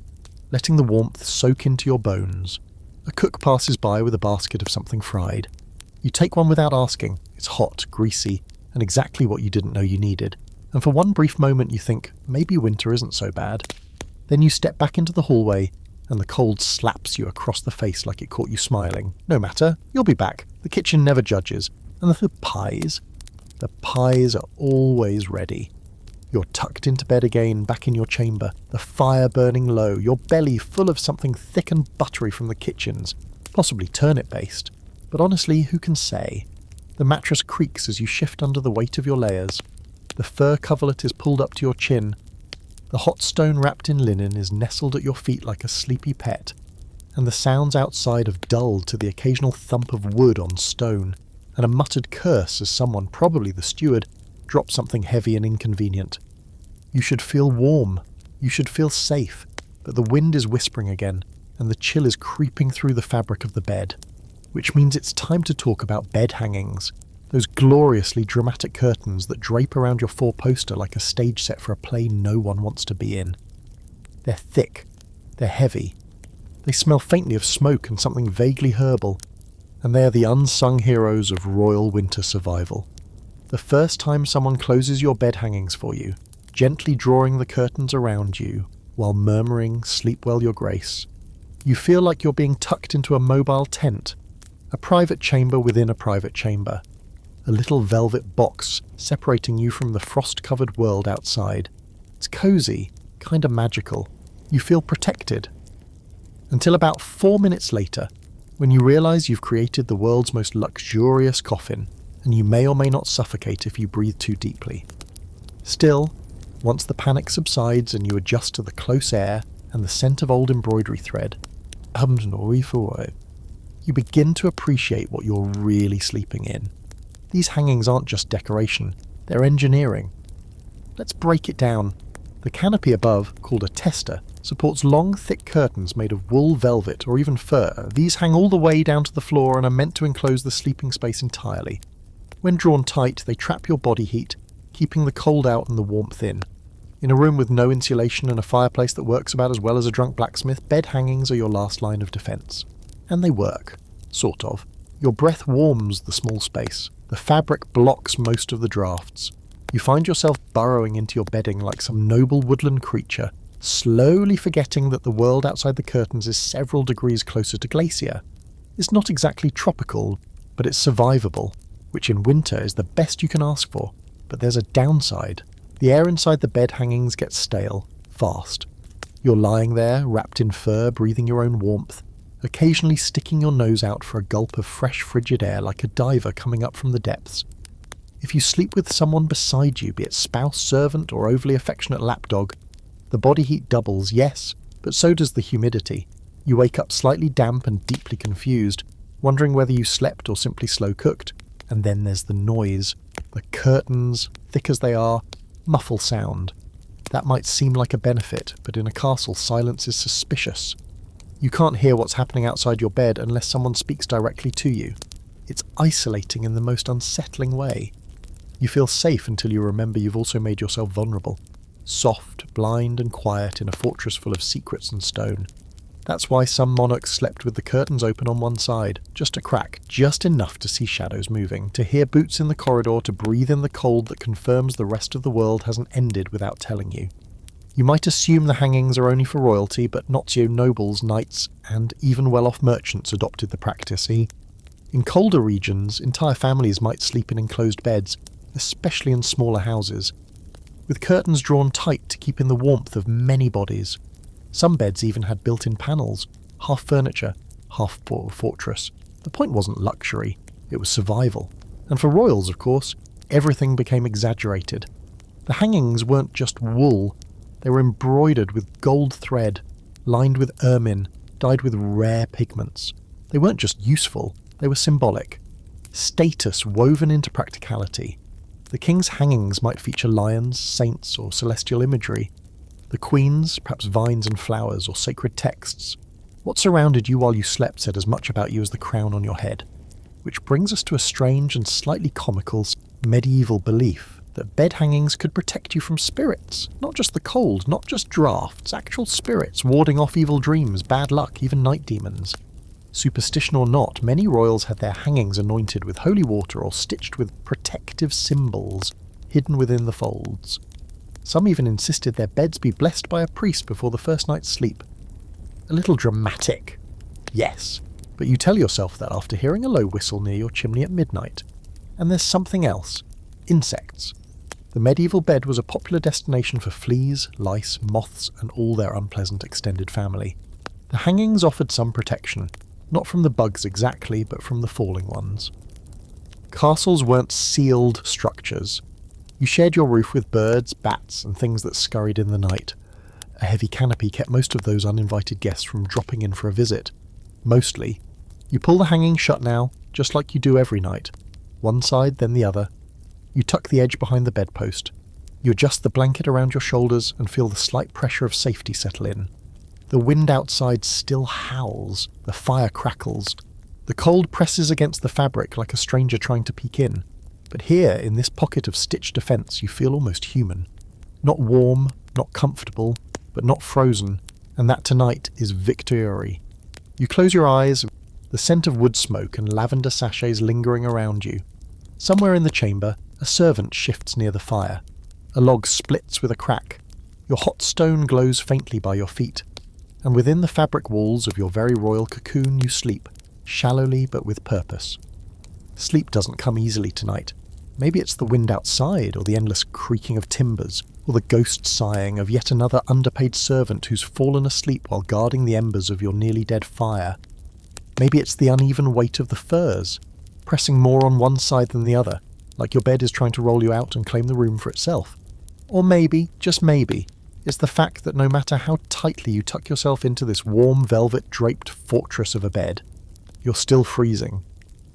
letting the warmth soak into your bones. A cook passes by with a basket of something fried. You take one without asking. It's hot, greasy, and exactly what you didn't know you needed. And for one brief moment you think, maybe winter isn't so bad. Then you step back into the hallway, and the cold slaps you across the face like it caught you smiling. No matter, you'll be back. The kitchen never judges. And the pies? The pies are always ready. You're tucked into bed again, back in your chamber, the fire burning low, your belly full of something thick and buttery from the kitchens, possibly turnip-based. But honestly, who can say? The mattress creaks as you shift under the weight of your layers. The fur coverlet is pulled up to your chin. The hot stone wrapped in linen is nestled at your feet like a sleepy pet, and the sounds outside have dulled to the occasional thump of wood on stone, and a muttered curse as someone, probably the steward, drops something heavy and inconvenient. You should feel warm, you should feel safe, but the wind is whispering again, and the chill is creeping through the fabric of the bed. Which means it's time to talk about bed hangings, those gloriously dramatic curtains that drape around your four-poster like a stage set for a play no one wants to be in. They're thick, they're heavy, they smell faintly of smoke and something vaguely herbal, and they are the unsung heroes of royal winter survival. The first time someone closes your bed hangings for you, gently drawing the curtains around you, while murmuring, "Sleep well, your grace," you feel like you're being tucked into a mobile tent, a private chamber within a private chamber, a little velvet box separating you from the frost-covered world outside. It's cozy, kinda magical. You feel protected. Until about 4 minutes later, when you realise you've created the world's most luxurious coffin, and you may or may not suffocate if you breathe too deeply. Still, once the panic subsides and you adjust to the close air and the scent of old embroidery thread, you begin to appreciate what you're really sleeping in. These hangings aren't just decoration, they're engineering. Let's break it down. The canopy above, called a tester, supports long, thick curtains made of wool, velvet, or even fur. These hang all the way down to the floor and are meant to enclose the sleeping space entirely. When drawn tight, they trap your body heat, keeping the cold out and the warmth in. In a room with no insulation and a fireplace that works about as well as a drunk blacksmith, bed hangings are your last line of defence. And they work. Sort of. Your breath warms the small space. The fabric blocks most of the drafts. You find yourself burrowing into your bedding like some noble woodland creature, slowly forgetting that the world outside the curtains is several degrees closer to glacier. It's not exactly tropical, but it's survivable, which in winter is the best you can ask for. But there's a downside. The air inside the bed hangings gets stale, fast. You're lying there, wrapped in fur, breathing your own warmth, occasionally sticking your nose out for a gulp of fresh frigid air like a diver coming up from the depths. If you sleep with someone beside you, be it spouse, servant, or overly affectionate lapdog, the body heat doubles, yes, but so does the humidity. You wake up slightly damp and deeply confused, wondering whether you slept or simply slow-cooked. And then there's the noise. The curtains, thick as they are, muffle sound. That might seem like a benefit, but in a castle, silence is suspicious. You can't hear what's happening outside your bed unless someone speaks directly to you. It's isolating in the most unsettling way. You feel safe until you remember you've also made yourself vulnerable. Soft, blind, and quiet in a fortress full of secrets and stone. That's why some monarchs slept with the curtains open on one side, just a crack, just enough to see shadows moving, to hear boots in the corridor, to breathe in the cold that confirms the rest of the world hasn't ended without telling you. You might assume the hangings are only for royalty, but Notio nobles, knights, and even well-off merchants adopted the practice. In colder regions, entire families might sleep in enclosed beds, especially in smaller houses, with curtains drawn tight to keep in the warmth of many bodies. Some beds even had built-in panels, half furniture, half fortress. The point wasn't luxury, it was survival. And for royals, of course, everything became exaggerated. The hangings weren't just wool, they were embroidered with gold thread, lined with ermine, dyed with rare pigments. They weren't just useful, they were symbolic. Status woven into practicality. The king's hangings might feature lions, saints, or celestial imagery. The queen's, perhaps vines and flowers, or sacred texts. What surrounded you while you slept said as much about you as the crown on your head. Which brings us to a strange and slightly comical medieval belief that bed hangings could protect you from spirits. Not just the cold, not just drafts, actual spirits warding off evil dreams, bad luck, even night demons. Superstition or not, many royals had their hangings anointed with holy water or stitched with protective symbols hidden within the folds. Some even insisted their beds be blessed by a priest before the first night's sleep. A little dramatic. Yes, but you tell yourself that after hearing a low whistle near your chimney at midnight. And there's something else. Insects. The medieval bed was a popular destination for fleas, lice, moths, and all their unpleasant extended family. The hangings offered some protection, not from the bugs exactly, but from the falling ones. Castles weren't sealed structures. You shared your roof with birds, bats, and things that scurried in the night. A heavy canopy kept most of those uninvited guests from dropping in for a visit. Mostly. You pull the hanging shut now, just like you do every night. One side, then the other. You tuck the edge behind the bedpost. You adjust the blanket around your shoulders and feel the slight pressure of safety settle in. The wind outside still howls, the fire crackles. The cold presses against the fabric like a stranger trying to peek in. But here, in this pocket of stitched defence, you feel almost human. Not warm, not comfortable, but not frozen, and that tonight is victory. You close your eyes, the scent of wood smoke and lavender sachets lingering around you. Somewhere in the chamber, a servant shifts near the fire. A log splits with a crack. Your hot stone glows faintly by your feet. And within the fabric walls of your very royal cocoon you sleep, shallowly but with purpose. Sleep doesn't come easily tonight. Maybe it's the wind outside, or the endless creaking of timbers, or the ghost sighing of yet another underpaid servant who's fallen asleep while guarding the embers of your nearly dead fire. Maybe it's the uneven weight of the furs, pressing more on one side than the other, like your bed is trying to roll you out and claim the room for itself. Or maybe, just maybe, it's the fact that no matter how tightly you tuck yourself into this warm velvet-draped fortress of a bed, you're still freezing.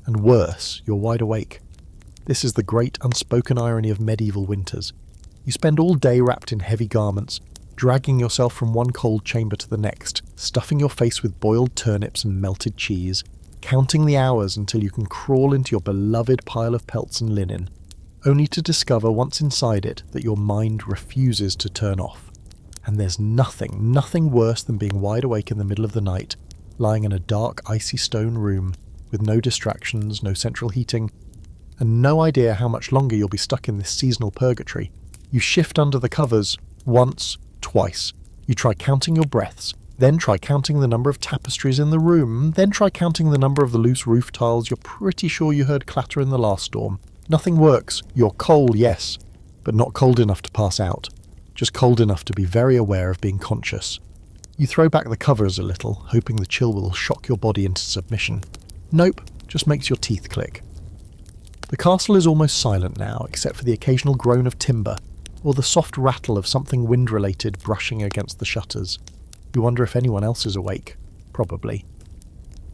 And worse, you're wide awake. This is the great unspoken irony of medieval winters. You spend all day wrapped in heavy garments, dragging yourself from one cold chamber to the next, stuffing your face with boiled turnips and melted cheese, counting the hours until you can crawl into your beloved pile of pelts and linen, only to discover once inside it that your mind refuses to turn off. And there's nothing worse than being wide awake in the middle of the night, lying in a dark, icy stone room, with no distractions, no central heating, and no idea how much longer you'll be stuck in this seasonal purgatory. You shift under the covers, once, twice. You try counting your breaths, then try counting the number of tapestries in the room, then try counting the number of the loose roof tiles you're pretty sure you heard clatter in the last storm. Nothing works. You're cold, yes, but not cold enough to pass out. Just cold enough to be very aware of being conscious. You throw back the covers a little, hoping the chill will shock your body into submission. Nope, just makes your teeth click. The castle is almost silent now, except for the occasional groan of timber, or the soft rattle of something wind-related brushing against the shutters. You wonder if anyone else is awake. Probably.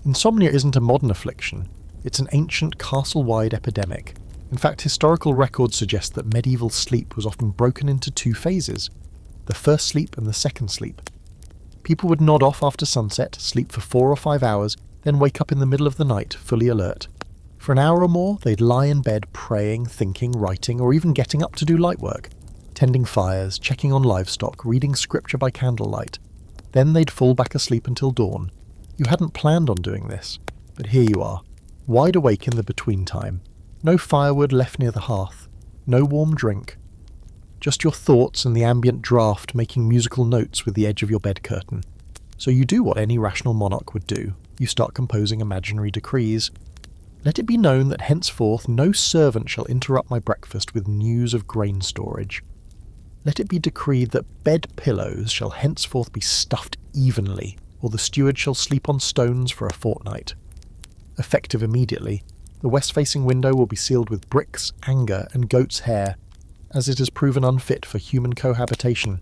Insomnia isn't a modern affliction. It's an ancient, castle-wide epidemic. In fact, historical records suggest that medieval sleep was often broken into two phases. The first sleep and the second sleep. People would nod off after sunset, sleep for 4 or 5 hours, then wake up in the middle of the night, fully alert. For an hour or more, they'd lie in bed praying, thinking, writing, or even getting up to do light work. Tending fires, checking on livestock, reading scripture by candlelight. Then they'd fall back asleep until dawn. You hadn't planned on doing this, but here you are, wide awake in the between time. No firewood left near the hearth, no warm drink. just your thoughts and the ambient draft making musical notes with the edge of your bed curtain. So you do what any rational monarch would do. You start composing imaginary decrees. Let it be known that henceforth no servant shall interrupt my breakfast with news of grain storage. Let it be decreed that bed pillows shall henceforth be stuffed evenly, or the steward shall sleep on stones for a fortnight. Effective immediately, the west-facing window will be sealed with bricks, anger, and goat's hair, as it has proven unfit for human cohabitation.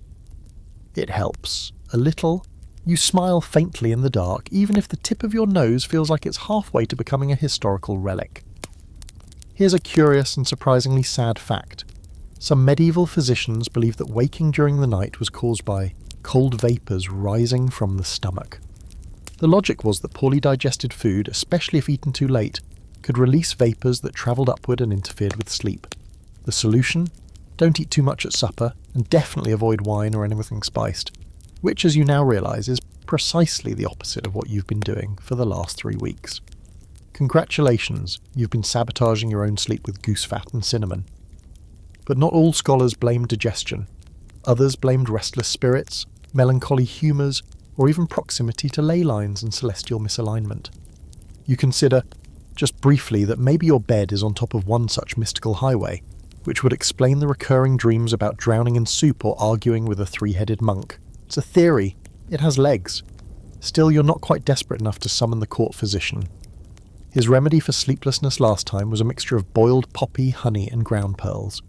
It helps. A little. You smile faintly in the dark, even if the tip of your nose feels like it's halfway to becoming a historical relic. Here's a curious and surprisingly sad fact. Some medieval physicians believed that waking during the night was caused by cold vapours rising from the stomach. The logic was that poorly digested food, especially if eaten too late, could release vapours that travelled upward and interfered with sleep. The solution? Don't eat too much at supper, and definitely avoid wine or anything spiced, which, as you now realise, is precisely the opposite of what you've been doing for the last 3 weeks. Congratulations, you've been sabotaging your own sleep with goose fat and cinnamon. But not all scholars blamed digestion. Others blamed restless spirits, melancholy humours, or even proximity to ley lines and celestial misalignment. You consider, just briefly, that maybe your bed is on top of one such mystical highway, which would explain the recurring dreams about drowning in soup or arguing with a 3-headed monk. It's a theory. It has legs. Still, you're not quite desperate enough to summon the court physician. His remedy for sleeplessness last time was a mixture of boiled poppy, honey, and ground pearls.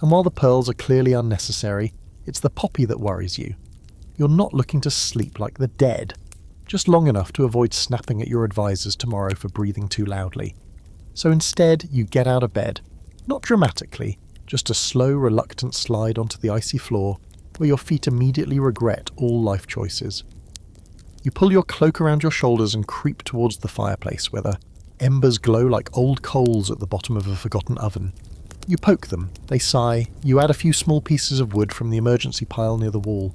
And while the pearls are clearly unnecessary, it's the poppy that worries you. You're not looking to sleep like the dead, just long enough to avoid snapping at your advisors tomorrow for breathing too loudly. So instead, you get out of bed. Not dramatically, just a slow, reluctant slide onto the icy floor, where your feet immediately regret all life choices. You pull your cloak around your shoulders and creep towards the fireplace, where the embers glow like old coals at the bottom of a forgotten oven. You poke them, they sigh, you add a few small pieces of wood from the emergency pile near the wall.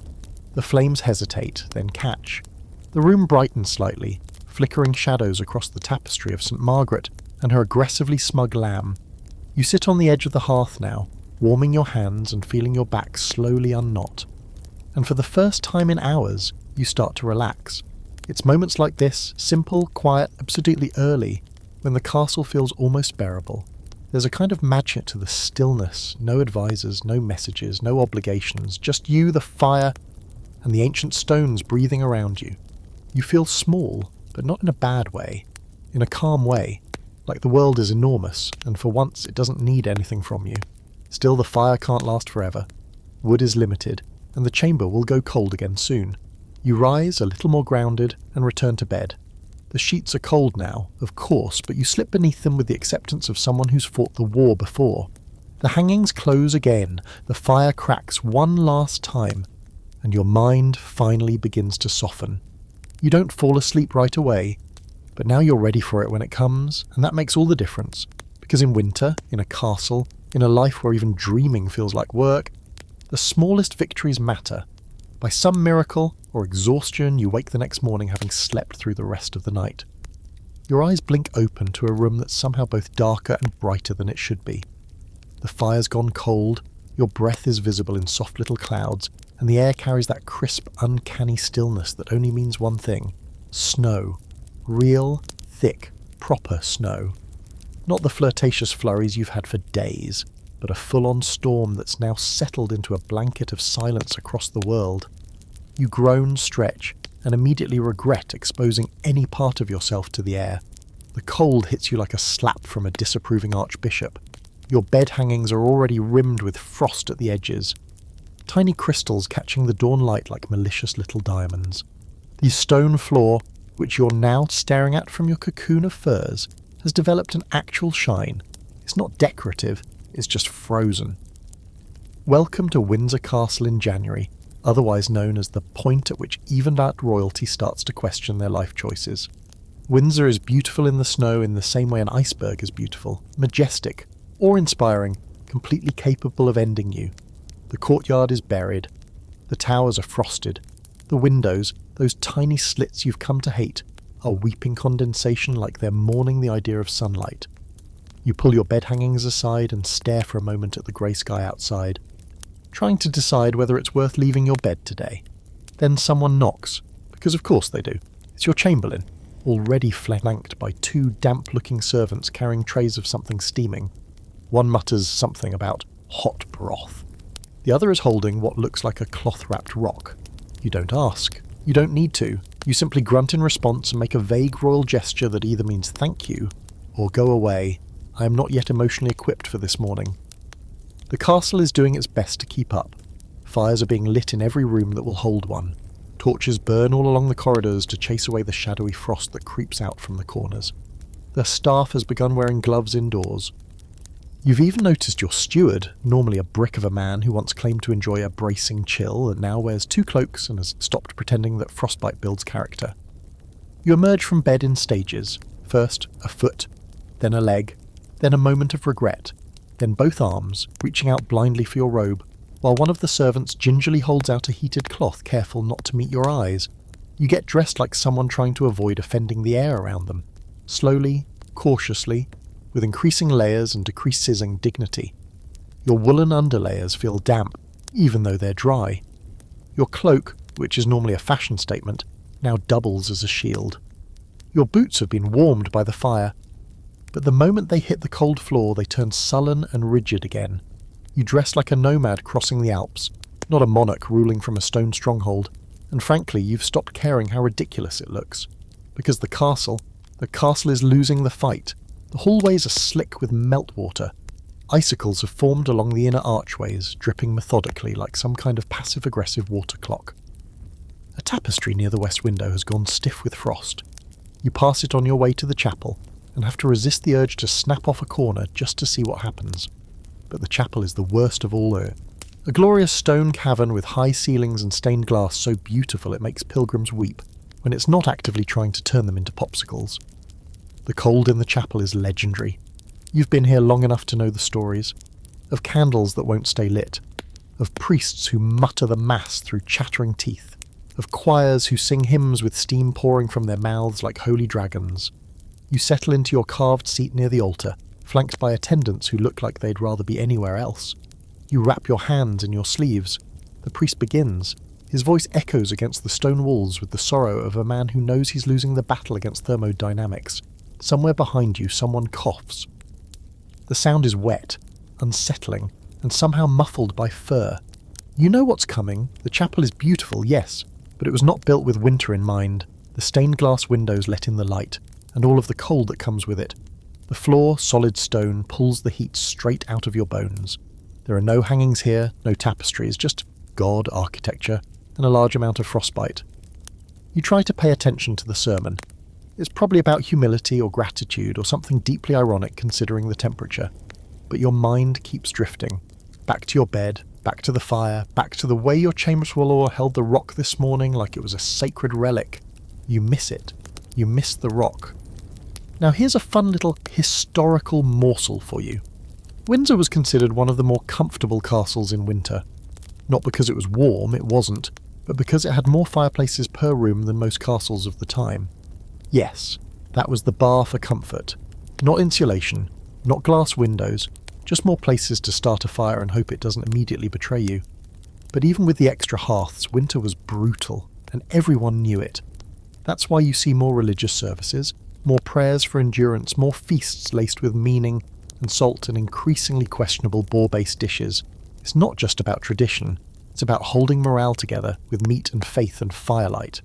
The flames hesitate, then catch. The room brightens slightly, flickering shadows across the tapestry of St. Margaret and her aggressively smug lamb. You sit on the edge of the hearth now, warming your hands and feeling your back slowly unknot. And for the first time in hours, you start to relax. It's moments like this, simple, quiet, absolutely early, when the castle feels almost bearable. There's a kind of magic to the stillness, no advisors, no messages, no obligations, just you, the fire, and the ancient stones breathing around you. You feel small, but not in a bad way, in a calm way, like the world is enormous, and for once it doesn't need anything from you. Still, the fire can't last forever. Wood is limited, and the chamber will go cold again soon. You rise, a little more grounded, and return to bed. The sheets are cold now, of course, but you slip beneath them with the acceptance of someone who's fought the war before. The hangings close again, the fire cracks one last time, and your mind finally begins to soften. You don't fall asleep right away, but now you're ready for it when it comes, and that makes all the difference. Because in winter, in a castle, in a life where even dreaming feels like work, the smallest victories matter. By some miracle or exhaustion, you wake the next morning having slept through the rest of the night. Your eyes blink open to a room that's somehow both darker and brighter than it should be. The fire's gone cold, your breath is visible in soft little clouds, and the air carries that crisp, uncanny stillness that only means one thing: snow. Real, thick, proper snow. Not the flirtatious flurries you've had for days, but a full-on storm that's now settled into a blanket of silence across the world. You groan, stretch, and immediately regret exposing any part of yourself to the air. The cold hits you like a slap from a disapproving archbishop. Your bed hangings are already rimmed with frost at the edges, tiny crystals catching the dawn light like malicious little diamonds. The stone floor, which you're now staring at from your cocoon of furs, has developed an actual shine. It's not decorative, it's just frozen. Welcome to Windsor Castle in January, otherwise known as the point at which even-out royalty starts to question their life choices. Windsor is beautiful in the snow in the same way an iceberg is beautiful, majestic, awe-inspiring, completely capable of ending you. The courtyard is buried. The towers are frosted. The windows, those tiny slits you've come to hate, are weeping condensation like they're mourning the idea of sunlight. You pull your bed hangings aside and stare for a moment at the grey sky outside. trying to decide whether it's worth leaving your bed today. Then someone knocks, because of course they do. It's your chamberlain, already flanked by 2 damp-looking servants carrying trays of something steaming. One mutters something about hot broth. The other is holding what looks like a cloth-wrapped rock. You don't ask. You don't need to. You simply grunt in response and make a vague royal gesture that either means thank you or go away. I am not yet emotionally equipped for this morning. The castle is doing its best to keep up. Fires are being lit in every room that will hold one. Torches burn all along the corridors to chase away the shadowy frost that creeps out from the corners. The staff has begun wearing gloves indoors. You've even noticed your steward, normally a brick of a man who once claimed to enjoy a bracing chill and now wears 2 cloaks and has stopped pretending that frostbite builds character. You emerge from bed in stages. First a foot, then a leg, then a moment of regret, then both arms, reaching out blindly for your robe, while one of the servants gingerly holds out a heated cloth, careful not to meet your eyes. You get dressed like someone trying to avoid offending the air around them. Slowly, cautiously, with increasing layers and decreasing dignity. Your woolen underlayers feel damp, even though they're dry. Your cloak, which is normally a fashion statement, now doubles as a shield. Your boots have been warmed by the fire, but the moment they hit the cold floor they turn sullen and rigid again. You dress like a nomad crossing the Alps, not a monarch ruling from a stone stronghold, and frankly you've stopped caring how ridiculous it looks. Because the castle is losing the fight. The hallways are slick with meltwater. Icicles have formed along the inner archways, dripping methodically like some kind of passive-aggressive water clock. A tapestry near the west window has gone stiff with frost. You pass it on your way to the chapel, and have to resist the urge to snap off a corner just to see what happens. But the chapel is the worst of all. A glorious stone cavern with high ceilings and stained glass so beautiful it makes pilgrims weep, when it's not actively trying to turn them into popsicles. The cold in the chapel is legendary. You've been here long enough to know the stories. Of candles that won't stay lit. Of priests who mutter the mass through chattering teeth. Of choirs who sing hymns with steam pouring from their mouths like holy dragons. You settle into your carved seat near the altar, flanked by attendants who look like they'd rather be anywhere else. You wrap your hands in your sleeves. The priest begins. His voice echoes against the stone walls with the sorrow of a man who knows he's losing the battle against thermodynamics. Somewhere behind you, someone coughs. The sound is wet, unsettling, and somehow muffled by fur. You know what's coming. The chapel is beautiful, yes, but it was not built with winter in mind. The stained glass windows let in the light, and all of the cold that comes with it. The floor, solid stone, pulls the heat straight out of your bones. There are no hangings here, no tapestries, just god architecture, and a large amount of frostbite. You try to pay attention to the sermon. It's probably about humility or gratitude or something deeply ironic considering the temperature. But your mind keeps drifting. Back to your bed, back to the fire, back to the way your chamber held the rock this morning like it was a sacred relic. You miss it. You miss the rock. Now here's a fun little historical morsel for you. Windsor was considered one of the more comfortable castles in winter. Not because it was warm, it wasn't, but because it had more fireplaces per room than most castles of the time. Yes, that was the bar for comfort. Not insulation, not glass windows, just more places to start a fire and hope it doesn't immediately betray you. But even with the extra hearths, winter was brutal, and everyone knew it. That's why you see more religious services, more prayers for endurance, more feasts laced with meaning, and salt and increasingly questionable boar-based dishes. It's not just about tradition, it's about holding morale together with meat and faith and firelight.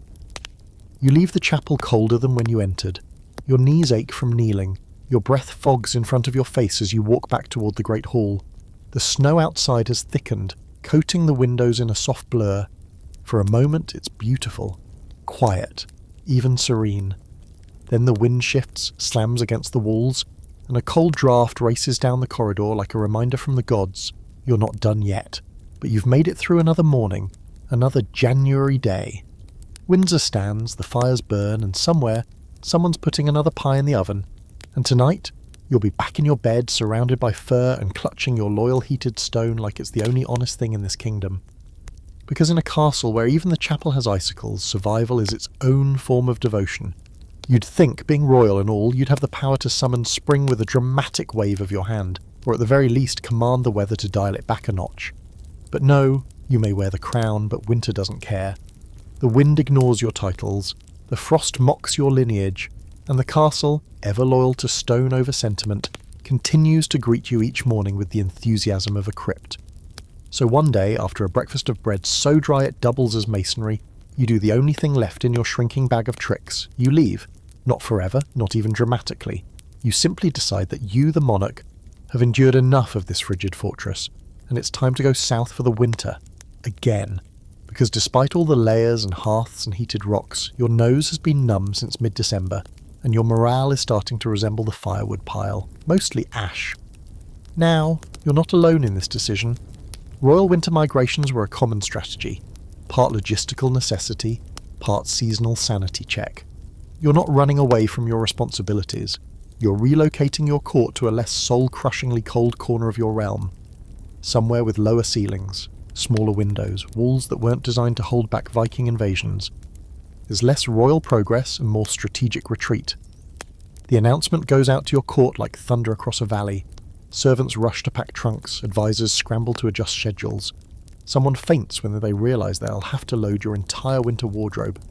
You leave the chapel colder than when you entered. Your knees ache from kneeling. Your breath fogs in front of your face as you walk back toward the great hall. The snow outside has thickened, coating the windows in a soft blur. For a moment it's beautiful, quiet, even serene. Then the wind shifts, slams against the walls, and a cold draft races down the corridor like a reminder from the gods. You're not done yet, but you've made it through another morning, another January day. Windsor stands, the fires burn, and somewhere, someone's putting another pie in the oven. And tonight, you'll be back in your bed, surrounded by fur and clutching your loyal heated stone like it's the only honest thing in this kingdom. Because in a castle where even the chapel has icicles, survival is its own form of devotion. You'd think, being royal and all, you'd have the power to summon spring with a dramatic wave of your hand, or at the very least command the weather to dial it back a notch. But no, you may wear the crown, but winter doesn't care. The wind ignores your titles, the frost mocks your lineage, and the castle, ever loyal to stone over sentiment, continues to greet you each morning with the enthusiasm of a crypt. So one day, after a breakfast of bread so dry it doubles as masonry, you do the only thing left in your shrinking bag of tricks. You leave. Not forever, not even dramatically. You simply decide that you, the monarch, have endured enough of this frigid fortress, and it's time to go south for the winter. Again. Because despite all the layers and hearths and heated rocks, your nose has been numb since mid-December, and your morale is starting to resemble the firewood pile, mostly ash. Now, you're not alone in this decision. Royal winter migrations were a common strategy, part logistical necessity, part seasonal sanity check. You're not running away from your responsibilities. You're relocating your court to a less soul-crushingly cold corner of your realm. Somewhere with lower ceilings, smaller windows, walls that weren't designed to hold back Viking invasions. There's less royal progress and more strategic retreat. The announcement goes out to your court like thunder across a valley. Servants rush to pack trunks, advisors scramble to adjust schedules. Someone faints when they realise they'll have to load your entire winter wardrobe.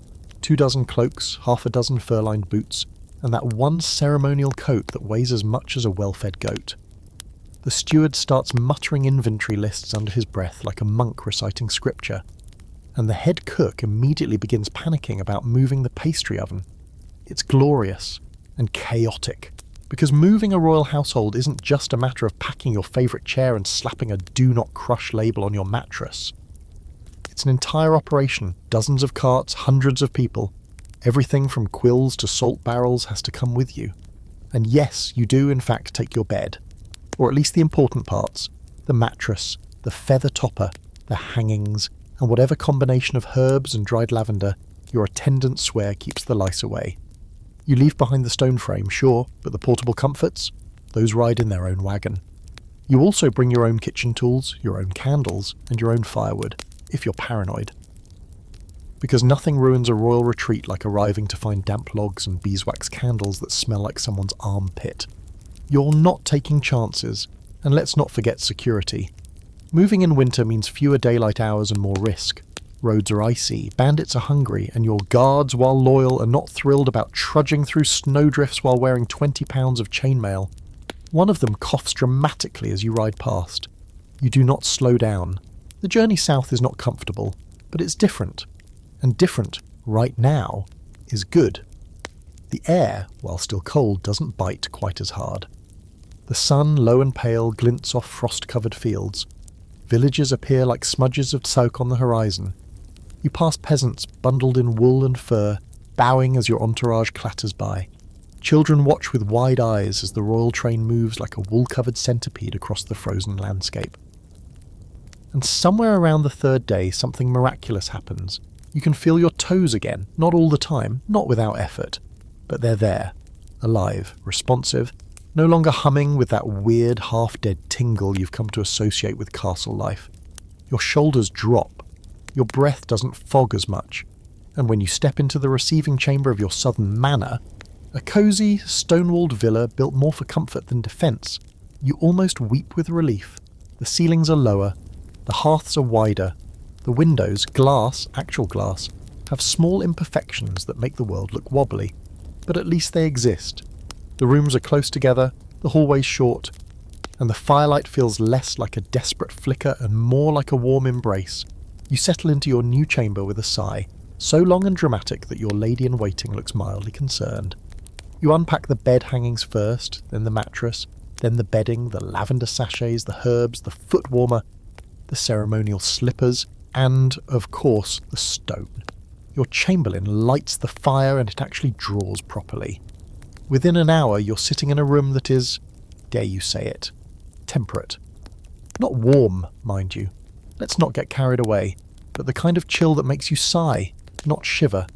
24 cloaks, half a dozen fur-lined boots, and that one ceremonial coat that weighs as much as a well-fed goat. The steward starts muttering inventory lists under his breath like a monk reciting scripture, and the head cook immediately begins panicking about moving the pastry oven. It's glorious and chaotic, because moving a royal household isn't just a matter of packing your favourite chair and slapping a "Do Not Crush" label on your mattress. It's an entire operation, dozens of carts, hundreds of people. Everything from quills to salt barrels has to come with you. And yes, you do in fact take your bed. Or at least the important parts. The mattress, the feather topper, the hangings, and whatever combination of herbs and dried lavender your attendants swear keeps the lice away. You leave behind the stone frame, sure, but the portable comforts? Those ride in their own wagon. You also bring your own kitchen tools, your own candles, and your own firewood, if you're paranoid. Because nothing ruins a royal retreat like arriving to find damp logs and beeswax candles that smell like someone's armpit. You're not taking chances, and let's not forget security. Moving in winter means fewer daylight hours and more risk. Roads are icy, bandits are hungry, and your guards, while loyal, are not thrilled about trudging through snowdrifts while wearing 20 pounds of chainmail. One of them coughs dramatically as you ride past. You do not slow down. The journey south is not comfortable, but it's different. And different, right now, is good. The air, while still cold, doesn't bite quite as hard. The sun, low and pale, glints off frost-covered fields. Villages appear like smudges of smoke on the horizon. You pass peasants bundled in wool and fur, bowing as your entourage clatters by. Children watch with wide eyes as the royal train moves like a wool-covered centipede across the frozen landscape. And somewhere around the third day, something miraculous happens. You can feel your toes again, not all the time, not without effort. But they're there, alive, responsive, no longer humming with that weird, half-dead tingle you've come to associate with castle life. Your shoulders drop. Your breath doesn't fog as much, and when you step into the receiving chamber of your southern manor, a cosy, stone-walled villa built more for comfort than defence, you almost weep with relief. The ceilings are lower, the hearths are wider, the windows, glass, actual glass, have small imperfections that make the world look wobbly, but at least they exist. The rooms are close together, the hallways short, and the firelight feels less like a desperate flicker and more like a warm embrace. You settle into your new chamber with a sigh, so long and dramatic that your lady-in-waiting looks mildly concerned. You unpack the bed hangings first, then the mattress, then the bedding, the lavender sachets, the herbs, the foot warmer, the ceremonial slippers, and, of course, the stone. Your chamberlain lights the fire and it actually draws properly. Within an hour, you're sitting in a room that is, dare you say it, temperate. Not warm, mind you. Let's not get carried away, but the kind of chill that makes you sigh, not shiver.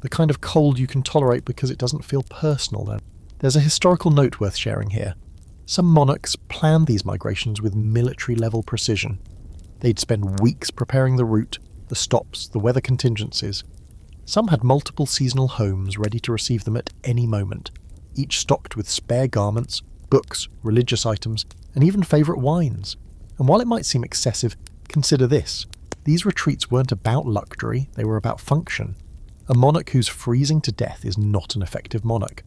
The kind of cold you can tolerate because it doesn't feel personal. There's a historical note worth sharing here. Some monarchs planned these migrations with military-level precision. They'd spend weeks preparing the route, the stops, the weather contingencies. Some had multiple seasonal homes ready to receive them at any moment, each stocked with spare garments, books, religious items, and even favourite wines. And while it might seem excessive, Consider this. These retreats weren't about luxury, they were about function. A monarch who's freezing to death is not an effective monarch.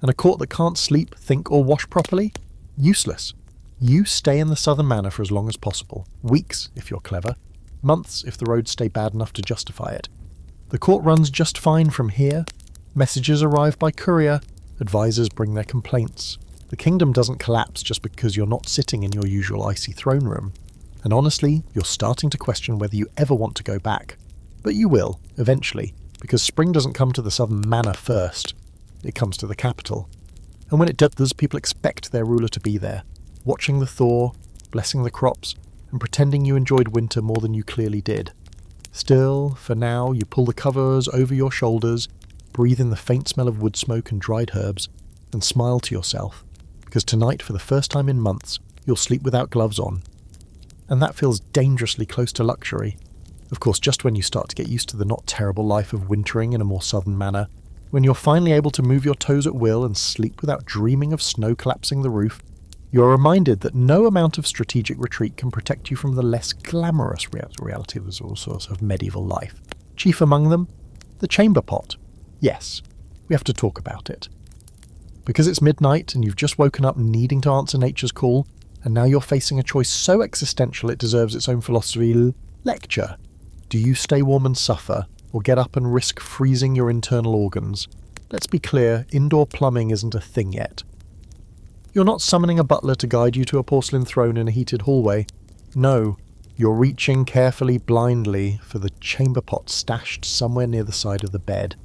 And a court that can't sleep, think, or wash properly? Useless. You stay in the southern manor for as long as possible. Weeks, if you're clever. Months, if the roads stay bad enough to justify it. The court runs just fine from here. Messages arrive by courier. Advisors bring their complaints. The kingdom doesn't collapse just because you're not sitting in your usual icy throne room. And honestly, you're starting to question whether you ever want to go back. But you will, eventually, because spring doesn't come to the southern manor first. It comes to the capital. And when it does, people expect their ruler to be there, watching the thaw, blessing the crops, and pretending you enjoyed winter more than you clearly did. Still, for now, you pull the covers over your shoulders, breathe in the faint smell of wood smoke and dried herbs, and smile to yourself, because tonight, for the first time in months, you'll sleep without gloves on. And that feels dangerously close to luxury. Of course, just when you start to get used to the not terrible life of wintering in a more southern manner, when you're finally able to move your toes at will and sleep without dreaming of snow collapsing the roof, you're reminded that no amount of strategic retreat can protect you from the less glamorous reality of all sorts of medieval life. Chief among them, the chamber pot. Yes, we have to talk about it. Because it's midnight and you've just woken up needing to answer nature's call, and now you're facing a choice so existential it deserves its own philosophy lecture. Do you stay warm and suffer, or get up and risk freezing your internal organs? Let's be clear, indoor plumbing isn't a thing yet. You're not summoning a butler to guide you to a porcelain throne in a heated hallway. No, you're reaching carefully, blindly, for the chamber pot stashed somewhere near the side of the bed.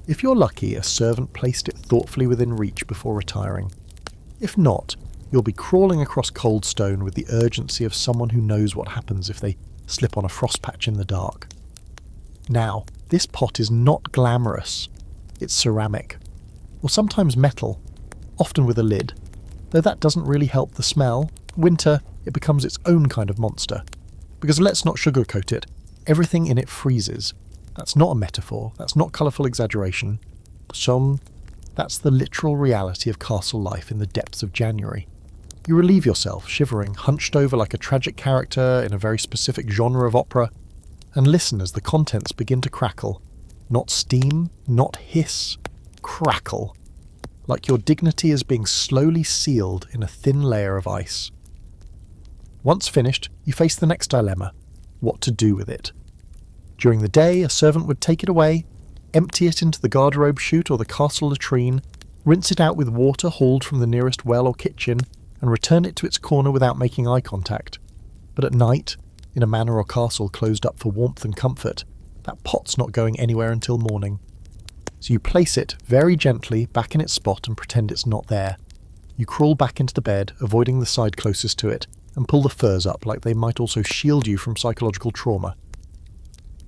If you're lucky, a servant placed it thoughtfully within reach before retiring. If not, you'll be crawling across cold stone with the urgency of someone who knows what happens if they slip on a frost patch in the dark. Now, this pot is not glamorous. It's ceramic, or sometimes metal, often with a lid. Though that doesn't really help the smell, winter, it becomes its own kind of monster. Because let's not sugarcoat it, everything in it freezes. That's not a metaphor, that's not colourful exaggeration. That's the literal reality of castle life in the depths of January. You relieve yourself, shivering, hunched over like a tragic character in a very specific genre of opera, and listen as the contents begin to crackle. Not steam, not hiss, crackle. Like your dignity is being slowly sealed in a thin layer of ice. Once finished, you face the next dilemma: what to do with it. During the day, a servant would take it away, empty it into the garderobe chute or the castle latrine, rinse it out with water hauled from the nearest well or kitchen, and return it to its corner without making eye contact. But at night, in a manor or castle closed up for warmth and comfort, that pot's not going anywhere until morning. So you place it very gently back in its spot and pretend it's not there. You crawl back into the bed, avoiding the side closest to it, and pull the furs up like they might also shield you from psychological trauma.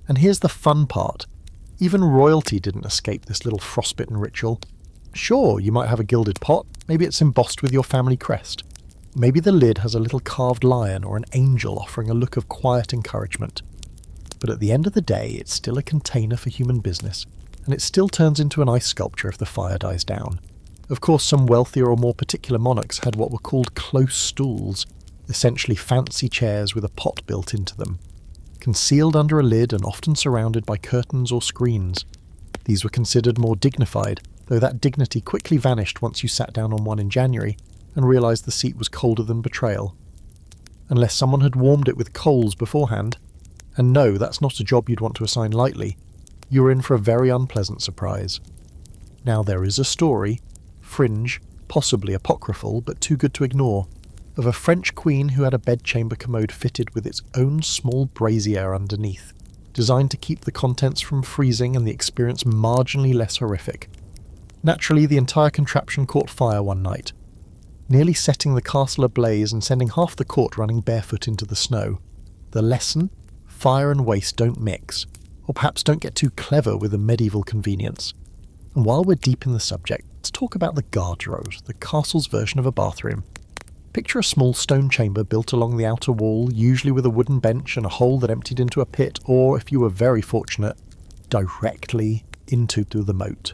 And here's the fun part. Even royalty didn't escape this little frostbitten ritual. Sure, you might have a gilded pot, maybe it's embossed with your family crest. Maybe the lid has a little carved lion or an angel offering a look of quiet encouragement. But at the end of the day, it's still a container for human business, and it still turns into an ice sculpture if the fire dies down. Of course, some wealthier or more particular monarchs had what were called close stools, essentially fancy chairs with a pot built into them. Concealed under a lid and often surrounded by curtains or screens. These were considered more dignified, though that dignity quickly vanished once you sat down on one in January and realised the seat was colder than betrayal. Unless someone had warmed it with coals beforehand. And no, that's not a job you'd want to assign lightly. You're in for a very unpleasant surprise. Now there is a story, fringe, possibly apocryphal, but too good to ignore, of a French queen who had a bedchamber commode fitted with its own small brazier underneath, designed to keep the contents from freezing and the experience marginally less horrific. Naturally, the entire contraption caught fire one night, nearly setting the castle ablaze and sending half the court running barefoot into the snow. The lesson? Fire and waste don't mix, or perhaps don't get too clever with a medieval convenience. And while we're deep in the subject, let's talk about the garderobe, the castle's version of a bathroom. Picture a small stone chamber built along the outer wall, usually with a wooden bench and a hole that emptied into a pit, or, if you were very fortunate, directly into the moat.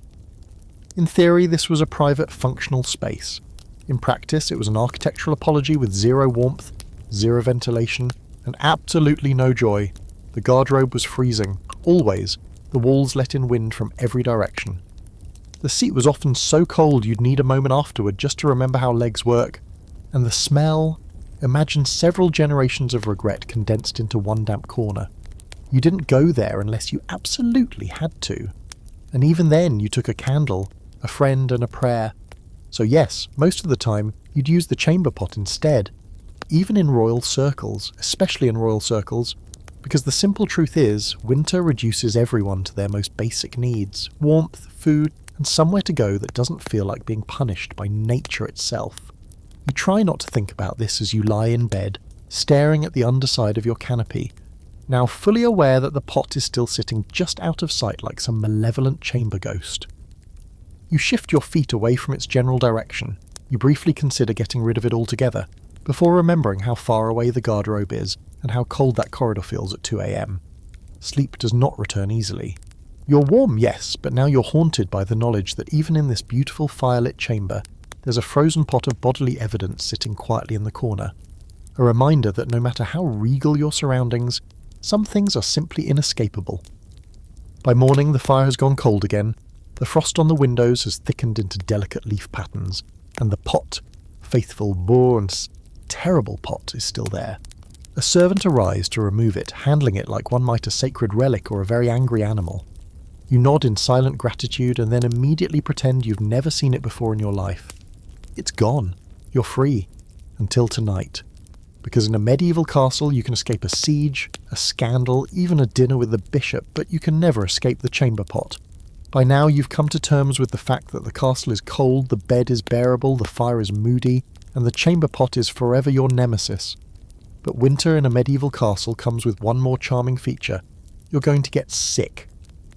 In theory, this was a private, functional space. In practice, it was an architectural apology with zero warmth, zero ventilation, and and absolutely no joy. The garderobe was freezing, always. The walls let in wind from every direction. The seat was often so cold you'd need a moment afterward just to remember how legs work. And the smell... Imagine several generations of regret condensed into one damp corner. You didn't go there unless you absolutely had to. And even then you took a candle, a friend and a prayer. So yes, most of the time you'd use the chamber pot instead. Even in royal circles, especially in royal circles, because the simple truth is, winter reduces everyone to their most basic needs: warmth, food, and somewhere to go that doesn't feel like being punished by nature itself. You try not to think about this as you lie in bed, staring at the underside of your canopy, now fully aware that the pot is still sitting just out of sight like some malevolent chamber ghost. You shift your feet away from its general direction. You briefly consider getting rid of it altogether, before remembering how far away the garderobe is and how cold that corridor feels at 2 a.m. Sleep does not return easily. You're warm, yes, but now you're haunted by the knowledge that even in this beautiful firelit chamber, there's a frozen pot of bodily evidence sitting quietly in the corner. A reminder that no matter how regal your surroundings, some things are simply inescapable. By morning, the fire has gone cold again, the frost on the windows has thickened into delicate leaf patterns, and the pot, faithful Bourne's terrible pot, is still there. A servant arrives to remove it, handling it like one might a sacred relic or a very angry animal. You nod in silent gratitude and then immediately pretend you've never seen it before in your life. It's gone. You're free. Until tonight. Because in a medieval castle you can escape a siege, a scandal, even a dinner with the bishop, but you can never escape the chamber pot. By now you've come to terms with the fact that the castle is cold, the bed is bearable, the fire is moody, and the chamber pot is forever your nemesis. But winter in a medieval castle comes with one more charming feature. You're going to get sick.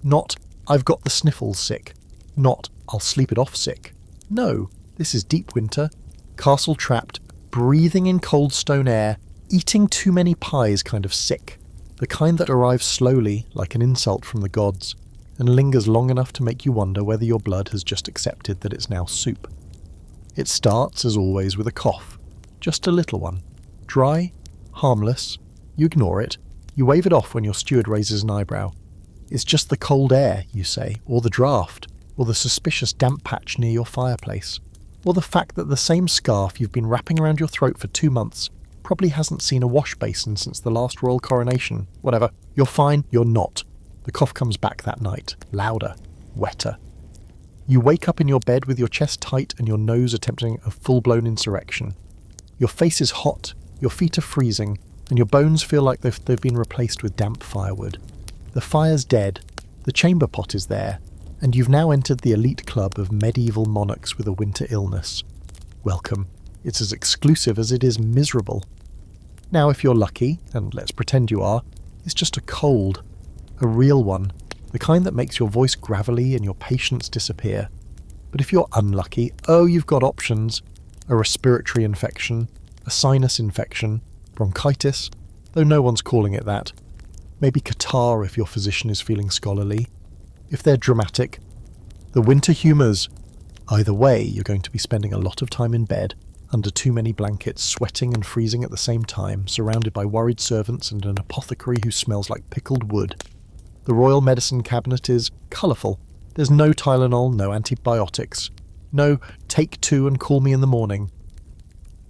Not, I've got the sniffles sick. Not, I'll sleep it off sick. No, this is deep winter, castle trapped, breathing in cold stone air, eating too many pies kind of sick. The kind that arrives slowly, like an insult from the gods, and lingers long enough to make you wonder whether your blood has just accepted that it's now soup. It starts, as always, with a cough. Just a little one. Dry, harmless. You ignore it. You wave it off when your steward raises an eyebrow. It's just the cold air, you say, or the draft, or the suspicious damp patch near your fireplace, or the fact that the same scarf you've been wrapping around your throat for 2 months probably hasn't seen a wash basin since the last royal coronation. Whatever. You're fine, you're not. The cough comes back that night, louder, wetter. You wake up in your bed with your chest tight and your nose attempting a full-blown insurrection. Your face is hot, your feet are freezing, and your bones feel like they've been replaced with damp firewood. The fire's dead, the chamber pot is there, and you've now entered the elite club of medieval monarchs with a winter illness. Welcome. It's as exclusive as it is miserable. Now, if you're lucky, and let's pretend you are, it's just a cold. A real one. The kind that makes your voice gravelly and your patience disappear. But if you're unlucky, oh, you've got options. A respiratory infection, a sinus infection, bronchitis, though no one's calling it that. Maybe catarrh if your physician is feeling scholarly. If they're dramatic, the winter humours. Either way, you're going to be spending a lot of time in bed, under too many blankets, sweating and freezing at the same time, surrounded by worried servants and an apothecary who smells like pickled wood. The royal medicine cabinet is colourful. There's no Tylenol, no antibiotics. No, take 2 and call me in the morning.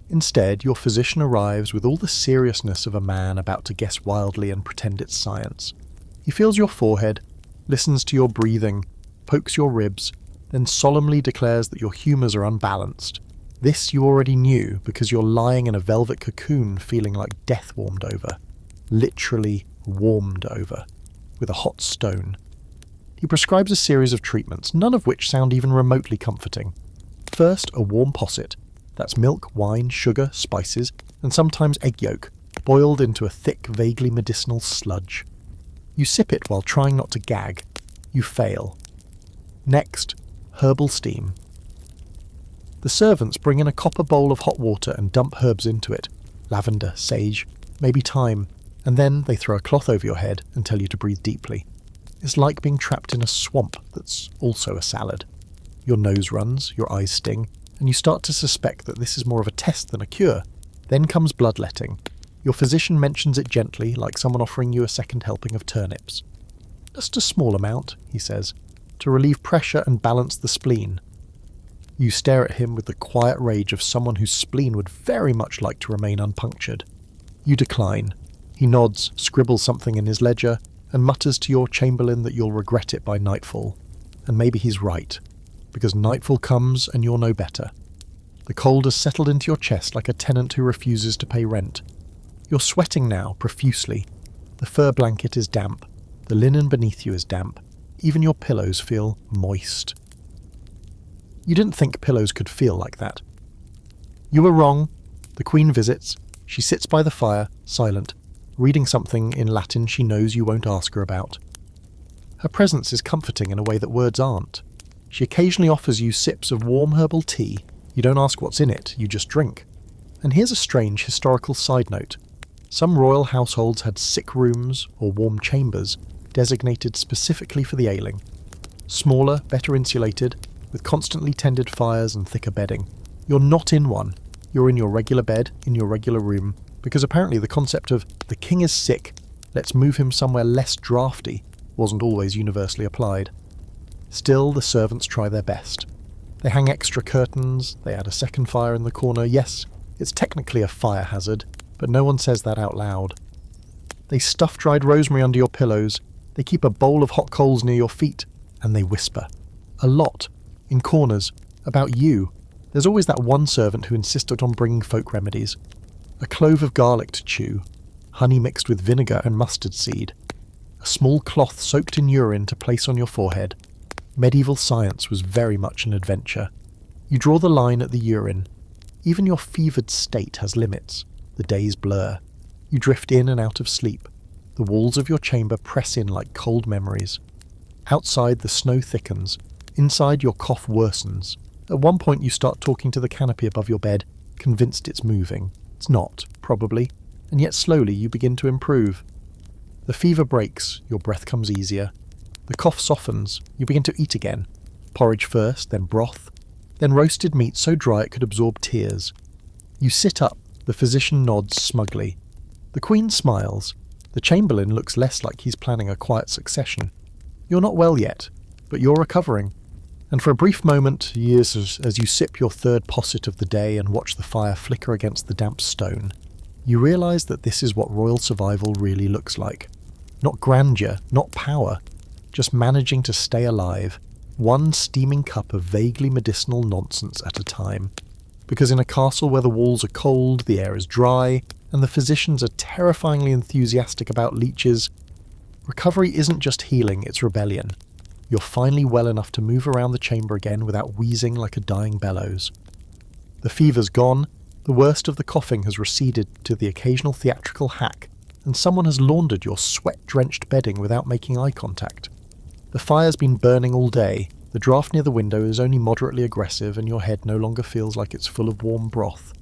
Instead, your physician arrives with all the seriousness of a man about to guess wildly and pretend it's science. He feels your forehead, listens to your breathing, pokes your ribs, then solemnly declares that your humours are unbalanced. This you already knew because you're lying in a velvet cocoon feeling like death warmed over. Literally warmed over. With a hot stone. He prescribes a series of treatments, none of which sound even remotely comforting. First, a warm posset. That's milk, wine, sugar, spices, and sometimes egg yolk, boiled into a thick, vaguely medicinal sludge. You sip it while trying not to gag. You fail. Next, herbal steam. The servants bring in a copper bowl of hot water and dump herbs into it. Lavender, sage, maybe thyme, and then they throw a cloth over your head and tell you to breathe deeply. It's like being trapped in a swamp that's also a salad. Your nose runs, your eyes sting, and you start to suspect that this is more of a test than a cure. Then comes bloodletting. Your physician mentions it gently, like someone offering you a second helping of turnips. Just a small amount, he says, to relieve pressure and balance the spleen. You stare at him with the quiet rage of someone whose spleen would very much like to remain unpunctured. You decline. He nods, scribbles something in his ledger, and mutters to your chamberlain that you'll regret it by nightfall. And maybe he's right, because nightfall comes and you'll know better. The cold has settled into your chest like a tenant who refuses to pay rent. You're sweating now, profusely. The fur blanket is damp. The linen beneath you is damp. Even your pillows feel moist. You didn't think pillows could feel like that. You were wrong. The Queen visits. She sits by the fire, silent, reading something in Latin she knows you won't ask her about. Her presence is comforting in a way that words aren't. She occasionally offers you sips of warm herbal tea. You don't ask what's in it, you just drink. And here's a strange historical side note. Some royal households had sick rooms, or warm chambers, designated specifically for the ailing. Smaller, better insulated, with constantly tended fires and thicker bedding. You're not in one. You're in your regular bed, in your regular room, because apparently the concept of the king is sick, let's move him somewhere less drafty, wasn't always universally applied. Still, the servants try their best. They hang extra curtains, they add a second fire in the corner. Yes, it's technically a fire hazard, but no one says that out loud. They stuff dried rosemary under your pillows, they keep a bowl of hot coals near your feet, and they whisper. A lot. In corners. About you. There's always that one servant who insisted on bringing folk remedies. A clove of garlic to chew, honey mixed with vinegar and mustard seed, a small cloth soaked in urine to place on your forehead. Medieval science was very much an adventure. You draw the line at the urine. Even your fevered state has limits. The days blur. You drift in and out of sleep. The walls of your chamber press in like cold memories. Outside, the snow thickens. Inside, your cough worsens. At one point, you start talking to the canopy above your bed, convinced it's moving. It's not, probably, and yet slowly you begin to improve. The fever breaks, your breath comes easier. The cough softens, you begin to eat again. Porridge first, then broth, then roasted meat so dry it could absorb tears. You sit up, the physician nods smugly. The Queen smiles. The chamberlain looks less like he's planning a quiet succession. You're not well yet, but you're recovering. And for a brief moment, years as you sip your third posset of the day and watch the fire flicker against the damp stone, you realise that this is what royal survival really looks like. Not grandeur, not power, just managing to stay alive, one steaming cup of vaguely medicinal nonsense at a time. Because in a castle where the walls are cold, the air is dry, and the physicians are terrifyingly enthusiastic about leeches, recovery isn't just healing, it's rebellion. You're finally well enough to move around the chamber again without wheezing like a dying bellows. The fever's gone, the worst of the coughing has receded to the occasional theatrical hack, and someone has laundered your sweat-drenched bedding without making eye contact. The fire's been burning all day, the draught near the window is only moderately aggressive, and your head no longer feels like it's full of warm broth.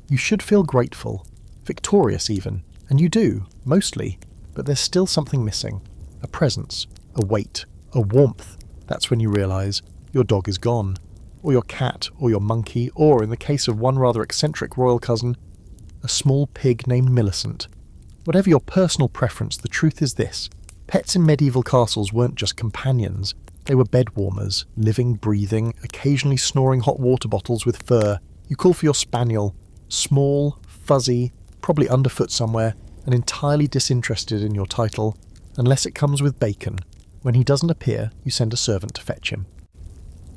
You should feel grateful, victorious even, and you do, mostly, but there's still something missing. A presence, a weight, a warmth. That's when you realise your dog is gone, or your cat, or your monkey, or, in the case of one rather eccentric royal cousin, a small pig named Millicent. Whatever your personal preference, the truth is this. Pets in medieval castles weren't just companions. They were bed warmers, living, breathing, occasionally snoring hot water bottles with fur. You call for your spaniel, small, fuzzy, probably underfoot somewhere, and entirely disinterested in your title, unless it comes with bacon. When he doesn't appear, you send a servant to fetch him.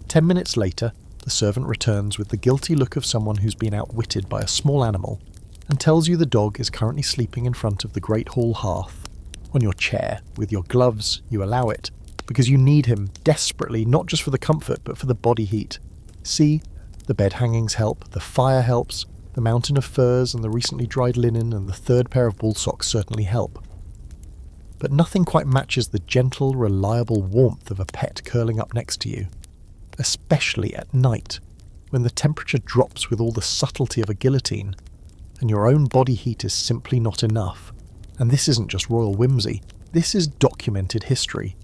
10 minutes later, the servant returns with the guilty look of someone who's been outwitted by a small animal, and tells you the dog is currently sleeping in front of the great hall hearth. On your chair, with your gloves, you allow it, because you need him desperately, not just for the comfort, but for the body heat. See, the bed hangings help, the fire helps, the mountain of furs and the recently dried linen and the third pair of wool socks certainly help. But nothing quite matches the gentle, reliable warmth of a pet curling up next to you. Especially at night, when the temperature drops with all the subtlety of a guillotine, and your own body heat is simply not enough. And this isn't just royal whimsy, this is documented history.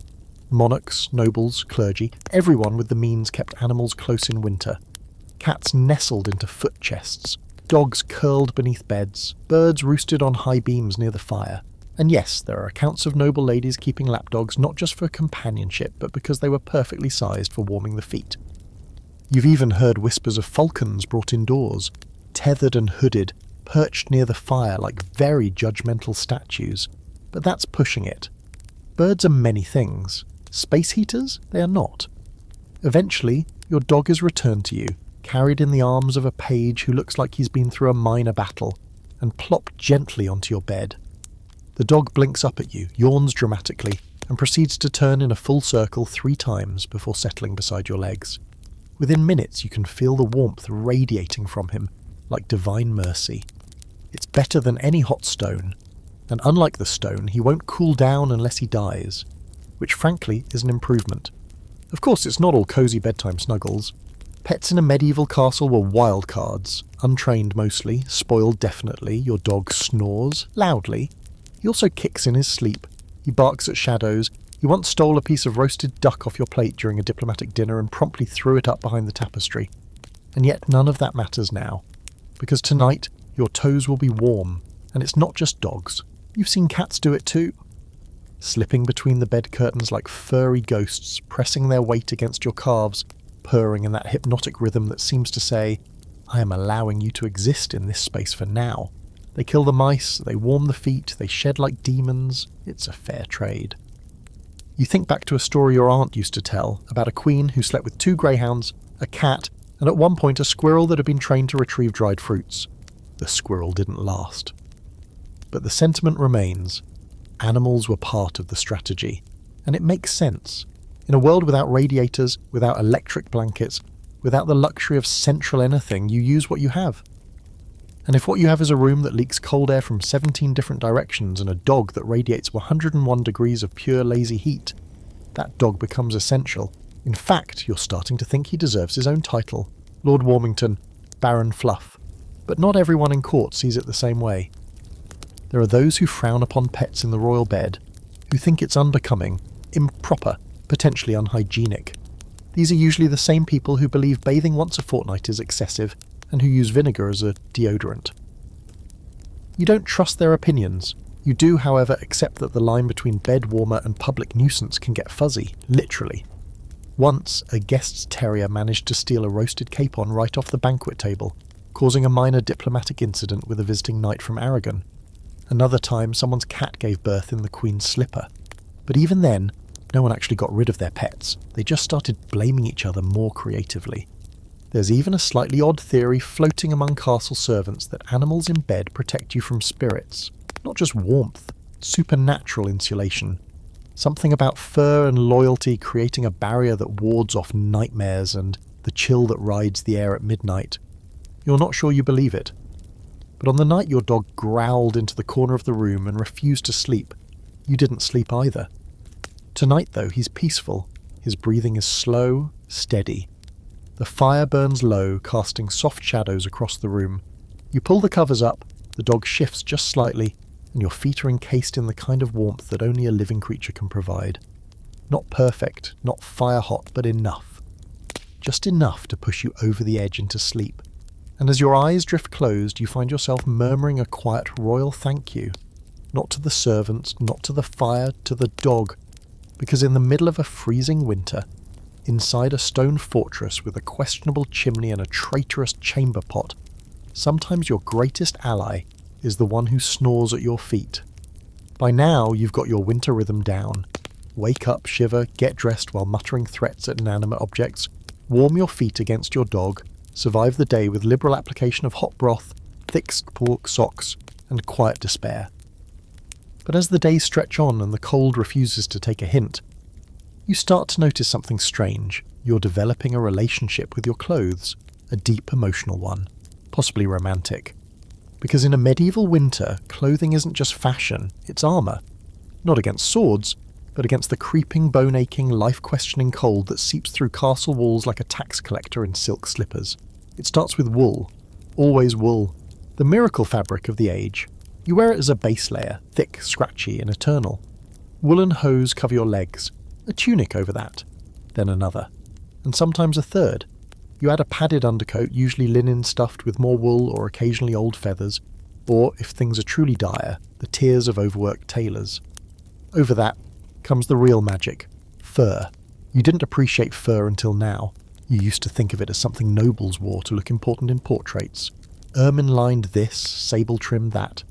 Monarchs, nobles, clergy, everyone with the means kept animals close in winter. Cats nestled into foot chests, dogs curled beneath beds, birds roosted on high beams near the fire. And yes, there are accounts of noble ladies keeping lapdogs not just for companionship, but because they were perfectly sized for warming the feet. You've even heard whispers of falcons brought indoors, tethered and hooded, perched near the fire like very judgmental statues. But that's pushing it. Birds are many things. Space heaters? They are not. Eventually, your dog is returned to you, carried in the arms of a page who looks like he's been through a minor battle, and plopped gently onto your bed. The dog blinks up at you, yawns dramatically, and proceeds to turn in a full circle 3 times before settling beside your legs. Within minutes you can feel the warmth radiating from him, like divine mercy. It's better than any hot stone, and unlike the stone, he won't cool down unless he dies, which frankly is an improvement. Of course, it's not all cosy bedtime snuggles. Pets in a medieval castle were wild cards, untrained mostly, spoiled definitely. Your dog snores, loudly. He also kicks in his sleep. He barks at shadows. He once stole a piece of roasted duck off your plate during a diplomatic dinner and promptly threw it up behind the tapestry. And yet none of that matters now, because tonight your toes will be warm, and it's not just dogs. You've seen cats do it too. Slipping between the bed curtains like furry ghosts, pressing their weight against your calves, purring in that hypnotic rhythm that seems to say, I am allowing you to exist in this space for now. They kill the mice, they warm the feet, they shed like demons. It's a fair trade. You think back to a story your aunt used to tell about a queen who slept with 2 greyhounds, a cat, and at one point a squirrel that had been trained to retrieve dried fruits. The squirrel didn't last. But the sentiment remains. Animals were part of the strategy, and it makes sense. In a world without radiators, without electric blankets, without the luxury of central anything, you use what you have. And if what you have is a room that leaks cold air from 17 different directions and a dog that radiates 101 degrees of pure lazy heat, that dog becomes essential. In fact, you're starting to think he deserves his own title, Lord Warmington, Baron Fluff. But not everyone in court sees it the same way. There are those who frown upon pets in the royal bed, who think it's unbecoming, improper, potentially unhygienic. These are usually the same people who believe bathing once a fortnight is excessive and who use vinegar as a deodorant. You don't trust their opinions. You do, however, accept that the line between bed warmer and public nuisance can get fuzzy, literally. Once, a guest's terrier managed to steal a roasted capon right off the banquet table, causing a minor diplomatic incident with a visiting knight from Aragon. Another time, someone's cat gave birth in the Queen's slipper. But even then, no one actually got rid of their pets. They just started blaming each other more creatively. There's even a slightly odd theory floating among castle servants that animals in bed protect you from spirits. Not just warmth, supernatural insulation. Something about fur and loyalty creating a barrier that wards off nightmares and the chill that rides the air at midnight. You're not sure you believe it. But on the night your dog growled into the corner of the room and refused to sleep, you didn't sleep either. Tonight, though, he's peaceful. His breathing is slow, steady. The fire burns low, casting soft shadows across the room. You pull the covers up, the dog shifts just slightly, and your feet are encased in the kind of warmth that only a living creature can provide. Not perfect, not fire-hot, but enough. Just enough to push you over the edge into sleep. And as your eyes drift closed, you find yourself murmuring a quiet royal thank you. Not to the servants, not to the fire, to the dog. Because in the middle of a freezing winter, inside a stone fortress with a questionable chimney and a traitorous chamber pot, sometimes your greatest ally is the one who snores at your feet. By now, you've got your winter rhythm down. Wake up, shiver, get dressed while muttering threats at inanimate objects, warm your feet against your dog, survive the day with liberal application of hot broth, thick pork socks, and quiet despair. But as the days stretch on and the cold refuses to take a hint, you start to notice something strange. You're developing a relationship with your clothes, a deep emotional one, possibly romantic. Because in a medieval winter, clothing isn't just fashion, it's armour. Not against swords, but against the creeping, bone-aching, life-questioning cold that seeps through castle walls like a tax collector in silk slippers. It starts with wool. Always wool. The miracle fabric of the age. You wear it as a base layer, thick, scratchy, and eternal. Woolen hose cover your legs, a tunic over that, then another, and sometimes a third. You add a padded undercoat, usually linen stuffed with more wool or occasionally old feathers, or, if things are truly dire, the tears of overworked tailors. Over that comes the real magic, fur. You didn't appreciate fur until now. You used to think of it as something nobles wore to look important in portraits. Ermine-lined this, sable-trimmed that.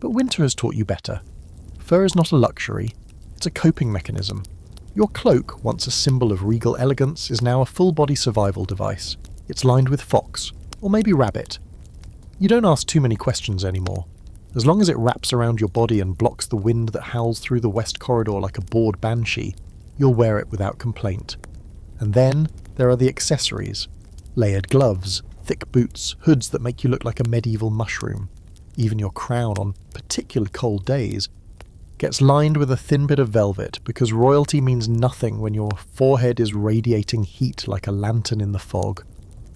But winter has taught you better. Fur is not a luxury, it's a coping mechanism. Your cloak, once a symbol of regal elegance, is now a full-body survival device. It's lined with fox, or maybe rabbit. You don't ask too many questions anymore. As long as it wraps around your body and blocks the wind that howls through the west corridor like a bored banshee, you'll wear it without complaint. And then there are the accessories. Layered gloves, thick boots, hoods that make you look like a medieval mushroom. Even your crown on particularly cold days gets lined with a thin bit of velvet because royalty means nothing when your forehead is radiating heat like a lantern in the fog.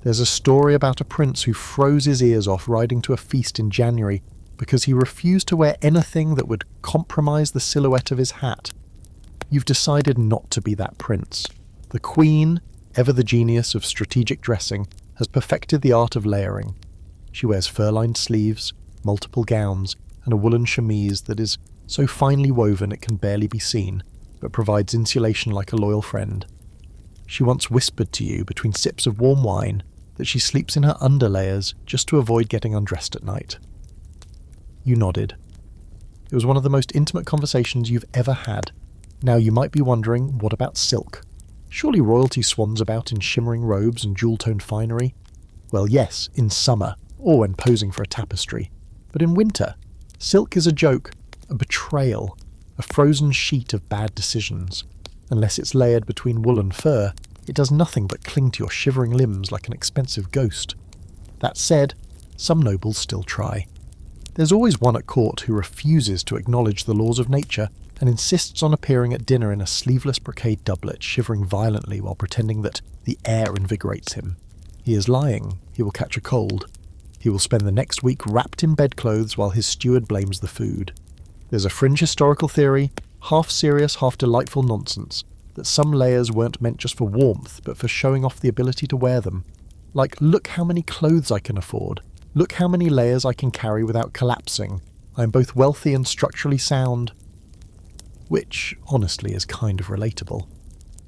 There's a story about a prince who froze his ears off riding to a feast in January because he refused to wear anything that would compromise the silhouette of his hat. You've decided not to be that prince. The queen, ever the genius of strategic dressing, has perfected the art of layering. She wears fur-lined sleeves, multiple gowns, and a woolen chemise that is so finely woven it can barely be seen, but provides insulation like a loyal friend. She once whispered to you between sips of warm wine that she sleeps in her underlayers just to avoid getting undressed at night. You nodded. It was one of the most intimate conversations you've ever had. Now you might be wondering, what about silk? Surely royalty swans about in shimmering robes and jewel-toned finery? Well, yes, in summer, or when posing for a tapestry. But in winter, silk is a joke, a betrayal, a frozen sheet of bad decisions. Unless it's layered between wool and fur, it does nothing but cling to your shivering limbs like an expensive ghost. That said, some nobles still try. There's always one at court who refuses to acknowledge the laws of nature and insists on appearing at dinner in a sleeveless brocade doublet, shivering violently while pretending that the air invigorates him. He is lying. He will catch a cold. He will spend the next week wrapped in bedclothes while his steward blames the food. There's a fringe historical theory, half serious, half delightful nonsense, that some layers weren't meant just for warmth, but for showing off the ability to wear them. Like, look how many clothes I can afford. Look how many layers I can carry without collapsing. I'm both wealthy and structurally sound. Which, honestly, is kind of relatable.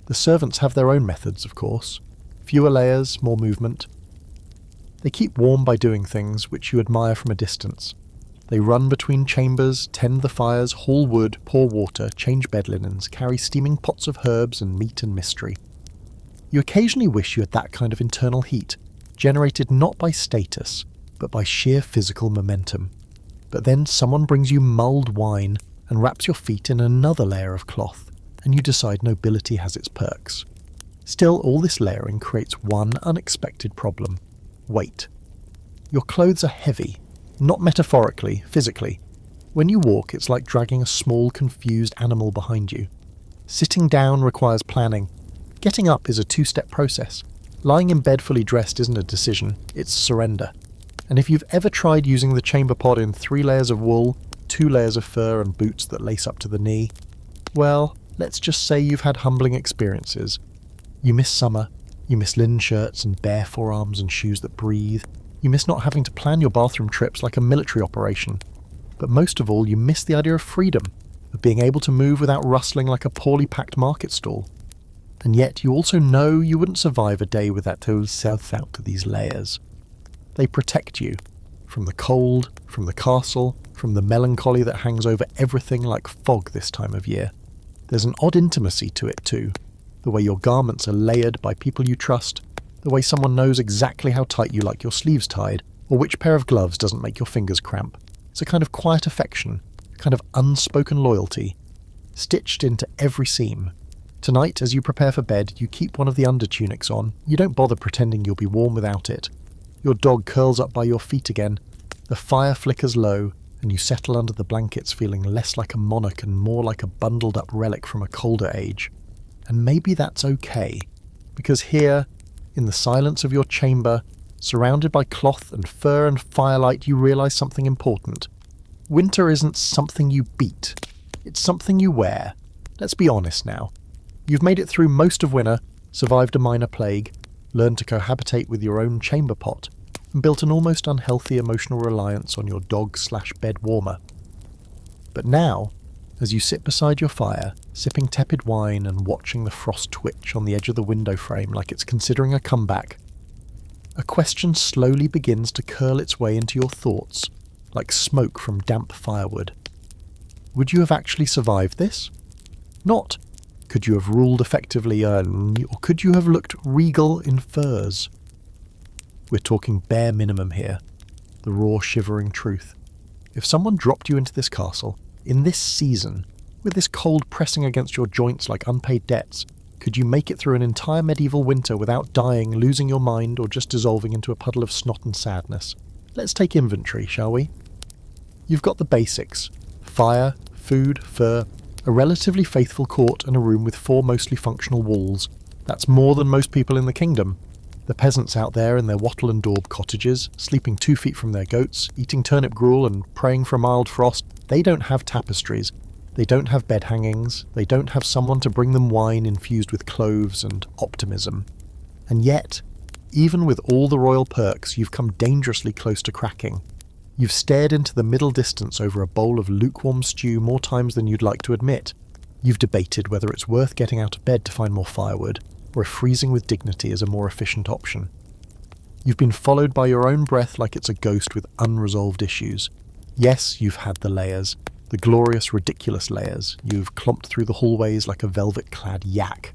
The servants have their own methods, of course. Fewer layers, more movement. They keep warm by doing things which you admire from a distance. They run between chambers, tend the fires, haul wood, pour water, change bed linens, carry steaming pots of herbs and meat and mystery. You occasionally wish you had that kind of internal heat, generated not by status, but by sheer physical momentum. But then someone brings you mulled wine and wraps your feet in another layer of cloth, and you decide nobility has its perks. Still, all this layering creates one unexpected problem. Weight. Your clothes are heavy, not metaphorically, physically. When you walk, it's like dragging a small, confused animal behind you. Sitting down requires planning. Getting up is a two-step process. Lying in bed fully dressed isn't a decision, it's surrender. And if you've ever tried using the chamber pod in 3 layers of wool, 2 layers of fur and boots that lace up to the knee, well, let's just say you've had humbling experiences. You miss summer, you miss linen shirts and bare forearms and shoes that breathe, you miss not having to plan your bathroom trips like a military operation. But most of all, you miss the idea of freedom, of being able to move without rustling like a poorly packed market stall. And yet you also know you wouldn't survive a day without yourself out to these layers. They protect you from the cold, from the castle, from the melancholy that hangs over everything like fog this time of year. There's an odd intimacy to it too, the way your garments are layered by people you trust, the way someone knows exactly how tight you like your sleeves tied, or which pair of gloves doesn't make your fingers cramp. It's a kind of quiet affection, a kind of unspoken loyalty, stitched into every seam. Tonight, as you prepare for bed, you keep one of the undertunics on. You don't bother pretending you'll be warm without it. Your dog curls up by your feet again. The fire flickers low, and you settle under the blankets feeling less like a monarch and more like a bundled-up relic from a colder age. And maybe that's okay, because here, in the silence of your chamber, surrounded by cloth and fur and firelight, you realise something important. Winter isn't something you beat. It's something you wear. Let's be honest now. You've made it through most of winter, survived a minor plague. learned to cohabitate with your own chamber pot, and built an almost unhealthy emotional reliance on your dog/bed warmer. But now, as you sit beside your fire, sipping tepid wine and watching the frost twitch on the edge of the window frame like it's considering a comeback, a question slowly begins to curl its way into your thoughts, like smoke from damp firewood. Would you have actually survived this? Not, could you have ruled effectively, or could you have looked regal in furs? We're talking bare minimum here, the raw shivering truth. If someone dropped you into this castle, in this season, with this cold pressing against your joints like unpaid debts, could you make it through an entire medieval winter without dying, losing your mind, or just dissolving into a puddle of snot and sadness? Let's take inventory, shall we? You've got the basics: fire, food, fur, a relatively faithful court, and a room with 4 mostly functional walls. That's more than most people in the kingdom. The peasants out there in their wattle and daub cottages, sleeping 2 feet from their goats, eating turnip gruel and praying for a mild frost, they don't have tapestries, they don't have bed hangings, they don't have someone to bring them wine infused with cloves and optimism. And yet, even with all the royal perks, you've come dangerously close to cracking. You've stared into the middle distance over a bowl of lukewarm stew more times than you'd like to admit. You've debated whether it's worth getting out of bed to find more firewood, or if freezing with dignity is a more efficient option. You've been followed by your own breath like it's a ghost with unresolved issues. Yes, you've had the layers, the glorious, ridiculous layers. You've clomped through the hallways like a velvet-clad yak.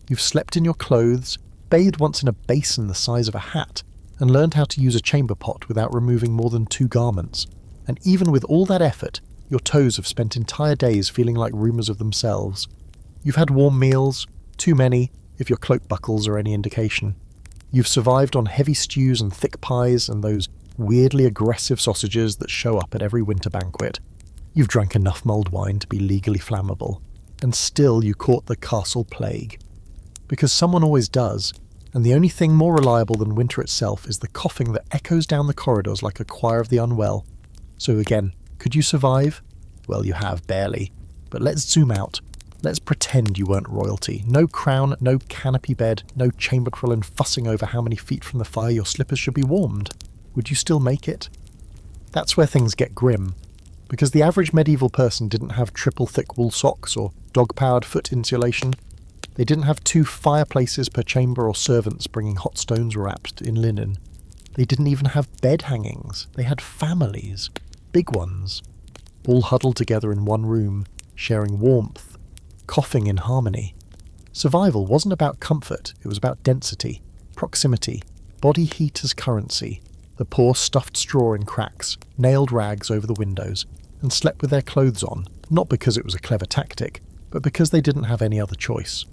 You've slept in your clothes, bathed once in a basin the size of a hat, and learned how to use a chamber pot without removing more than 2 garments. And even with all that effort, your toes have spent entire days feeling like rumours of themselves. You've had warm meals, too many, if your cloak buckles are any indication. You've survived on heavy stews and thick pies and those weirdly aggressive sausages that show up at every winter banquet. You've drank enough mulled wine to be legally flammable, and still you caught the castle plague. Because someone always does, and the only thing more reliable than winter itself is the coughing that echoes down the corridors like a choir of the unwell. So again, could you survive? Well, you have, barely. But let's zoom out. Let's pretend you weren't royalty. No crown, no canopy bed, no chamber crillin fussing over how many feet from the fire your slippers should be warmed. Would you still make it? That's where things get grim. Because the average medieval person didn't have triple thick wool socks or dog-powered foot insulation. They didn't have 2 fireplaces per chamber or servants bringing hot stones wrapped in linen. They didn't even have bed hangings. They had families. Big ones. All huddled together in one room, sharing warmth, coughing in harmony. Survival wasn't about comfort, it was about density, proximity, body heat as currency. The poor stuffed straw in cracks, nailed rags over the windows, and slept with their clothes on, not because it was a clever tactic, but because they didn't have any other choice.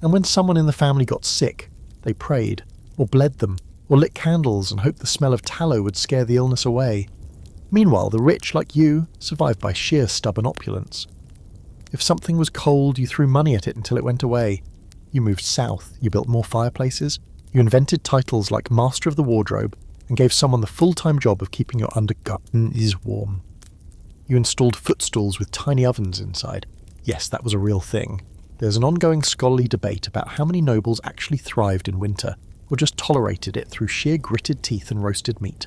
And when someone in the family got sick, they prayed, or bled them, or lit candles and hoped the smell of tallow would scare the illness away. Meanwhile, the rich, like you, survived by sheer stubborn opulence. If something was cold, you threw money at it until it went away. You moved south, you built more fireplaces, you invented titles like Master of the Wardrobe, and gave someone the full-time job of keeping your undergarments warm. You installed footstools with tiny ovens inside. Yes, that was a real thing. There's an ongoing scholarly debate about how many nobles actually thrived in winter, or just tolerated it through sheer gritted teeth and roasted meat.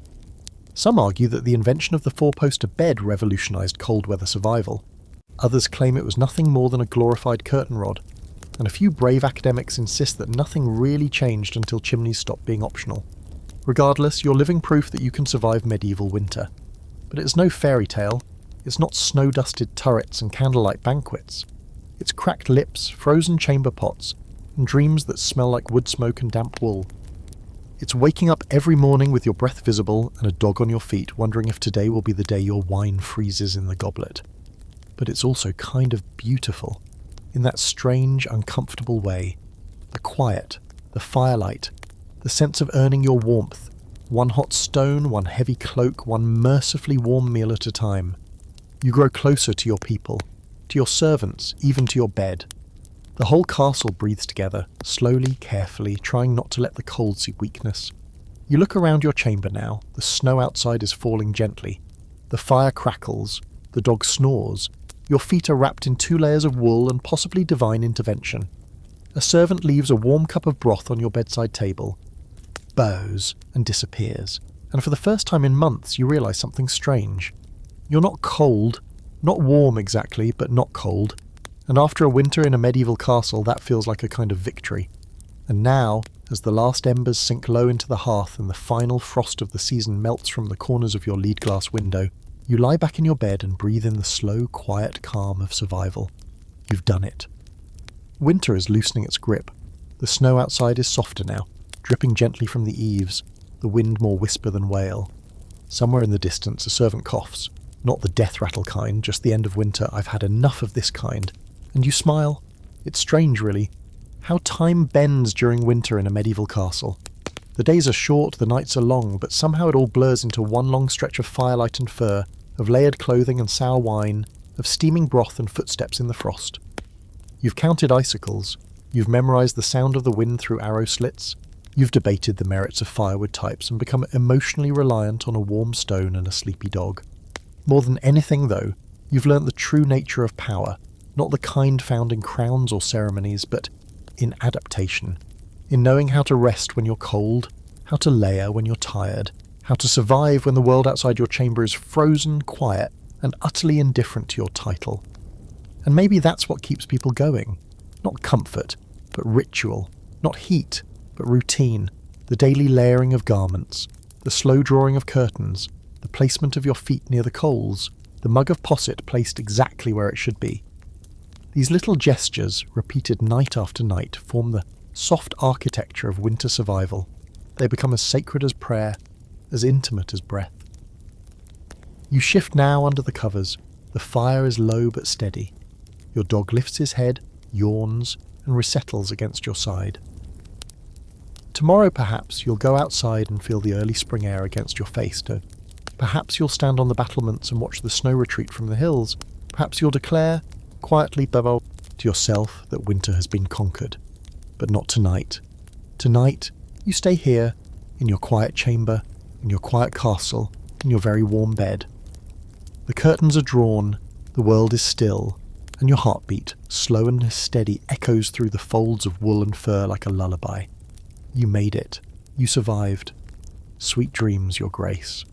Some argue that the invention of the 4-poster bed revolutionised cold weather survival. Others claim it was nothing more than a glorified curtain rod. And a few brave academics insist that nothing really changed until chimneys stopped being optional. Regardless, you're living proof that you can survive medieval winter. But it's no fairy tale. It's not snow-dusted turrets and candlelight banquets. It's cracked lips, frozen chamber pots, and dreams that smell like wood smoke and damp wool. It's waking up every morning with your breath visible and a dog on your feet, wondering if today will be the day your wine freezes in the goblet. But it's also kind of beautiful, in that strange, uncomfortable way. The quiet, the firelight, the sense of earning your warmth. One hot stone, one heavy cloak, one mercifully warm meal at a time. You grow closer to your people, to your servants, even to your bed. The whole castle breathes together, slowly, carefully, trying not to let the cold see weakness. You look around your chamber now, the snow outside is falling gently. The fire crackles, the dog snores, your feet are wrapped in 2 layers of wool and possibly divine intervention. A servant leaves a warm cup of broth on your bedside table, bows, and disappears. And for the first time in months, you realise something strange. You're not cold, not warm exactly, but not cold. And after a winter in a medieval castle, that feels like a kind of victory. And now, as the last embers sink low into the hearth and the final frost of the season melts from the corners of your lead glass window, you lie back in your bed and breathe in the slow, quiet calm of survival. You've done it. Winter is loosening its grip. The snow outside is softer now, dripping gently from the eaves, the wind more whisper than wail. Somewhere in the distance a servant coughs. Not the death rattle kind, just the end of winter. I've had enough of this kind. And you smile. It's strange, really. How time bends during winter in a medieval castle. The days are short, the nights are long, but somehow it all blurs into one long stretch of firelight and fur, of layered clothing and sour wine, of steaming broth and footsteps in the frost. You've counted icicles. You've memorised the sound of the wind through arrow slits. You've debated the merits of firewood types and become emotionally reliant on a warm stone and a sleepy dog. More than anything, though, you've learnt the true nature of power, not the kind found in crowns or ceremonies, but in adaptation. In knowing how to rest when you're cold, how to layer when you're tired, how to survive when the world outside your chamber is frozen, quiet, and utterly indifferent to your title. And maybe that's what keeps people going. Not comfort, but ritual. Not heat, but routine. The daily layering of garments, the slow drawing of curtains, the placement of your feet near the coals, the mug of posset placed exactly where it should be. These little gestures, repeated night after night, form the soft architecture of winter survival. They become as sacred as prayer, as intimate as breath. You shift now under the covers. The fire is low but steady. Your dog lifts his head, yawns, and resettles against your side. Tomorrow, perhaps, you'll go outside and feel the early spring air against your face. Perhaps you'll stand on the battlements and watch the snow retreat from the hills. Perhaps you'll declare, quietly to yourself, that winter has been conquered. But not tonight. Tonight, you stay here, in your quiet chamber, in your quiet castle, in your very warm bed. The curtains are drawn, the world is still, and your heartbeat, slow and steady, echoes through the folds of wool and fur like a lullaby. You made it. You survived. Sweet dreams, Your Grace.